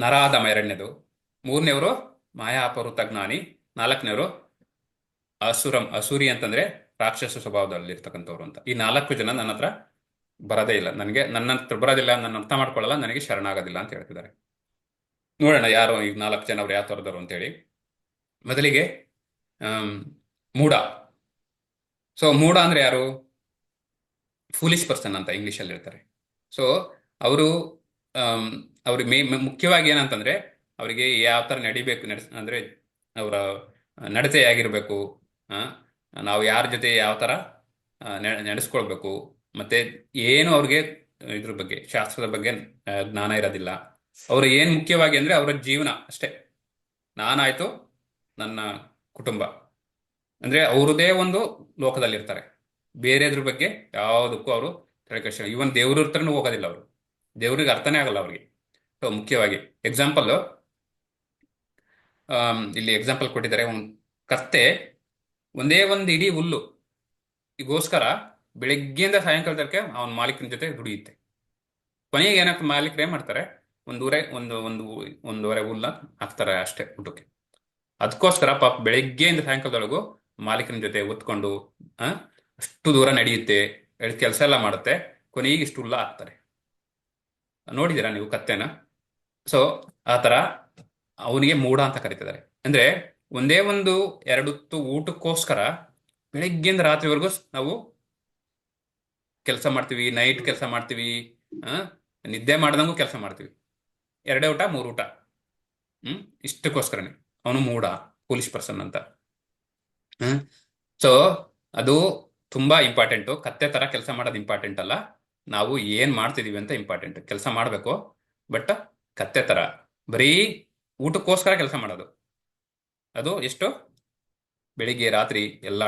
ನರಾಧಮ ಎರಡನೇದು, ಮೂರನೇವರು ಮಾಯಾಪಹೃತ ಜ್ಞಾನಿ, 4ನೇವರು ಅಸುರಿ ಅಂತಂದ್ರೆ ರಾಕ್ಷಸ ಸ್ವಭಾವದಲ್ಲಿರ್ತಕ್ಕಂಥವ್ರು ಅಂತ. ಈ 4 ಜನ ನನ್ನ ಹತ್ರ ಬರೋದೇ ಇಲ್ಲ, ನನ್ನ ಹತ್ರ ಬರೋದಿಲ್ಲ, ನನ್ನ ಅರ್ಥ ಮಾಡ್ಕೊಳ್ಳಲ್ಲ, ನನಗೆ ಶರಣಾಗೋದಿಲ್ಲ ಅಂತ ಹೇಳ್ತಿದ್ದಾರೆ. ನೋಡೋಣ ಯಾರು ಈಗ 4 ಜನ ಅವ್ರು ಯಾವ ಥರದವರು ಅಂತೇಳಿ. ಮೊದಲಿಗೆ ಮೂಢ. ಸೊ ಮೂಢ ಅಂದ್ರೆ ಯಾರು? ಫೂಲಿಶ್ ಪರ್ಸನ್ ಅಂತ ಇಂಗ್ಲಿಷಲ್ಲಿ ಹೇಳ್ತಾರೆ. ಸೊ ಅವರು ಅವ್ರಿಗೆ ಮುಖ್ಯವಾಗಿ ಏನಂತಂದ್ರೆ ಅವರಿಗೆ ಯಾವ ಥರ ನಡಿಬೇಕು, ಅಂದ್ರೆ ಅವರ ನಡತೆ ಆಗಿರ್ಬೇಕು, ನಾವು ಯಾರ ಜೊತೆ ಯಾವ ಥರ ನಡೆಸ್ಕೊಳ್ಬೇಕು, ಮತ್ತೆ ಏನು ಅವ್ರಿಗೆ ಇದ್ರ ಬಗ್ಗೆ ಶಾಸ್ತ್ರದ ಬಗ್ಗೆ ಜ್ಞಾನ ಇರೋದಿಲ್ಲ. ಅವ್ರು ಏನು ಮುಖ್ಯವಾಗಿ ಅಂದ್ರೆ ಅವರ ಜೀವನ ಅಷ್ಟೇ. ನಾನಾಯ್ತು, ನನ್ನ ಕುಟುಂಬ, ಅಂದ್ರೆ ಅವ್ರದೇ ಒಂದು ಲೋಕದಲ್ಲಿರ್ತಾರೆ. ಬೇರೆದ್ರ ಬಗ್ಗೆ ಯಾವುದಕ್ಕೂ ಅವರು ತಲೆಕೆಡಿಸ್ಕೊಳ್ಳಲ್ಲ. ಇವನ್ ದೇವ್ರ ಹತ್ರನೂ ಹೋಗೋದಿಲ್ಲ ಅವರು, ದೇವ್ರಿಗೆ ಅರ್ಥನೇ ಆಗಲ್ಲ ಅವ್ರಿಗೆ. ಸೊ ಮುಖ್ಯವಾಗಿ ಎಕ್ಸಾಂಪಲ್ ಇಲ್ಲಿ ಎಕ್ಸಾಂಪಲ್ ಕೊಟ್ಟಿದ್ದಾರೆ. ಒಂದು ಕತ್ತೆ ಒಂದೇ ಒಂದು ಇಡೀ ಹುಲ್ಲು ಈಗೋಸ್ಕರ ಬೆಳಗ್ಗೆಯಿಂದ ಸಾಯಂಕಾಲ ತನಕ ಅವನ ಮಾಲೀಕನ ಜೊತೆ ದುಡಿಯುತ್ತೆ. ಕೊನೆಗೆ ಏನಾಗ್ತದೆ, ಮಾಲೀಕರು ಏನ್ ಮಾಡ್ತಾರೆ, ಒಂದೂವರೆ ಹುಲ್ಲ ಹಾಕ್ತಾರೆ ಅಷ್ಟೇ ಊಟಕ್ಕೆ. ಅದಕ್ಕೋಸ್ಕರ ಪಾಪ ಬೆಳಗ್ಗೆಯಿಂದ ಸಾಯಂಕಾಲದೊಳಗೂ ಮಾಲೀಕನ ಜೊತೆ ಒತ್ಕೊಂಡು ಅಷ್ಟು ದೂರ ನಡೆಯುತ್ತೆ, ಕೆಲಸ ಎಲ್ಲ ಮಾಡುತ್ತೆ, ಕೊನೆಗೆ ಇಷ್ಟು ಹುಲ್ಲ ಹಾಕ್ತಾರೆ. ನೋಡಿದ್ದೀರಾ ನೀವು ಕತ್ತೆನ? ಸೊ ಆ ತರ ಅವನಿಗೆ ಮೂಢ ಅಂತ ಕರೀತಿದ್ದಾರೆ. ಅಂದ್ರೆ ಒಂದೇ ಒಂದು ಎರಡೊತ್ತು ಊಟಕ್ಕೋಸ್ಕರ ಬೆಳಿಗ್ಗೆಯಿಂದ ರಾತ್ರಿವರೆಗೂ ನಾವು ಕೆಲಸ ಮಾಡ್ತೀವಿ, ನೈಟ್ ಕೆಲಸ ಮಾಡ್ತೀವಿ, ಆ ನಿದ್ದೆ ಮಾಡ್ದಂಗೂ ಕೆಲಸ ಮಾಡ್ತೀವಿ. 2 ಊಟ 3 ಊಟ, ಇಷ್ಟಕ್ಕೋಸ್ಕರನೇ ಅವನು ಮೂಢ, ಫೂಲಿಶ್ ಪರ್ಸನ್ ಅಂತ. ಸೊ ಅದು ತುಂಬಾ ಇಂಪಾರ್ಟೆಂಟು. ಕತ್ತೆ ತರ ಕೆಲಸ ಮಾಡೋದು ಇಂಪಾರ್ಟೆಂಟ್ ಅಲ್ಲ, ನಾವು ಏನ್ ಮಾಡ್ತಿದೀವಿ ಅಂತ ಇಂಪಾರ್ಟೆಂಟ್. ಕೆಲಸ ಮಾಡಬೇಕು, ಬಟ್ ಕತ್ತೆ ತರ ಬರೀ ಊಟಕ್ಕೋಸ್ಕರ ಕೆಲಸ ಮಾಡೋದು, ಅದು ಎಷ್ಟು ಬೆಳಿಗ್ಗೆ ರಾತ್ರಿ ಎಲ್ಲ,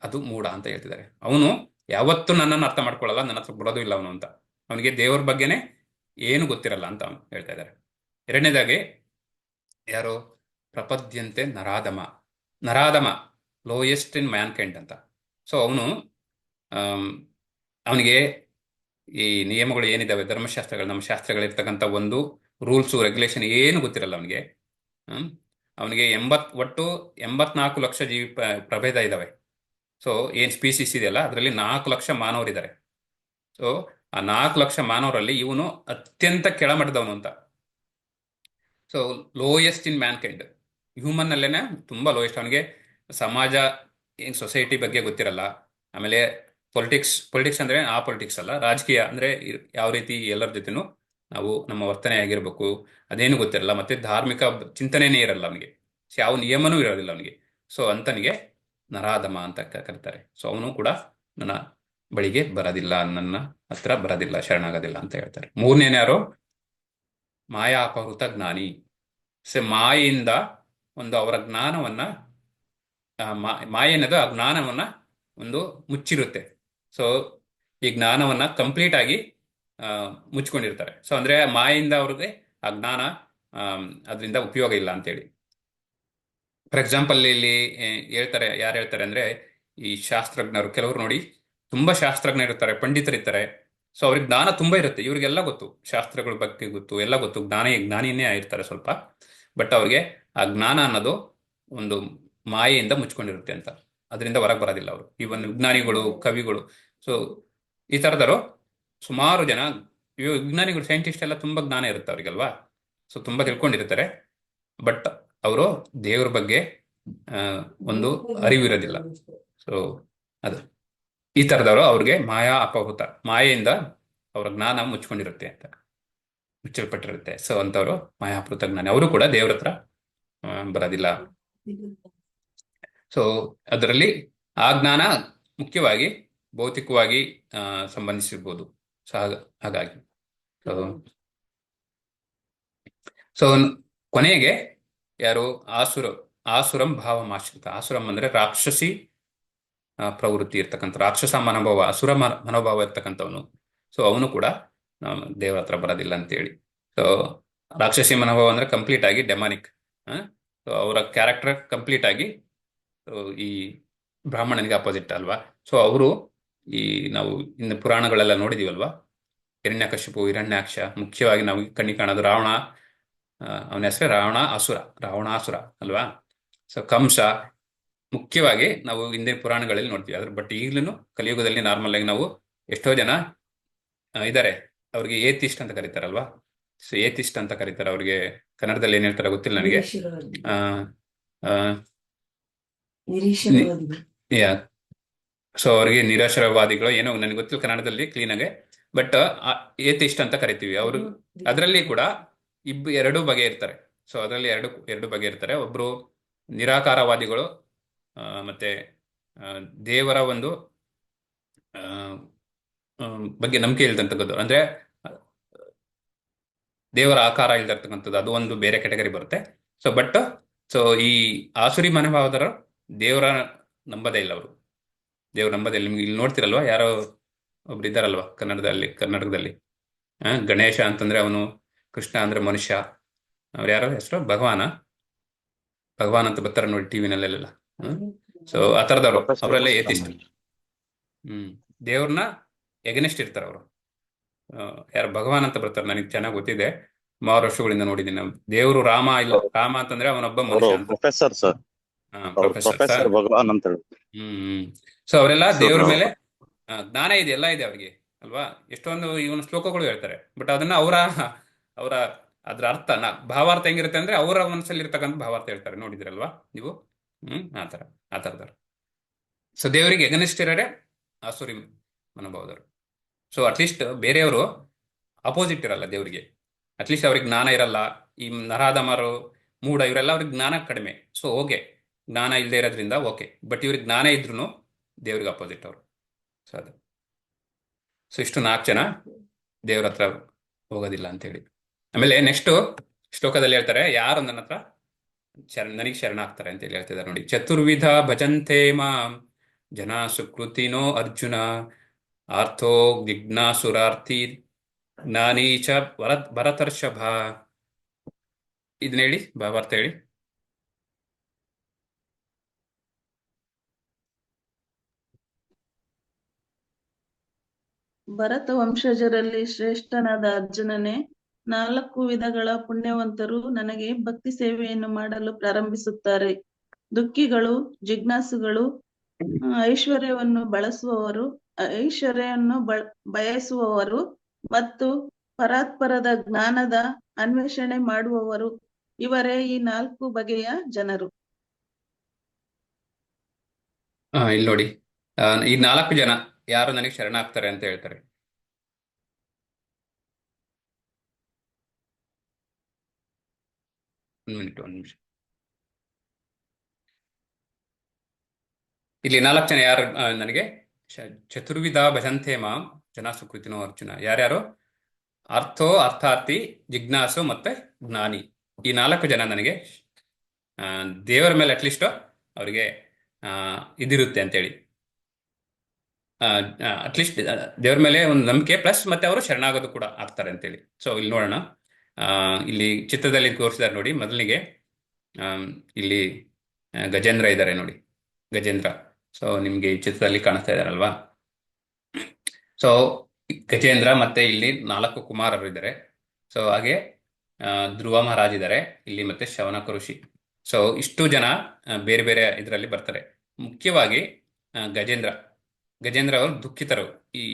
ಅದು ಮೂಢ ಅಂತ ಹೇಳ್ತಿದ್ದಾರೆ. ಅವನು ಯಾವತ್ತೂ ನನ್ನನ್ನು ಅರ್ಥ ಮಾಡ್ಕೊಳ್ಳಲ್ಲ, ನನ್ನ ಹತ್ರ ಬಿಡೋದು ಇಲ್ಲ ಅವನು ಅಂತ. ಅವನಿಗೆ ದೇವ್ರ ಬಗ್ಗೆನೇ ಏನು ಗೊತ್ತಿರಲ್ಲ ಅಂತ ಅವನು ಹೇಳ್ತಾ ಇದ್ದಾರೆ. ಎರಡನೇದಾಗಿ ಯಾರು? ಪ್ರಪದ್ಯಂತೆ ನರಾಧಮ. ನರಾಧಮ ಲೋಯೆಸ್ಟ್ ಇನ್ ಮ್ಯಾನ್ಕೈಂಡ್ ಅಂತ. ಸೊ ಅವನು ಅವನಿಗೆ ಈ ನಿಯಮಗಳು ಏನಿದಾವೆ, ಧರ್ಮಶಾಸ್ತ್ರಗಳು, ನಮ್ಮ ಶಾಸ್ತ್ರಗಳಿರ್ತಕ್ಕಂಥ ಒಂದು ರೂಲ್ಸು ರೆಗ್ಯುಲೇಷನ್ ಏನು ಗೊತ್ತಿರಲ್ಲ ಅವನಿಗೆ. ಅವನಿಗೆ ಒಟ್ಟು 84 ಲಕ್ಷ ಜೀವಿ ಪ್ರಭೇದ ಇದಾವೆ. ಸೊ ಏನು ಸ್ಪೀಸೀಸ್ ಇದೆಯಲ್ಲ, ಅದರಲ್ಲಿ 4 ಲಕ್ಷ ಮಾನವರಿದ್ದಾರೆ. ಸೊ ಆ 4 ಲಕ್ಷ ಮಾನವರಲ್ಲಿ ಇವನು ಅತ್ಯಂತ ಕೆಳಮಟ್ಟದವನು ಅಂತ. ಸೊ ಲೋಯೆಸ್ಟ್ ಇನ್ ಮ್ಯಾನ್ಕೈಂಡ್, ಹ್ಯೂಮನ್ ಅಲ್ಲೇನೆ ತುಂಬಾ ಲೋಯೆಸ್ಟ್. ಅವನಿಗೆ ಸಮಾಜ ಏನು ಸೊಸೈಟಿ ಬಗ್ಗೆ ಗೊತ್ತಿರಲ್ಲ. ಆಮೇಲೆ ಪೊಲಿಟಿಕ್ಸ್ ಅಂದ್ರೆ ಆ ಪೊಲಿಟಿಕ್ಸ್ ಅಲ್ಲ, ರಾಜಕೀಯ ಅಂದ್ರೆ ಯಾವ ರೀತಿ ಎಲ್ಲರ ಜೊತೆನೂ ನಾವು ನಮ್ಮ ವರ್ತನೆ ಆಗಿರ್ಬೇಕು ಅದೇನು ಗೊತ್ತಿರಲ್ಲ. ಮತ್ತೆ ಧಾರ್ಮಿಕ ಚಿಂತನೆನೇ ಇರಲ್ಲ ಅವನಿಗೆ, ಯಾವ ನಿಯಮನೂ ಇರೋದಿಲ್ಲ ಅವನಿಗೆ. ಸೊ ಅಂತನಿಗೆ ನರಾಧಮ ಅಂತ ಕರೀತಾರೆ. ಸೊ ಅವನು ಕೂಡ ನನ್ನ ಬಳಿಗೆ ಬರೋದಿಲ್ಲ, ನನ್ನ ಹತ್ರ ಬರೋದಿಲ್ಲ, ಶರಣಾಗೋದಿಲ್ಲ ಅಂತ ಹೇಳ್ತಾರೆ. ಮೂರನೇನು ಯಾರು? ಮಾಯಾ ಅಪಹೃತ ಜ್ಞಾನಿ. ಸೊ ಮಾಯೆಯಿಂದ ಒಂದು ಅವರ ಜ್ಞಾನವನ್ನ, ಮಾಯೆ ಅನ್ನೋದು ಆ ಜ್ಞಾನವನ್ನ ಒಂದು ಮುಚ್ಚಿರುತ್ತೆ. ಸೊ ಈ ಜ್ಞಾನವನ್ನ ಕಂಪ್ಲೀಟ್ ಆಗಿ ಮುಚ್ಕೊಂಡಿರ್ತಾರೆ. ಸೊ ಅಂದ್ರೆ ಮಾಯೆಯಿಂದ ಅವ್ರಿಗೆ ಆ ಜ್ಞಾನ ಅದರಿಂದ ಉಪಯೋಗ ಇಲ್ಲ ಅಂತೇಳಿ. ಫಾರ್ ಎಕ್ಸಾಂಪಲ್ ಇಲ್ಲಿ ಹೇಳ್ತಾರೆ, ಯಾರು ಹೇಳ್ತಾರೆ ಅಂದ್ರೆ ಈ ಶಾಸ್ತ್ರಜ್ಞರು. ಕೆಲವರು ನೋಡಿ ತುಂಬಾ ಶಾಸ್ತ್ರಜ್ಞರಿರ್ತಾರೆ, ಪಂಡಿತರಿರ್ತಾರೆ. ಸೊ ಅವ್ರಿಗೆ ಜ್ಞಾನ ತುಂಬಾ ಇರುತ್ತೆ, ಇವ್ರಿಗೆಲ್ಲ ಗೊತ್ತು, ಶಾಸ್ತ್ರಗಳ ಬಗ್ಗೆ ಗೊತ್ತು, ಎಲ್ಲ ಗೊತ್ತು, ಜ್ಞಾನಿನೇ ಆಗಿರ್ತಾರೆ ಸ್ವಲ್ಪ. ಬಟ್ ಅವ್ರಿಗೆ ಆ ಜ್ಞಾನ ಅನ್ನೋದು ಒಂದು ಮಾಯೆಯಿಂದ ಮುಚ್ಕೊಂಡಿರುತ್ತೆ ಅಂತ, ಅದರಿಂದ ಹೊರಗೆ ಬರೋದಿಲ್ಲ ಅವರು. ಈ ಒಂದು ವಿಜ್ಞಾನಿಗಳು, ಕವಿಗಳು, ಸೊ ಈ ಥರದವರು ಸುಮಾರು ಜನ, ವಿಜ್ಞಾನಿಗಳು, ಸೈಂಟಿಸ್ಟ್ ಎಲ್ಲ ತುಂಬಾ ಜ್ಞಾನ ಇರುತ್ತೆ ಅವ್ರಿಗಲ್ವಾ. ಸೊ ತುಂಬಾ ತಿಳ್ಕೊಂಡಿರ್ತಾರೆ, ಬಟ್ ಅವರು ದೇವ್ರ ಬಗ್ಗೆ ಒಂದು ಅರಿವು ಇರೋದಿಲ್ಲ. ಸೊ ಅದು ಈ ಥರದವರು, ಅವ್ರಿಗೆ ಮಾಯಾ ಅಪಹೃತ, ಮಾಯೆಯಿಂದ ಅವರ ಜ್ಞಾನ ಮುಚ್ಕೊಂಡಿರುತ್ತೆ ಅಂತ, ಮುಚ್ಚಲ್ಪಟ್ಟಿರುತ್ತೆ. ಸೊ ಅಂತವರು ಮಾಯಾಪೃತ ಜ್ಞಾನಿ, ಅವರು ಕೂಡ ದೇವ್ರ ಹತ್ರ ಬರೋದಿಲ್ಲ. ಸೊ ಅದರಲ್ಲಿ ಆ ಜ್ಞಾನ ಮುಖ್ಯವಾಗಿ ಭೌತಿಕವಾಗಿ ಸಂಬಂಧಿಸಿರ್ಬೋದು. ಸೊ ಹಾಗಾಗಿ ಸೊ ಕೊನೆಗೆ ಯಾರು? ಆಸುರಂ ಭಾವಮಾಶ್ರಿತ. ಆಸುರಂ ಅಂದ್ರೆ ರಾಕ್ಷಸಿ ಪ್ರವೃತ್ತಿ ಇರ್ತಕ್ಕಂಥ, ರಾಕ್ಷಸ ಮನೋಭಾವ, ಅಸುರ ಮನೋಭಾವ ಇರ್ತಕ್ಕಂಥವನು. ಸೊ ಅವನು ಕೂಡ ದೇವರ ಹತ್ರ ಬರೋದಿಲ್ಲ ಅಂತೇಳಿ. ಸೊ ರಾಕ್ಷಸಿ ಮನೋಭಾವ ಅಂದ್ರೆ ಕಂಪ್ಲೀಟ್ ಆಗಿ ಡೆಮಾನಿಕ್. ಸೊ ಅವರ ಕ್ಯಾರೆಕ್ಟರ್ ಕಂಪ್ಲೀಟ್ ಆಗಿ ಈ ಬ್ರಾಹ್ಮಣನಿಗೆ ಅಪೋಸಿಟ್ ಅಲ್ವಾ. ಸೊ ಅವರು ಈ ನಾವು ಇನ್ನು ಪುರಾಣಗಳೆಲ್ಲ ನೋಡಿದೀವಲ್ವಾ, ಹಿರಣ್ಯಕಶಿಪು, ಹಿರಣ್ಯಾಕ್ಷ, ಮುಖ್ಯವಾಗಿ ನಾವು ಕಣ್ಣಿ ಕಾಣೋದು ರಾವಣ, ಅವನ ಹೆಸರೇ ರಾವಣಾಸುರ ಅಲ್ವಾ. ಸೊ ಕಂಸ, ಮುಖ್ಯವಾಗಿ ನಾವು ಹಿಂದಿನ ಪುರಾಣಗಳಲ್ಲಿ ನೋಡ್ತೀವಿ. ಬಟ್ ಈಗಲೂ ಕಲಿಯುಗದಲ್ಲಿ ನಾರ್ಮಲ್ ಆಗಿ ನಾವು ಎಷ್ಟೋ ಜನ ಇದ್ದಾರೆ, ಅವ್ರಿಗೆ ಏತಿಸ್ಟ್ ಅಂತ ಕರೀತಾರಲ್ವಾ. ಸೊ ಏತಿಸ್ಟ್ ಅಂತ ಕರೀತಾರೆ ಅವ್ರಿಗೆ. ಕನ್ನಡದಲ್ಲಿ ಏನ್ ಹೇಳ್ತಾರೆ ಗೊತ್ತಿಲ್ಲ ನನಗೆ. ಸೊ ಅವ್ರಿಗೆ ನಿರಾಶರವಾದಿಗಳು ಏನೋ ನನಗೆ ಗೊತ್ತಿಲ್ಲ ಕನ್ನಡದಲ್ಲಿ ಕ್ಲೀನ್ ಆಗಿ. ಬಟ್ ಏತಿಸ್ಟ್ ಅಂತ ಕರಿತೀವಿ ಅವರು. ಅದರಲ್ಲಿ ಕೂಡ ಎರಡು ಬಗೆ ಇರ್ತಾರೆ. ಸೊ ಅದರಲ್ಲಿ ಎರಡು ಬಗೆ ಇರ್ತಾರೆ. ಒಬ್ರು ನಿರಾಕಾರವಾದಿಗಳು, ಮತ್ತೆ ದೇವರ ಒಂದು ಬಗ್ಗೆ ನಂಬಿಕೆ ಇಲ್ದಂತಕ್ಕದ್ದು, ಅಂದ್ರೆ ದೇವರ ಆಕಾರ ಇಲ್ದಿರ್ತಕ್ಕಂಥದ್ದು, ಅದು ಒಂದು ಬೇರೆ ಕೆಟಗರಿ ಬರುತ್ತೆ. ಸೊ ಈ ಆಸುರಿ ಮನೋಭಾವದವರು ದೇವರ ನಂಬದೇ ಇಲ್ಲ. ಅವರು ದೇವ್ರ ನಂಬದೇ ಇಲ್ಲ. ನಿಮ್ಗೆ ಇಲ್ಲಿ ನೋಡ್ತಿರಲ್ವಾ, ಯಾರೋ ಒಬ್ರು ಇದ್ದಾರಲ್ವಾ ಕರ್ನಾಟಕದಲ್ಲಿ ಗಣೇಶ ಅಂತಂದ್ರೆ ಅವನು, ಕೃಷ್ಣ ಅಂದ್ರೆ ಮನುಷ್ಯ, ಅವ್ರು ಯಾರೋ ಹೆಸರು ಭಗವಾನ್ ಅಂತ ಬರ್ತಾರೆ ನೋಡಿ ಟಿವಿನಲ್ಲೆಲ್ಲ. ಸೊ ಆ ಥರದವ್ರು, ಅವರೆಲ್ಲ ಏತಿಸ್ಟ್. ದೇವ್ರನ್ನ ಎಗನೆಸ್ಟ್ ಇರ್ತಾರೆ ಅವರು. ಯಾರು ಭಗವಾನ್ ಅಂತ ಬರ್ತಾರೆ, ನನಗೆ ಚೆನ್ನಾಗಿ ಗೊತ್ತಿದೆ, ಸುಮಾರು ವರ್ಷಗಳಿಂದ ನೋಡಿದ್ದೀನಿ ನಾವು. ದೇವರು ರಾಮ ಅಂತಂದ್ರೆ ಅವನೊಬ್ಬ ಮನುಷ್ಯ ಅಂತ. ಪ್ರೊಫೆಸರ್ ಸರ್, ಭಗವಾನ್ ಅಂತ ಹೇಳಿ. ಸೊ ಅವರೆಲ್ಲ ದೇವ್ರ ಮೇಲೆ ಜ್ಞಾನ ಇದೆ, ಎಲ್ಲ ಇದೆ ಅವ್ರಿಗೆ ಅಲ್ವಾ. ಎಷ್ಟೊಂದು ಇವನ ಶ್ಲೋಕಗಳು ಹೇಳ್ತಾರೆ. ಬಟ್ ಅದನ್ನ ಅವರ ಅದ್ರ ಅರ್ಥ ಭಾವಾರ್ಥ ಹೆಂಗಿರುತ್ತೆ ಅಂದ್ರೆ ಅವರ ಮನಸ್ಸಲ್ಲಿ ಇರ್ತಕ್ಕಂಥ ಭಾವಾರ್ಥ ಹೇಳ್ತಾರೆ, ನೋಡಿದ್ರಲ್ವಾ ನೀವು? ಆ ಥರದವ್ರು. ಸೊ ದೇವರಿಗೆ ಎಗನಿಸ್ಟ್ ಇರೋರೆ ಆಸುರಿ ಮನೋಭಾವದವರು. ಸೊ ಅಟ್ಲೀಸ್ಟ್ ಬೇರೆಯವರು ಅಪೋಸಿಟ್ ಇರಲ್ಲ ದೇವರಿಗೆ, ಅಟ್ಲೀಸ್ಟ್ ಅವ್ರಿಗೆ ಜ್ಞಾನ ಇರಲ್ಲ. ಈ ನರಾಧಮರು, ಮೂಢ, ಇವರೆಲ್ಲ ಅವ್ರಿಗೆ ಜ್ಞಾನ ಕಡಿಮೆ. ಸೊ ಓಕೆ, ಜ್ಞಾನ ಇಲ್ಲದೆ ಇರೋದ್ರಿಂದ ಓಕೆ, ಬಟ್ ಇವ್ರಿಗೆ ಜ್ಞಾನ ಇದ್ರೂ ದೇವ್ರಿಗೆ ಅಪೋಸಿಟ್ ಅವರು. ಸೊ ಅದು, ಸೊ ಇಷ್ಟು 4 ಜನ ದೇವ್ರ ಹತ್ರ ಹೋಗೋದಿಲ್ಲ ಅಂತೇಳಿ. ಆಮೇಲೆ ನೆಕ್ಸ್ಟ್ ಶ್ಲೋಕದಲ್ಲಿ ಹೇಳ್ತಾರೆ, ಯಾರು ನನ್ನ ಹತ್ರ ನನಗೆ ಶರಣಾಗ್ತಾರೆ ಅಂತೇಳಿ ಹೇಳ್ತಿದ್ದಾರೆ ನೋಡಿ. ಚತುರ್ವಿಧ ಭಜಂತೆ ಮಾಂ ಜನ ಸುಕೃತಿನೋ ಅರ್ಜುನ, ಆರ್ಥೋ ಜಿಜ್ಞಾಸುರಾರ್ಥಿ ಜ್ಞಾನಿ ಚ ಭರತರ್ಷಭ. ಇದನ್ನ ಹೇಳಿ, ಭಾವಾರ್ಥ ಹೇಳಿ. ಭರತ ವಂಶಜರಲ್ಲಿ ಶ್ರೇಷ್ಠನಾದ ಅರ್ಜುನನೇ, 4 ವಿಧಗಳ ಪುಣ್ಯವಂತರು ನನಗೆ ಭಕ್ತಿ ಸೇವೆಯನ್ನು ಮಾಡಲು ಪ್ರಾರಂಭಿಸುತ್ತಾರೆ. ದುಃಖಿಗಳು, ಜಿಜ್ಞಾಸುಗಳು, ಐಶ್ವರ್ಯವನ್ನು ಬಯಸುವವರು ಮತ್ತು ಪರಾತ್ಪರದ ಜ್ಞಾನದ ಅನ್ವೇಷಣೆ ಮಾಡುವವರು, ಇವರೇ ಈ 4 ಬಗೆಯ ಜನರು. ಇಲ್ಲಿ ನೋಡಿ, ಈ 4 ಜನ ಯಾರು ನನಗೆ ಶರಣಾಗ್ತಾರೆ ಅಂತ ಹೇಳ್ತಾರೆ. ಒಂದು ನಿಮಿಷ. ಇಲ್ಲಿ 4 ಜನ ಯಾರು ನನಗೆ ಚತುರ್ವಿಧ ಭಜಂತೆ ಮಾಂ ಜನ ಸುಕೃತಿನೋ ಅರ್ಜುನ. ಯಾರ್ಯಾರು? ಅರ್ಥೋ, ಅರ್ಥಾರ್ಥಿ, ಜಿಜ್ಞಾಸು ಮತ್ತೆ ಜ್ಞಾನಿ. ಈ 4 ಜನ ನನಗೆ ದೇವರ ಮೇಲೆ ಅಟ್ಲೀಸ್ಟ್ ಅವರಿಗೆ ಇದಿರುತ್ತೆ ಅಂತೇಳಿ, ಅಟ್ಲೀಸ್ಟ್ ದೇವ್ರ ಮೇಲೆ ಒಂದು ನಂಬಿಕೆ, ಪ್ಲಸ್ ಮತ್ತೆ ಅವರು ಶರಣಾಗೋದು ಕೂಡ ಆಗ್ತಾರೆ ಅಂತೇಳಿ. ಸೊ ಇಲ್ಲಿ ನೋಡೋಣ, ಇಲ್ಲಿ ಚಿತ್ರದಲ್ಲಿ ತೋರಿಸಿದ್ದಾರೆ ನೋಡಿ. ಮೊದಲಿಗೆ ಇಲ್ಲಿ ಗಜೇಂದ್ರ ಇದ್ದಾರೆ ನೋಡಿ, ಗಜೇಂದ್ರ. ಸೊ ನಿಮ್ಗೆ ಈ ಚಿತ್ರದಲ್ಲಿ ಕಾಣಿಸ್ತಾ ಇದಾರಲ್ವಾ? ಸೊ ಗಜೇಂದ್ರ ಮತ್ತೆ ಇಲ್ಲಿ 4 ಕುಮಾರರು ಇದ್ದಾರೆ. ಸೊ ಹಾಗೆ ಧ್ರುವ ಮಹಾರಾಜ್ ಇದ್ದಾರೆ ಇಲ್ಲಿ, ಮತ್ತೆ ಶೌನಕ ಋಷಿ. ಸೊ ಇಷ್ಟು ಜನ ಬೇರೆ ಬೇರೆ ಇದರಲ್ಲಿ ಬರ್ತಾರೆ. ಮುಖ್ಯವಾಗಿ ಗಜೇಂದ್ರ ಅವರು ದುಃಖಿತರು. ಈ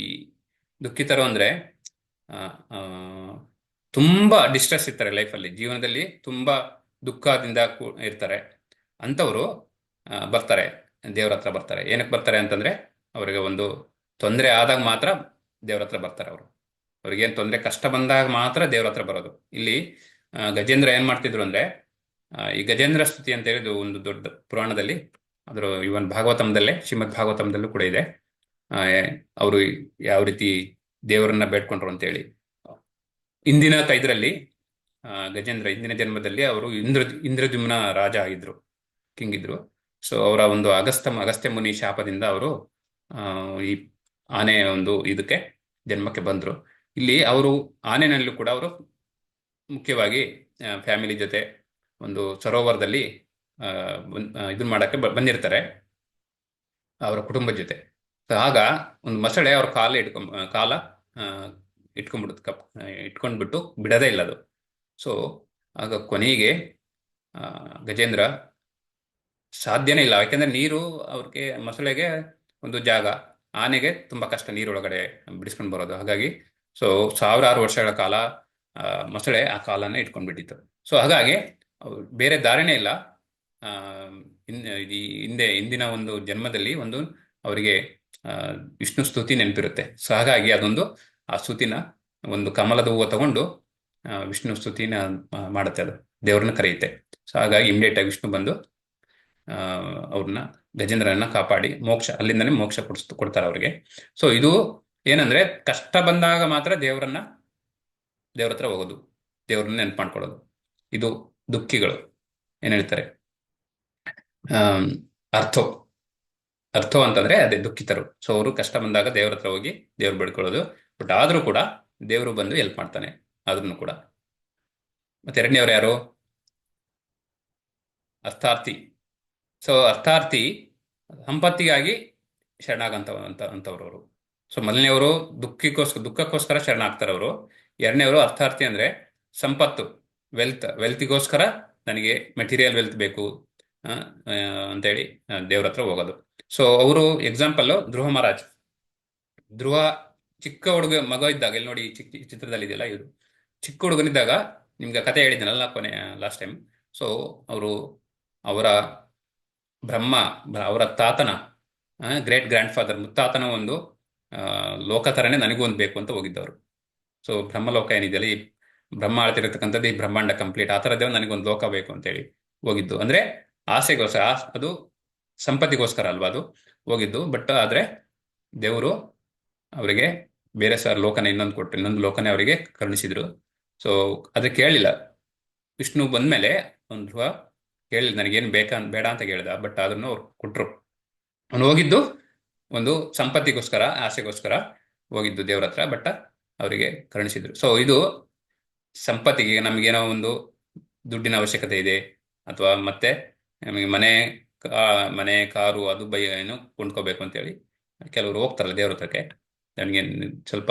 ದುಃಖಿತರು ಅಂದ್ರೆ ತುಂಬಾ ಡಿಸ್ಟ್ರೆಸ್ ಇರ್ತಾರೆ ಲೈಫಲ್ಲಿ, ಜೀವನದಲ್ಲಿ ತುಂಬಾ ದುಃಖದಿಂದ ಇರ್ತಾರೆ. ಅಂಥವ್ರು ಬರ್ತಾರೆ, ದೇವ್ರ ಹತ್ರ ಬರ್ತಾರೆ. ಏನಕ್ಕೆ ಬರ್ತಾರೆ ಅಂತಂದ್ರೆ, ಅವರಿಗೆ ಒಂದು ತೊಂದರೆ ಆದಾಗ ಮಾತ್ರ ದೇವ್ರ ಹತ್ರ ಬರ್ತಾರೆ. ಅವ್ರಿಗೇನು ತೊಂದರೆ, ಕಷ್ಟ ಬಂದಾಗ ಮಾತ್ರ ದೇವ್ರ ಹತ್ರ ಬರೋದು. ಇಲ್ಲಿ ಗಜೇಂದ್ರ ಏನ್ ಮಾಡ್ತಿದ್ರು ಅಂದ್ರೆ, ಈ ಗಜೇಂದ್ರ ಸ್ತುತಿ ಅಂತ ಹೇಳಿದ್ದು ಒಂದು ದೊಡ್ಡ ಪುರಾಣದಲ್ಲಿ, ಅದ್ರ ಇವನ್ ಭಾಗವತಂದಲ್ಲೇ, ಶ್ರೀಮದ್ ಭಾಗವತಂದಲ್ಲೂ ಕೂಡ ಇದೆ. ಅವರು ಯಾವ ರೀತಿ ದೇವರನ್ನ ಬೇಡ್ಕೊಂಡ್ರು ಅಂತೇಳಿ. ಇಂದಿನ ಇದರಲ್ಲಿ ಗಜೇಂದ್ರ ಹಿಂದಿನ ಜನ್ಮದಲ್ಲಿ ಅವರು ಇಂದ್ರದ್ಯುಮ್ನ ರಾಜ ಆಗಿದ್ರು, ಕಿಂಗ್ ಇದ್ರು. ಸೊ ಅವರ ಒಂದು ಅಗಸ್ತ್ಯ ಮುನಿ ಶಾಪದಿಂದ ಅವರು ಈ ಆನೆ ಒಂದು ಇದಕ್ಕೆ ಜನ್ಮಕ್ಕೆ ಬಂದ್ರು. ಇಲ್ಲಿ ಅವರು ಆನೆನಲ್ಲೂ ಕೂಡ ಅವರು ಮುಖ್ಯವಾಗಿ ಫ್ಯಾಮಿಲಿ ಜೊತೆ ಒಂದು ಸರೋವರದಲ್ಲಿ ಇದನ್ನ ಮಾಡಕ್ಕೆ ಬಂದಿರ್ತಾರೆ ಅವರ ಕುಟುಂಬದ ಜೊತೆ. ಆಗ ಒಂದು ಮೊಸಳೆ ಅವ್ರ ಕಾಲ ಇಟ್ಕೊಂಡ್ಬಿಟ್ಟು ಬಿಡದೇ ಇಲ್ಲ ಅದು. ಸೊ ಆಗ ಕೊನೆಗೆ ಗಜೇಂದ್ರ ಸಾಧ್ಯನೇ ಇಲ್ಲ, ಯಾಕೆಂದ್ರೆ ನೀರು ಅವ್ರಿಗೆ, ಮೊಸಳೆಗೆ ಒಂದು ಜಾಗ, ಆನೆಗೆ ತುಂಬಾ ಕಷ್ಟ ನೀರೊಳಗಡೆ ಬಿಡಿಸ್ಕೊಂಡು ಬರೋದು. ಹಾಗಾಗಿ ಸೊ 1000 ವರ್ಷಗಳ ಕಾಲ ಮೊಸಳೆ ಆ ಕಾಲನ್ನ ಇಟ್ಕೊಂಡ್ಬಿಟ್ಟಿತ್ತು. ಸೊ ಹಾಗಾಗಿ ಬೇರೆ ದಾರಿನೇ ಇಲ್ಲ. ಹಿಂದಿನ ಒಂದು ಜನ್ಮದಲ್ಲಿ ಒಂದು ಅವರಿಗೆ ವಿಷ್ಣು ಸ್ತುತಿ ನೆನಪಿರುತ್ತೆ. ಸೊ ಹಾಗಾಗಿ ಅದೊಂದು ಆ ಸ್ತುತಿನ ಒಂದು ಕಮಲದ ಹೂವು ತಗೊಂಡು ವಿಷ್ಣು ಸ್ತುತಿನ ಮಾಡುತ್ತೆ, ಅದು ದೇವ್ರನ್ನ ಕರೆಯುತ್ತೆ. ಸೊ ಹಾಗಾಗಿ ಇಮಿಡಿಯೇಟ್ ಆಗಿ ವಿಷ್ಣು ಬಂದು ಅವ್ರನ್ನ, ಗಜೇಂದ್ರನ ಕಾಪಾಡಿ ಅಲ್ಲಿಂದನೇ ಮೋಕ್ಷ ಕೊಡ್ತಾರೆ ಅವ್ರಿಗೆ. ಸೊ ಇದು ಏನಂದ್ರೆ, ಕಷ್ಟ ಬಂದಾಗ ಮಾತ್ರ ದೇವ್ರ ಹತ್ರ ಹೋಗೋದು, ದೇವ್ರನ್ನ ನೆನ್ಪು ಮಾಡ್ಕೊಳ್ಳೋದು. ಇದು ದುಃಖಿಗಳು ಏನ್ ಹೇಳ್ತಾರೆ, ಅರ್ಥೋ ಅಂತಂದ್ರೆ ಅದೇ ದುಃಖಿತರು. ಸೊ ಅವರು ಕಷ್ಟ ಬಂದಾಗ ದೇವ್ರ ಹತ್ರ ಹೋಗಿ ದೇವ್ರು ಬೇಡ್ಕೊಳ್ಳೋದು. ಬಟ್ ಆದ್ರೂ ಕೂಡ ದೇವರು ಬಂದು ಹೆಲ್ಪ್ ಮಾಡ್ತಾನೆ ಆದ್ರೂ ಕೂಡ. ಮತ್ತೆ ಎರಡನೇವ್ರು ಯಾರು? ಅರ್ಥಾರ್ಥಿ. ಸೊ ಅರ್ಥಾರ್ಥಿ ಸಂಪತ್ತಿಗಾಗಿ ಶರಣಾಗಂತವ್ರವರು. ಸೊ ಮೊದಲನೇವರು ದುಃಖಕ್ಕೋಸ್ಕರ ಶರಣಾಗ್ತಾರೆ ಅವರು. ಎರಡನೇವರು ಅರ್ಥಾರ್ಥಿ ಅಂದ್ರೆ ಸಂಪತ್ತು, ವೆಲ್ತಿಗೋಸ್ಕರ ನನಗೆ ಮೆಟೀರಿಯಲ್ ವೆಲ್ತ್ ಬೇಕು ಅಂತೇಳಿ ದೇವ್ರ ಹತ್ರ ಹೋಗೋದು. ಸೊ ಅವರು ಎಕ್ಸಾಂಪಲ್ ಧ್ರುವ ಮಹಾರಾಜ್. ಧ್ರುವ ಚಿಕ್ಕ ಮಗ ಇದ್ದಾಗ, ಇಲ್ಲಿ ನೋಡಿ ಚಿತ್ರದಲ್ಲಿ ಇದೆಯಲ್ಲ, ಇವರು ಚಿಕ್ಕ ಹುಡುಗನಿದ್ದಾಗ ನಿಮ್ಗೆ ಕತೆ ಹೇಳಿದ್ನಲ್ಲ ಕೊನೆ ಲಾಸ್ಟ್ ಟೈಮ್. ಸೊ ಅವರು ಅವರ ಅವರ ತಾತನ ಗ್ರೇಟ್ ಗ್ರ್ಯಾಂಡ್ ಫಾದರ್ ಮುತ್ತಾತನ ಒಂದು ಲೋಕ ಥರನೇ ನನಗೂ ಒಂದು ಬೇಕು ಅಂತ ಹೋಗಿದ್ದವರು. ಸೊ ಬ್ರಹ್ಮಲೋಕ ಏನಿದೆಯಲ್ಲ, ಈ ಬ್ರಹ್ಮ ಆಳ್ತಿರತಕ್ಕಂಥದ್ದು, ಈ ಬ್ರಹ್ಮಾಂಡ ಕಂಪ್ಲೀಟ್ ಆ ಥರದೇ ನನಗೊಂದು ಲೋಕ ಬೇಕು ಅಂತೇಳಿ ಹೋಗಿದ್ದು. ಅಂದ್ರೆ ಆಸೆಗೋಸ್ಕರ, ಅದು ಸಂಪತ್ತಿಗೋಸ್ಕರ ಅಲ್ವಾ ಅದು ಹೋಗಿದ್ದು. ಬಟ್ ಆದ್ರೆ ದೇವರು ಅವರಿಗೆ ಬೇರೆ ಲೋಕನ ಇನ್ನೊಂದು ಕೊಟ್ಟರು, ಇನ್ನೊಂದು ಲೋಕನೇ ಅವರಿಗೆ ಕರುಣಿಸಿದ್ರು. ಸೊ ಅದು ಕೇಳಲಿಲ್ಲ. ವಿಷ್ಣು ಬಂದ್ಮೇಲೆ ಒಂದು ಧ್ರುವ ಕೇಳಿಲ್ಲ, ನನಗೇನು ಬೇಡ ಅಂತ ಕೇಳಿದ. ಬಟ್ ಅದನ್ನು ಅವ್ರು ಕೊಟ್ರು. ಅವನು ಹೋಗಿದ್ದು ಒಂದು ಸಂಪತ್ತಿಗೋಸ್ಕರ, ಆಸೆಗೋಸ್ಕರ ಹೋಗಿದ್ದು ದೇವ್ರ ಹತ್ರ. ಬಟ್ ಅವರಿಗೆ ಕರುಣಿಸಿದ್ರು. ಸೊ ಇದು ಸಂಪತ್ತಿಗೆ, ನಮಗೇನೋ ಒಂದು ದುಡ್ಡಿನ ಅವಶ್ಯಕತೆ ಇದೆ, ಅಥವಾ ಮತ್ತೆ ನಮಗೆ ಮನೆ ಕಾರು ಅದು ಏನು ಕೊಂಡ್ಕೋಬೇಕು ಅಂತೇಳಿ ಕೆಲವರು ಹೋಗ್ತಾರಲ್ಲ ದೇವ್ರ ಹತ್ರಕ್ಕೆ, ನನಗೆ ಸ್ವಲ್ಪ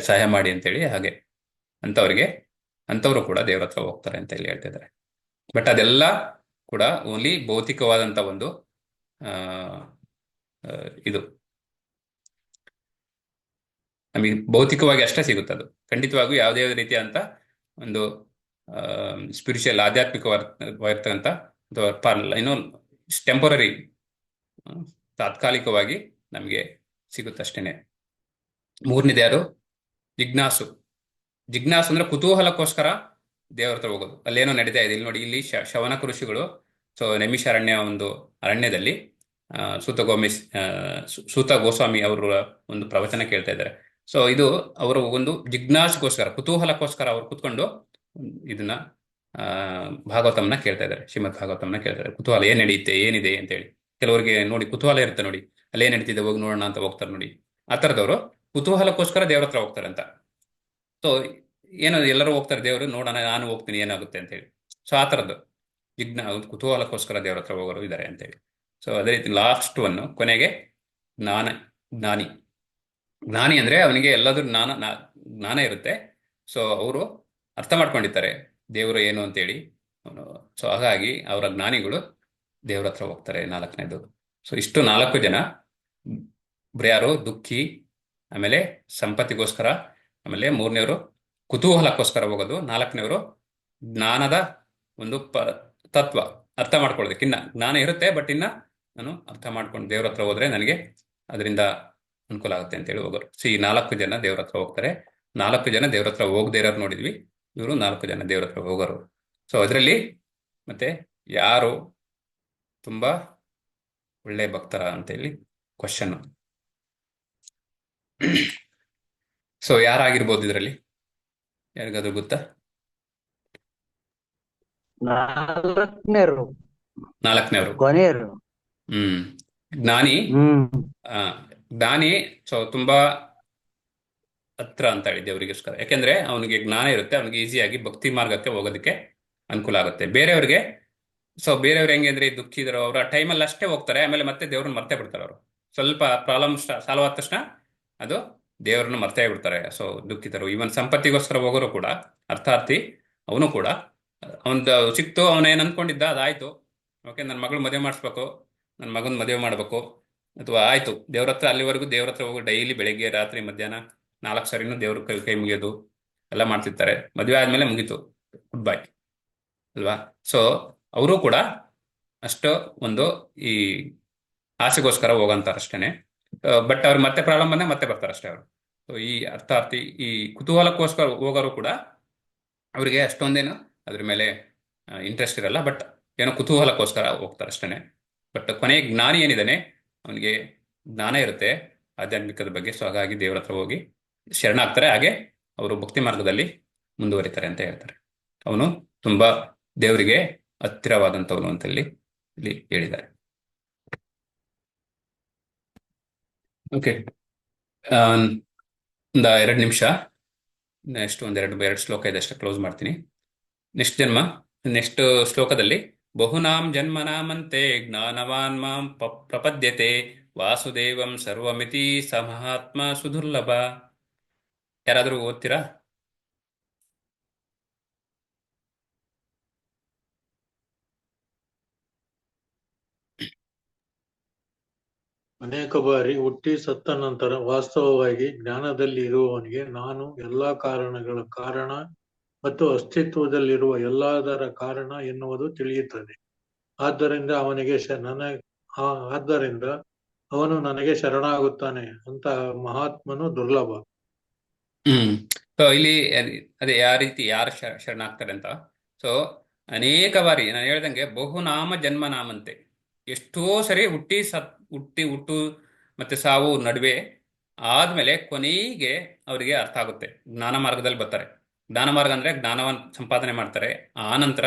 ಸಹಾಯ ಮಾಡಿ ಅಂತೇಳಿ. ಹಾಗೆ ಅಂಥವ್ರು ಕೂಡ ದೇವ್ರ ಹತ್ರ ಹೋಗ್ತಾರೆ ಅಂತ ಹೇಳಿ ಹೇಳ್ತಿದ್ದಾರೆ. ಬಟ್ ಅದೆಲ್ಲ ಕೂಡ ಓನ್ಲಿ ಭೌತಿಕವಾದಂಥ ಒಂದು ಇದು ನಮಗೆ ಭೌತಿಕವಾಗಿ ಅಷ್ಟೇ ಸಿಗುತ್ತೆ. ಅದು ಖಂಡಿತವಾಗಿಯೂ ಯಾವುದೇ ರೀತಿಯಾದಂಥ ಒಂದು ಸ್ಪಿರಿಚುವಲ್ ಆಧ್ಯಾತ್ಮಿಕವಾಗಿರ್ತಕ್ಕಂಥ ಅಥವಾ ಏನೋ ಟೆಂಪರರಿ, ತಾತ್ಕಾಲಿಕವಾಗಿ ನಮಗೆ ಸಿಗುತ್ತಷ್ಟೇನೆ. ಮೂರನೇದು ಯಾರು? ಜಿಜ್ಞಾಸು ಅಂದ್ರೆ ಕುತೂಹಲಕ್ಕೋಸ್ಕರ ದೇವರ ಹತ್ರ ಹೋಗೋದು. ಅಲ್ಲೇನೋ ನಡೀತಾ ಇದೆ ಇಲ್ಲಿ ನೋಡಿ. ಇಲ್ಲಿ ಶವನಕ ಋಷಿಗಳು ಸೊ ನೈಮಿಷಾರಣ್ಯ ಒಂದು ಅರಣ್ಯದಲ್ಲಿ ಸೂತ ಗೋಸ್ವಾಮಿ ಅವರ ಒಂದು ಪ್ರವಚನ ಕೇಳ್ತಾ ಇದ್ದಾರೆ. ಸೊ ಇದು ಅವರ ಒಂದು ಜಿಜ್ಞಾಸೆಗೋಸ್ಕರ, ಕುತೂಹಲಕ್ಕೋಸ್ಕರ ಅವ್ರು ಕುತ್ಕೊಂಡು ಇದನ್ನ ಭಾಗವತಂನ ಕೇಳ್ತಾ ಇದ್ದಾರೆ, ಶ್ರೀಮದ್ ಭಾಗವತಂನ ಕೇಳ್ತಾ ಇದ್ದಾರೆ. ಕುತೂಹಲ, ಏನ್ ನಡೆಯುತ್ತೆ, ಏನಿದೆ ಅಂತೇಳಿ. ಕೆಲವರಿಗೆ ನೋಡಿ ಕುತೂಹಲ ಇರುತ್ತೆ, ನೋಡಿ ಅಲ್ಲೇ ನಡೀತಿದೆ ಹೋಗಿ ನೋಡೋಣ ಅಂತ ಹೋಗ್ತಾರೆ ನೋಡಿ. ಆ ಥರದವರು ಕುತೂಹಲಕ್ಕೋಸ್ಕರ ದೇವ್ರ ಹತ್ರ ಹೋಗ್ತಾರೆ ಅಂತ. ಸೊ ಏನೋ ಎಲ್ಲರೂ ಹೋಗ್ತಾರೆ ದೇವರು ನೋಡೋಣ, ನಾನು ಹೋಗ್ತೀನಿ ಏನಾಗುತ್ತೆ ಅಂತೇಳಿ. ಸೊ ಆ ಥರದ್ದು ಕುತೂಹಲಕ್ಕೋಸ್ಕರ ದೇವ್ರ ಹತ್ರ ಹೋಗೋರು ಇದ್ದಾರೆ ಅಂತೇಳಿ. ಸೊ ಅದೇ ರೀತಿ ಲಾಸ್ಟ್ ಕೊನೆಗೆ ಜ್ಞಾನಿ ಅಂದ್ರೆ ಅವನಿಗೆ ಎಲ್ಲಾದ್ರೂ ಜ್ಞಾನ ಇರುತ್ತೆ. ಸೊ ಅವರು ಅರ್ಥ ಮಾಡ್ಕೊಂಡಿರ್ತಾರೆ ದೇವರು ಏನು ಅಂತೇಳಿ. ಸೊ ಹಾಗಾಗಿ ಅವರ ಜ್ಞಾನಿಗಳು ದೇವ್ರ ಹತ್ರ ಹೋಗ್ತಾರೆ. 4ನೇದು. ಸೊ ಇಷ್ಟು 4 ಜನ, ಯಾರು? ದುಃಖಿ, ಆಮೇಲೆ ಸಂಪತ್ತಿಗೋಸ್ಕರ, ಆಮೇಲೆ 3ನೇವರು ಕುತೂಹಲಕ್ಕೋಸ್ಕರ ಹೋಗೋದು, 4ನೇವರು ಜ್ಞಾನದ ಒಂದು ತತ್ವ ಅರ್ಥ ಮಾಡ್ಕೊಳ್ಳೋದಕ್ಕೆ. ಜ್ಞಾನ ಇರುತ್ತೆ, ಬಟ್ ನಾನು ಅರ್ಥ ಮಾಡ್ಕೊಂಡು ದೇವ್ರ ಹತ್ರ ಹೋದ್ರೆ ನನಗೆ ಅದರಿಂದ ಅನುಕೂಲ ಆಗುತ್ತೆ ಅಂತೇಳಿ ಹೋಗೋರು. ಸೊ ಈ 4 ಜನ ದೇವ್ರ ಹತ್ರ ಹೋಗ್ತಾರೆ. 4 ಜನ ದೇವ್ರ ಹತ್ರ ಹೋಗದೇ ಇರೋರು ನೋಡಿದ್ವಿ. ಇವರು 4 ಜನ ದೇವ್ರ ಹತ್ರ ಹೋಗೋರು. ಸೊ ಅದರಲ್ಲಿ ಮತ್ತೆ ಯಾರು ತುಂಬಾ ಒಳ್ಳೆ ಭಕ್ತರ ಅಂತೇಳಿ ಕ್ವಶನ್. ಸೊ ಯಾರಾಗಿರ್ಬೋದು ಇದರಲ್ಲಿ? ಯಾರಿಗಾದ್ರೂ ಗೊತ್ತಾ? 4ನೇವರು ಕೊನೆಯರು. ಜ್ಞಾನಿ. ಸೊ ತುಂಬಾ ಹತ್ರ ಅಂತ ಹೇಳಿ ದೇವರಿಗೋಸ್ಕರ. ಯಾಕೆಂದ್ರೆ ಅವನಿಗೆ ಜ್ಞಾನ ಇರುತ್ತೆ, ಅವನಿಗೆ ಈಸಿಯಾಗಿ ಭಕ್ತಿ ಮಾರ್ಗಕ್ಕೆ ಹೋಗೋದಕ್ಕೆ ಅನುಕೂಲ ಆಗುತ್ತೆ. ಬೇರೆಯವ್ರಿಗೆ ಬೇರೆಯವ್ರು ಹೆಂಗೆ ಅಂದ್ರೆ ದುಃಖಿದ್ರು, ಅವರ ಟೈಮಲ್ಲಿ ಅಷ್ಟೇ ಹೋಗ್ತಾರೆ, ಆಮೇಲೆ ಮತ್ತೆ ದೇವ್ರನ್ನ ಮರ್ತೇ ಬಿಡ್ತಾರೆ. ಅವರು ಸ್ವಲ್ಪ ಪ್ರಾಬ್ಲಮ್ ಸಾಲ್ವ್ ಆದ ತಕ್ಷಣ ಅದು ದೇವ್ರನ್ನ ಮರ್ತೇ ಬಿಡ್ತಾರೆ. ಸೊ ದುಃಖಿತರು, ಇವನ್ ಸಂಪತ್ತಿಗೋಸ್ಕರ ಹೋಗೋರು ಕೂಡ ಅರ್ಥಾರ್ಥಿ. ಅವನು ಕೂಡ ಅವನ್ದು ಸಿಕ್ತು, ಅವನೇನು ಅನ್ಕೊಂಡಿದ್ದ ಅದಾಯ್ತು. ಓಕೆ, ನನ್ನ ಮಗಳು ಮದುವೆ ಮಾಡಿಸ್ಬೇಕು, ನನ್ನ ಮಗನ ಮದುವೆ ಮಾಡ್ಬೇಕು, ಅಥವಾ ಆಯ್ತು ದೇವ್ರ ಹತ್ರ, ಅಲ್ಲಿವರೆಗೂ ದೇವ್ರ ಹತ್ರ ಹೋಗಿ ಡೈಲಿ ಬೆಳಗ್ಗೆ ರಾತ್ರಿ ಮಧ್ಯಾಹ್ನ 4 ಸರಿನೂ ದೇವ್ರ ಕೈ ಮುಗಿಯೋದು ಎಲ್ಲ ಮಾಡ್ತಿರ್ತಾರೆ. ಮದುವೆ ಆದ್ಮೇಲೆ ಮುಗೀತು, ಗುಡ್ ಬೈ ಅಲ್ವಾ? ಸೊ ಅವರು ಕೂಡ ಅಷ್ಟು ಒಂದು ಈ ಆಸೆಗೋಸ್ಕರ ಹೋಗಂತಾರ ಅಷ್ಟೇನೆ. ಬಟ್ ಅವ್ರು ಮತ್ತೆ ಪ್ರಾಬ್ಲಮ್ ಬಂದಾಗ ಮತ್ತೆ ಬರ್ತಾರೆ ಅಷ್ಟೇ ಅವರು. ಸೊ ಈ ಅರ್ಥಾರ್ಥಿ, ಈ ಕುತೂಹಲಕ್ಕೋಸ್ಕರ ಹೋಗೋರು ಕೂಡ ಅವರಿಗೆ ಅಷ್ಟೊಂದೇನು ಅದ್ರ ಮೇಲೆ ಇಂಟ್ರೆಸ್ಟ್ ಇರಲ್ಲ, ಬಟ್ ಏನೋ ಕುತೂಹಲಕ್ಕೋಸ್ಕರ ಹೋಗ್ತಾರೆ ಅಷ್ಟೇನೆ. ಬಟ್ ಕೊನೆಗೆ ಜ್ಞಾನಿ ಏನಿದ್ದಾನೆ ಅವನಿಗೆ ಜ್ಞಾನ ಇರುತ್ತೆ ಆಧ್ಯಾತ್ಮಿಕದ ಬಗ್ಗೆ. ಸೊ ಹಾಗಾಗಿ ದೇವ್ರ ಹತ್ರ ಹೋಗಿ ಶರಣಾಗ್ತಾರೆ. ಹಾಗೆ ಅವರು ಭಕ್ತಿ ಮಾರ್ಗದಲ್ಲಿ ಮುಂದುವರಿತಾರೆ ಅಂತ ಹೇಳ್ತಾರೆ. ಅವನು ತುಂಬಾ ದೇವರಿಗೆ ಹತ್ತಿರವಾದಂಥವನು ಅಂತ ಇಲ್ಲಿ ಹೇಳಿದ್ದಾರೆ. ಓಕೆ, ಒಂದು 2 ನಿಮಿಷ, ನೆಕ್ಸ್ಟ್ ಎರಡು ಶ್ಲೋಕ ಇದೆ ಅಷ್ಟೇ, ಕ್ಲೋಸ್ ಮಾಡ್ತೀನಿ. ನೆಕ್ಸ್ಟ್ ಶ್ಲೋಕದಲ್ಲಿ ಬಹುನಾಂ ಜನ್ಮನಾಮಂತೆ ಜ್ಞಾನವಾನ್ ಮಾಂ ಪ್ರಪದ್ಯತೆ ವಾಸುದೇವಂ ಸರ್ವಮಿತಿ ಸ ಮಹಾತ್ಮ ಸುದುರ್ಲಭ. ಯಾರಾದರೂ ಓದ್ತೀರಾ? ಅನೇಕ ಬಾರಿ ಹುಟ್ಟಿ ಸತ್ತ ನಂತರ ವಾಸ್ತವವಾಗಿ ಜ್ಞಾನದಲ್ಲಿ ಇರುವವನಿಗೆ ನಾನು ಎಲ್ಲಾ ಕಾರಣಗಳ ಕಾರಣ ಮತ್ತು ಅಸ್ತಿತ್ವದಲ್ಲಿರುವ ಎಲ್ಲದರ ಕಾರಣ ಎನ್ನುವುದು ತಿಳಿಯುತ್ತದೆ. ಆದ್ದರಿಂದ ಆದ್ದರಿಂದ ಅವನು ನನಗೆ ಶರಣಾಗುತ್ತಾನೆ ಅಂತ ಮಹಾತ್ಮನು ದುರ್ಲಭ. ಸೊ ಇಲ್ಲಿ ಅದೇ ಯಾವ ರೀತಿ ಯಾರು ಶರಣಾಗ್ತಾರೆ ಅಂತ. ಸೊ ಅನೇಕ ಬಾರಿ ನಾನು ಹೇಳ್ದಂಗೆ ಬಹುನಾಮ ಜನ್ಮ ನಾಮಂತೆ, ಎಷ್ಟೋ ಸರಿ ಹುಟ್ಟು ಮತ್ತೆ ಸಾವು ನಡುವೆ ಆದ್ಮೇಲೆ ಕೊನೆಗೆ ಅವರಿಗೆ ಅರ್ಥ ಆಗುತ್ತೆ, ಜ್ಞಾನ ಮಾರ್ಗದಲ್ಲಿ ಬರ್ತಾರೆ. ಜ್ಞಾನ ಮಾರ್ಗ ಅಂದ್ರೆ ಜ್ಞಾನವನ್ನು ಸಂಪಾದನೆ ಮಾಡ್ತಾರೆ, ಆ ನಂತರ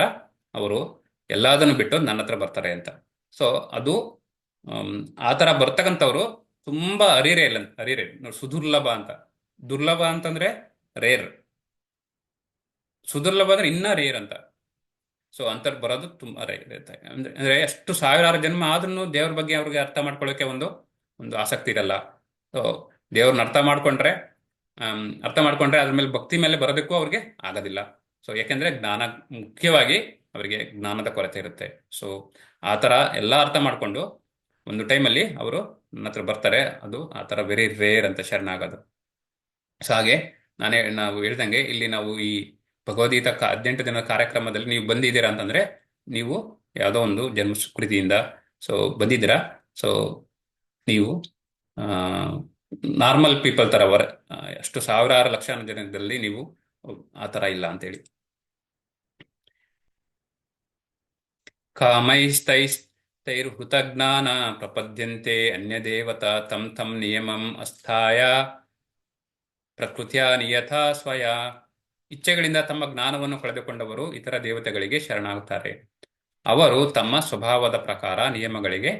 ಅವರು ಎಲ್ಲದನ್ನು ಬಿಟ್ಟು ನನ್ನ ಹತ್ರ ಬರ್ತಾರೆ ಅಂತ. ಸೊ ಅದು ಆ ಥರ ಬರ್ತಕ್ಕಂಥವ್ರು ತುಂಬಾ ಅರಿರೇ ನೋಡಿ, ಸುದುರ್ಲಭ ಅಂತ. ದುರ್ಲಭ ಅಂತಂದ್ರೆ ರೇರ್, ಸುದುರ್ಲಭ ಅಂದ್ರೆ ಇನ್ನ ರೇರ್ ಅಂತ. ಸೊ ಅಂತರ್ ಬರೋದು ತುಂಬಾ ರೇರ್ ಇರುತ್ತೆ. ಅಂದ್ರೆ ಎಷ್ಟು ಸಾವಿರಾರು ಜನ್ಮ ಆದ್ರೂ ದೇವ್ರ ಬಗ್ಗೆ ಅವ್ರಿಗೆ ಅರ್ಥ ಮಾಡ್ಕೊಳ್ಳೋಕೆ ಒಂದು ಆಸಕ್ತಿ ಇರಲ್ಲ. ಸೊ ದೇವ್ರನ್ನ ಅರ್ಥ ಮಾಡ್ಕೊಂಡ್ರೆ ಅದ್ರ ಮೇಲೆ ಭಕ್ತಿ ಮೇಲೆ ಬರೋದಕ್ಕೂ ಅವ್ರಿಗೆ ಆಗೋದಿಲ್ಲ. ಸೊ ಯಾಕೆಂದ್ರೆ ಮುಖ್ಯವಾಗಿ ಅವರಿಗೆ ಜ್ಞಾನದ ಕೊರತೆ ಇರುತ್ತೆ. ಸೊ ಆ ಥರ ಎಲ್ಲ ಅರ್ಥ ಮಾಡ್ಕೊಂಡು ಒಂದು ಟೈಮಲ್ಲಿ ಅವರು ನನ್ನ ಹತ್ರ ಬರ್ತಾರೆ. ಅದು ಆ ಥರ ವೆರಿ ರೇರ್ ಅಂತ ಶರಣಾಗೋದು. ಸೊ ಹಾಗೆ ನಾವು ಹೇಳ್ದಂಗೆ ಇಲ್ಲಿ ನಾವು ಈ ಭಗವದ್ಗೀತಾ 18 ದಿನ ಕಾರ್ಯಕ್ರಮದಲ್ಲಿ ನೀವು ಬಂದಿದ್ದೀರಾ ಅಂತಂದ್ರೆ ನೀವು ಯಾವುದೋ ಒಂದು ಜನ್ಮ ಸುಕೃತಿಯಿಂದ ಸೊ ಬಂದಿದ್ದೀರಾ. ಸೊ ನೀವು ನಾರ್ಮಲ್ ಪೀಪಲ್ ತರ ಅಷ್ಟು ಸಾವಿರಾರು ಲಕ್ಷ ಜನದಲ್ಲಿ ನೀವು ಆ ತರ ಇಲ್ಲ ಅಂತೇಳಿ. ಕಾಮೈಸ್ತೈರ್ಹೃತಜ್ಞಾನ ಪ್ರಪದ್ಯಂತೆ ಅನ್ಯ ದೇವತಾ ತಂ ನಿಯಮಂ ಅಸ್ಥಾಯ ಪ್ರಕೃತಿಯ ನಿಯಥಾ ಸ್ವಯ. ಇಚ್ಛೆಗಳಿಂದ ತಮ್ಮ ಜ್ಞಾನವನ್ನು ಕಳೆದುಕೊಂಡವರು ಇತರ ದೇವತೆಗಳಿಗೆ ಶರಣಾಗುತ್ತಾರೆ. ಅವರು ತಮ್ಮ ಸ್ವಭಾವದ ಪ್ರಕಾರ ನಿಯಮಗಳಿಗೆ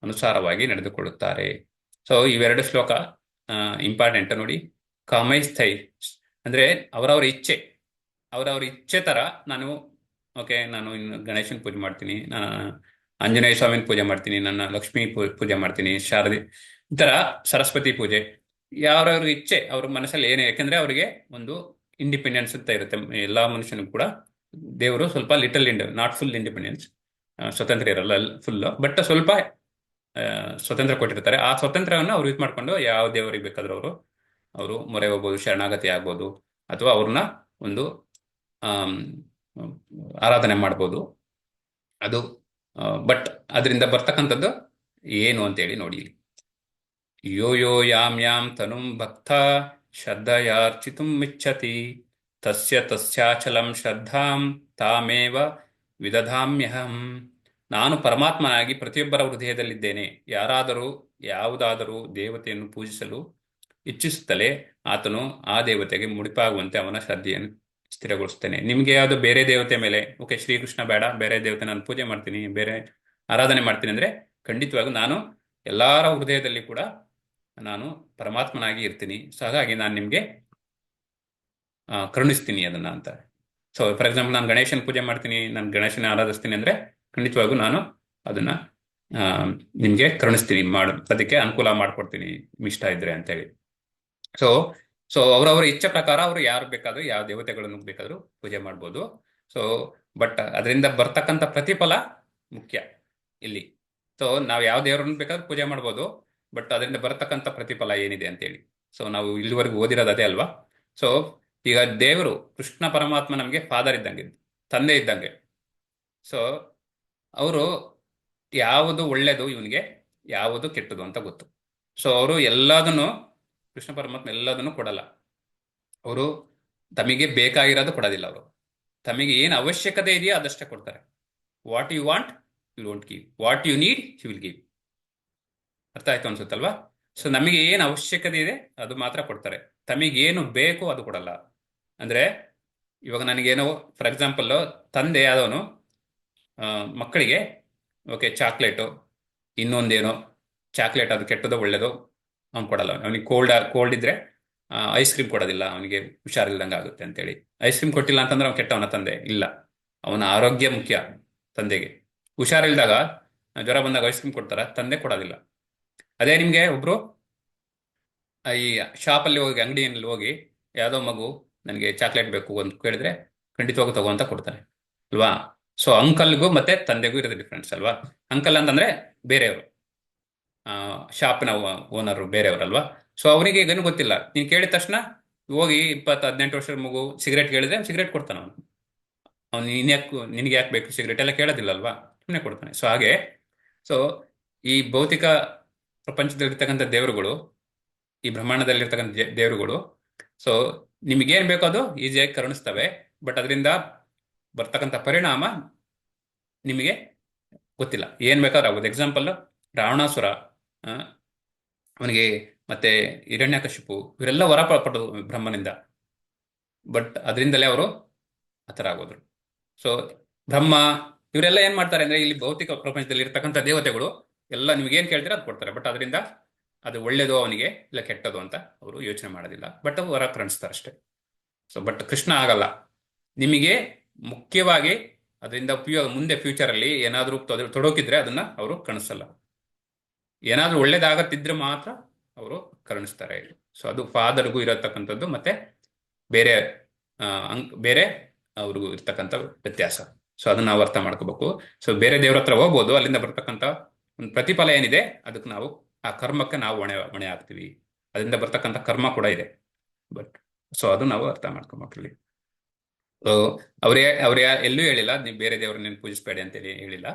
ಅನುಸಾರವಾಗಿ ನಡೆದುಕೊಳ್ಳುತ್ತಾರೆ. ಸೊ ಇವೆರಡು ಶ್ಲೋಕ ಇಂಪಾರ್ಟೆಂಟ್ ನೋಡಿ. ಕಾಮೈಸ್ಥೈ ಅಂದ್ರೆ ಅವರವರ ಇಚ್ಛೆ ತರ ನಾನು ಇನ್ನು ಗಣೇಶನ ಪೂಜೆ ಮಾಡ್ತೀನಿ, ನಾನು ಆಂಜನೇಯ ಸ್ವಾಮಿನ ಪೂಜೆ ಮಾಡ್ತೀನಿ, ನನ್ನ ಲಕ್ಷ್ಮೀ ಪೂಜೆ ಮಾಡ್ತೀನಿ, ಶಾರದೆ ಈ ತರ ಸರಸ್ವತಿ ಪೂಜೆ, ಯಾವ್ರವ್ರ ಇಚ್ಛೆ ಅವ್ರ ಮನಸ್ಸಲ್ಲಿ ಏನೇ. ಯಾಕಂದ್ರೆ ಅವರಿಗೆ ಒಂದು ಇಂಡಿಪೆಂಡೆನ್ಸ್ ಅಂತ ಇರುತ್ತೆ. ಎಲ್ಲಾ ಮನುಷ್ಯನಿಗೂ ಕೂಡ ದೇವರು ಸ್ವಲ್ಪ ನಾಟ್ ಫುಲ್ ಇಂಡಿಪೆಂಡೆನ್ಸ್, ಸ್ವತಂತ್ರ ಇರಲ್ಲ ಫುಲ್, ಬಟ್ ಸ್ವಲ್ಪ ಸ್ವತಂತ್ರ ಕೊಟ್ಟಿರ್ತಾರೆ. ಆ ಸ್ವತಂತ್ರವನ್ನು ಅವ್ರು ಯೂಸ್ ಮಾಡ್ಕೊಂಡು ಯಾವ ದೇವರಿಗೆ ಬೇಕಾದ್ರೂ ಅವರು ಮೊರೆ ಹೋಗ್ಬೋದು, ಶರಣಾಗತಿ ಆಗ್ಬೋದು, ಅಥವಾ ಅವ್ರನ್ನ ಒಂದು ಆರಾಧನೆ ಮಾಡ್ಬೋದು. ಅದು ಬಟ್ ಅದರಿಂದ ಬರ್ತಕ್ಕಂಥದ್ದು ಏನು ಅಂತೇಳಿ ನೋಡಿ. ಯೋ ಯೋ ಯಾಂ ತನುಂ ಭಕ್ತ ಶ್ರದ್ಧಯಾರ್ಚಿತುಂ ಇಚ್ಛತಿ ತಸ್ಯಾಚಲಂ ಶ್ರದ್ಧಾಂ ತಾಮೇವ ವಿದಧಾಮ್ಯಹಂ. ನಾನು ಪರಮಾತ್ಮನಾಗಿ ಪ್ರತಿಯೊಬ್ಬರ ಹೃದಯದಲ್ಲಿದ್ದೇನೆ. ಯಾರಾದರೂ ಯಾವುದಾದರೂ ದೇವತೆಯನ್ನು ಪೂಜಿಸಲು ಇಚ್ಛಿಸುತ್ತಲೇ ಆತನು ಆ ದೇವತೆಗೆ ಮುಡಿಪಾಗುವಂತೆ ಅವನ ಶ್ರದ್ಧೆಯನ್ನು ಸ್ಥಿರಗೊಳಿಸ್ತೇನೆ. ನಿಮ್ಗೆ ಯಾವುದು ಬೇರೆ ದೇವತೆ ಮೇಲೆ ಶ್ರೀಕೃಷ್ಣ ಬೇಡ, ಬೇರೆ ದೇವತೆ ನಾನು ಪೂಜೆ ಮಾಡ್ತೀನಿ, ಬೇರೆ ಆರಾಧನೆ ಮಾಡ್ತೀನಿ ಅಂದ್ರೆ ಖಂಡಿತವಾಗೂ ನಾನು ಎಲ್ಲರ ಹೃದಯದಲ್ಲಿ ಕೂಡ ನಾನು ಪರಮಾತ್ಮನಾಗಿ ಇರ್ತೀನಿ. ಸೊ ಹಾಗಾಗಿ ನಾನು ನಿಮ್ಗೆ ಕರುಣಿಸ್ತೀನಿ ಅದನ್ನ ಅಂತ. ಸೊ ಫಾರ್ ಎಕ್ಸಾಂಪಲ್ ನಾನು ಗಣೇಶನ ಪೂಜೆ ಮಾಡ್ತೀನಿ, ನಾನು ಗಣೇಶನ ಆರಾಧಿಸ್ತೀನಿ ಅಂದ್ರೆ ಖಂಡಿತವಾಗೂ ನಾನು ಅದನ್ನ ನಿಮ್ಗೆ ಕರುಣಿಸ್ತೀನಿ, ಅದಕ್ಕೆ ಅನುಕೂಲ ಮಾಡ್ಕೊಡ್ತೀನಿ ಇಷ್ಟ ಇದ್ರೆ ಅಂತೇಳಿ. ಸೊ ಅವರವರ ಇಚ್ಛೆ ಪ್ರಕಾರ ಅವರು ಯಾರು ಬೇಕಾದ್ರೂ ಯಾವ ದೇವತೆಗಳನ್ನು ಬೇಕಾದ್ರೂ ಪೂಜೆ ಮಾಡ್ಬೋದು. ಸೊ ಬಟ್ ಅದರಿಂದ ಬರ್ತಕ್ಕಂಥ ಪ್ರತಿಫಲ ಮುಖ್ಯ ಇಲ್ಲಿ. ಸೊ ನಾವು ಯಾವ ದೇವರನ್ನು ಬೇಕಾದ್ರೂ ಪೂಜೆ ಮಾಡ್ಬೋದು, ಬಟ್ ಅದರಿಂದ ಬರ್ತಕ್ಕಂಥ ಪ್ರತಿಫಲ ಏನಿದೆ ಅಂತೇಳಿ. ಸೊ ನಾವು ಇಲ್ಲಿವರೆಗೂ ಓದಿರೋದು ಅದೇ ಅಲ್ವಾ. ಸೊ ಈಗ ದೇವರು ಕೃಷ್ಣ ಪರಮಾತ್ಮ ನಮಗೆ ಫಾದರ್ ಇದ್ದಂಗೆ, ತಂದೆ ಇದ್ದಂಗೆ. ಸೊ ಅವರು ಯಾವುದು ಒಳ್ಳೇದು ಇವನಿಗೆ, ಯಾವುದು ಕೆಟ್ಟದು ಅಂತ ಗೊತ್ತು. ಸೊ ಅವರು ಎಲ್ಲದನ್ನು, ಕೃಷ್ಣ ಪರಮಾತ್ಮ ಎಲ್ಲದನ್ನು ಕೊಡಲ್ಲ. ಅವರು ತಮಗೆ ಬೇಕಾಗಿರೋದು ಕೊಡೋದಿಲ್ಲ. ಅವರು ತಮಗೆ ಏನು ಅವಶ್ಯಕತೆ ಇದೆಯೋ ಅದಷ್ಟೇ ಕೊಡ್ತಾರೆ. What you want you don't give, what you need you will give. ಅರ್ಥ ಆಯ್ತು ಅನ್ಸುತ್ತಲ್ವಾ. ಸೊ ನಮಗೆ ಏನು ಅವಶ್ಯಕತೆ ಇದೆ ಅದು ಮಾತ್ರ ಕೊಡ್ತಾರೆ, ತಮಗೇನು ಬೇಕು ಅದು ಕೊಡಲ್ಲ. ಅಂದ್ರೆ ಇವಾಗ ನನಗೇನೋ ಫಾರ್ ಎಕ್ಸಾಂಪಲ್ ತಂದೆ ಆದವನು ಮಕ್ಕಳಿಗೆ ಚಾಕ್ಲೇಟು ಇನ್ನೊಂದೇನೋ ಚಾಕ್ಲೇಟ್ ಅದು ಕೆಟ್ಟದೋ ಒಳ್ಳೇದೋ ಅವ್ನು ಕೊಡಲ್ಲ. ಅವನಿಗೆ ಕೋಲ್ಡ್ ಇದ್ರೆ ಐಸ್ ಕ್ರೀಮ್ ಕೊಡೋದಿಲ್ಲ, ಅವನಿಗೆ ಹುಷಾರಿಲ್ದಂಗೆ ಆಗುತ್ತೆ ಅಂತೇಳಿ. ಐಸ್ ಕ್ರೀಮ್ ಕೊಟ್ಟಿಲ್ಲ ಅಂತಂದ್ರೆ ಅವ್ನು ಕೆಟ್ಟವನ ತಂದೆ ಇಲ್ಲ. ಅವನ ಆರೋಗ್ಯ ಮುಖ್ಯ ತಂದೆಗೆ. ಹುಷಾರಿಲ್ದಾಗ ಜ್ವರ ಬಂದಾಗ ಐಸ್ ಕ್ರೀಮ್ ಕೊಡ್ತಾರ, ತಂದೆ ಕೊಡೋದಿಲ್ಲ. ಅದೇ ನಿಮ್ಗೆ ಒಬ್ರು ಈ ಶಾಪಲ್ಲಿ ಹೋಗಿ, ಅಂಗಡಿಯಲ್ಲಿ ಹೋಗಿ ಯಾವುದೋ ಮಗು ನನಗೆ ಚಾಕ್ಲೇಟ್ ಬೇಕು ಅಂತ ಕೇಳಿದ್ರೆ ಖಂಡಿತವಾಗೂ ತಗೋ ಅಂತ ಕೊಡ್ತಾನೆ ಅಲ್ವಾ. ಸೊ ಅಂಕಲ್ಗೂ ಮತ್ತೆ ತಂದೆಗೂ ಇರೋದು ಡಿಫ್ರೆನ್ಸ್ ಅಲ್ವಾ. ಅಂಕಲ್ ಅಂತಂದ್ರೆ ಬೇರೆಯವರು, ಶಾಪ್ನ ಓನರು ಬೇರೆಯವರಲ್ವಾ. ಸೊ ಅವನಿಗೆ ಏನು ಗೊತ್ತಿಲ್ಲ, ನೀನು ಕೇಳಿದ ತಕ್ಷಣ ಹೋಗಿ 18 ವರ್ಷದ ಮಗು ಸಿಗರೇಟ್ ಕೇಳಿದ್ರೆ ಸಿಗರೇಟ್ ಕೊಡ್ತಾನೆ ಅವನು. ಅವ್ನು ನಿನಗೆ ಯಾಕೆ ಬೇಕು ಸಿಗರೇಟ್ ಎಲ್ಲ ಕೇಳೋದಿಲ್ಲಲ್ವಾ, ಸುಮ್ಮನೆ ಕೊಡ್ತಾನೆ. ಸೊ ಹಾಗೆ, ಸೊ ಈ ಭೌತಿಕ ಪ್ರಪಂಚದಲ್ಲಿರ್ತಕ್ಕಂಥ ದೇವರುಗಳು, ಈ ಬ್ರಹ್ಮಾಂಡದಲ್ಲಿರ್ತಕ್ಕಂಥ ದೇವರುಗಳು, ಸೊ ನಿಮಗೇನ್ ಬೇಕೋ ಅದು ಈಸಿಯಾಗಿ ಕರುಣಿಸ್ತವೆ. ಬಟ್ ಅದರಿಂದ ಬರ್ತಕ್ಕಂಥ ಪರಿಣಾಮ ನಿಮಗೆ ಗೊತ್ತಿಲ್ಲ. ಏನ್ ಬೇಕಾದ್ರೂ ಆಗೋದು. ಎಕ್ಸಾಂಪಲ್, ರಾವಣಾಸುರ, ಅವನಿಗೆ ಮತ್ತೆ ಹಿರಣ್ಯಕಶಿಪು ಇವರೆಲ್ಲ ವರ ಪಟ್ಟರು ಬ್ರಹ್ಮನಿಂದ. ಬಟ್ ಅದರಿಂದಲೇ ಅವರು ಆ ಥರ ಆಗೋದ್ರು. ಸೊ ಬ್ರಹ್ಮ ಇವರೆಲ್ಲ ಏನ್ ಮಾಡ್ತಾರೆ ಅಂದ್ರೆ, ಇಲ್ಲಿ ಭೌತಿಕ ಪ್ರಪಂಚದಲ್ಲಿ ಇರ್ತಕ್ಕಂಥ ದೇವತೆಗಳು ಎಲ್ಲ ನಿಮ್ಗೆ ಏನ್ ಕೇಳ್ತೀರ ಅದು ಕೊಡ್ತಾರೆ. ಬಟ್ ಅದರಿಂದ ಅದು ಒಳ್ಳೇದು ಅವನಿಗೆ ಇಲ್ಲ ಕೆಟ್ಟದು ಅಂತ ಅವರು ಯೋಚನೆ ಮಾಡೋದಿಲ್ಲ. ಬಟ್ ವರ ಕರುಣಿಸ್ತಾರೆ ಅಷ್ಟೇ. ಸೊ ಬಟ್ ಕೃಷ್ಣ ಆಗಲ್ಲ. ನಿಮಗೆ ಮುಖ್ಯವಾಗಿ ಅದರಿಂದ ಉಪಯೋಗ ಮುಂದೆ ಫ್ಯೂಚರಲ್ಲಿ ಏನಾದರೂ ತೊಡಕಿದ್ರೆ ಅದನ್ನ ಅವರು ಕಣಿಸಲ್ಲ. ಏನಾದ್ರೂ ಒಳ್ಳೇದಾಗತ್ತಿದ್ರೆ ಮಾತ್ರ ಅವರು ಕರುಣಿಸ್ತಾರೆ. ಸೊ ಅದು ಫಾದರ್ಗೂ ಇರತಕ್ಕಂಥದ್ದು ಮತ್ತೆ ಬೇರೆ ಬೇರೆ ಅವ್ರಿಗೂ ಇರ್ತಕ್ಕಂಥ ವ್ಯತ್ಯಾಸ. ಸೊ ಅದನ್ನ ನಾವು ಅರ್ಥ ಮಾಡ್ಕೋಬೇಕು. ಸೊ ಬೇರೆ ದೇವ್ರ ಹತ್ರ ಹೋಗ್ಬೋದು, ಅಲ್ಲಿಂದ ಬರ್ತಕ್ಕಂಥ ಒಂದು ಪ್ರತಿಫಲ ಏನಿದೆ ಅದಕ್ಕೆ ನಾವು ಆ ಕರ್ಮಕ್ಕೆ ನಾವು ಹೊಣೆ ಆಗ್ತೀವಿ. ಅದರಿಂದ ಬರ್ತಕ್ಕಂಥ ಕರ್ಮ ಕೂಡ ಇದೆ. ಬಟ್ ಸೊ ಅದು ನಾವು ಅರ್ಥ ಮಾಡ್ಕೊಬೇಕಿಲ್ಲಿ. ಸೊ ಅವ್ರೇ ಎಲ್ಲೂ ಹೇಳಿಲ್ಲ ನೀವು ಬೇರೆ ದೇವರನ್ನ ಪೂಜಿಸಬೇಡಿ ಅಂತೇಳಿ ಹೇಳಿಲ್ಲ.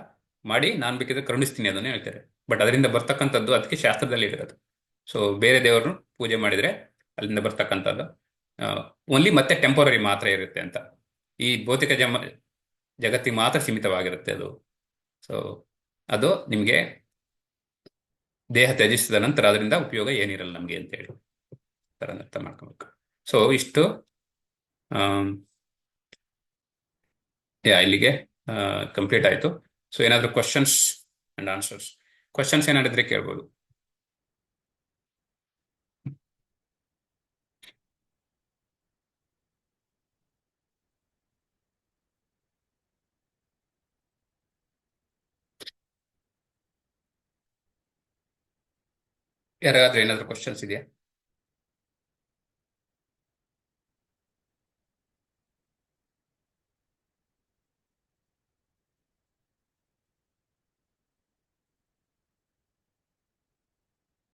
ಮಾಡಿ ನಾನು ಬೇಕಿದ್ರೆ ಕರುಣಿಸ್ತೀನಿ ಅದನ್ನೇ ಹೇಳ್ತಾರೆ. ಬಟ್ ಅದರಿಂದ ಬರ್ತಕ್ಕಂಥದ್ದು ಅದಕ್ಕೆ ಶಾಸ್ತ್ರದಲ್ಲಿ ಇರೋದು. ಸೊ ಬೇರೆ ದೇವರನ್ನು ಪೂಜೆ ಮಾಡಿದ್ರೆ ಅಲ್ಲಿಂದ ಬರ್ತಕ್ಕಂಥದ್ದು ಓನ್ಲಿ ಮತ್ತೆ ಟೆಂಪರರಿ ಮಾತ್ರ ಇರುತ್ತೆ ಅಂತ. ಈ ಭೌತಿಕ ಜಗತ್ತಿಗೆ ಮಾತ್ರ ಸೀಮಿತವಾಗಿರುತ್ತೆ ಅದು. ಸೊ ಅದು ನಿಮಗೆ ದೇಹ ತ್ಯಜಿಸಿದ ನಂತರ ಅದರಿಂದ ಉಪಯೋಗ ಏನಿರಲ್ಲ ನಮಗೆ ಅಂತೇಳಿ ಥರ ಅರ್ಥ ಮಾಡ್ಕೋಬೇಕು. ಸೊ ಇಷ್ಟು ಇಲ್ಲಿಗೆ ಕಂಪ್ಲೀಟ್ ಆಯಿತು. ಸೊ ಏನಾದರೂ ಕ್ವಶನ್ಸ್ ಅಂಡ್ ಆನ್ಸರ್ಸ್, ಕ್ವಶನ್ಸ್ ಏನಾಡಿದ್ರೆ ಕೇಳ್ಬೋದು. ಯಾರಾದ್ರೂ ಏನಾದರೂ ಕ್ವಶನ್ಸ್ ಇದೆಯಾ?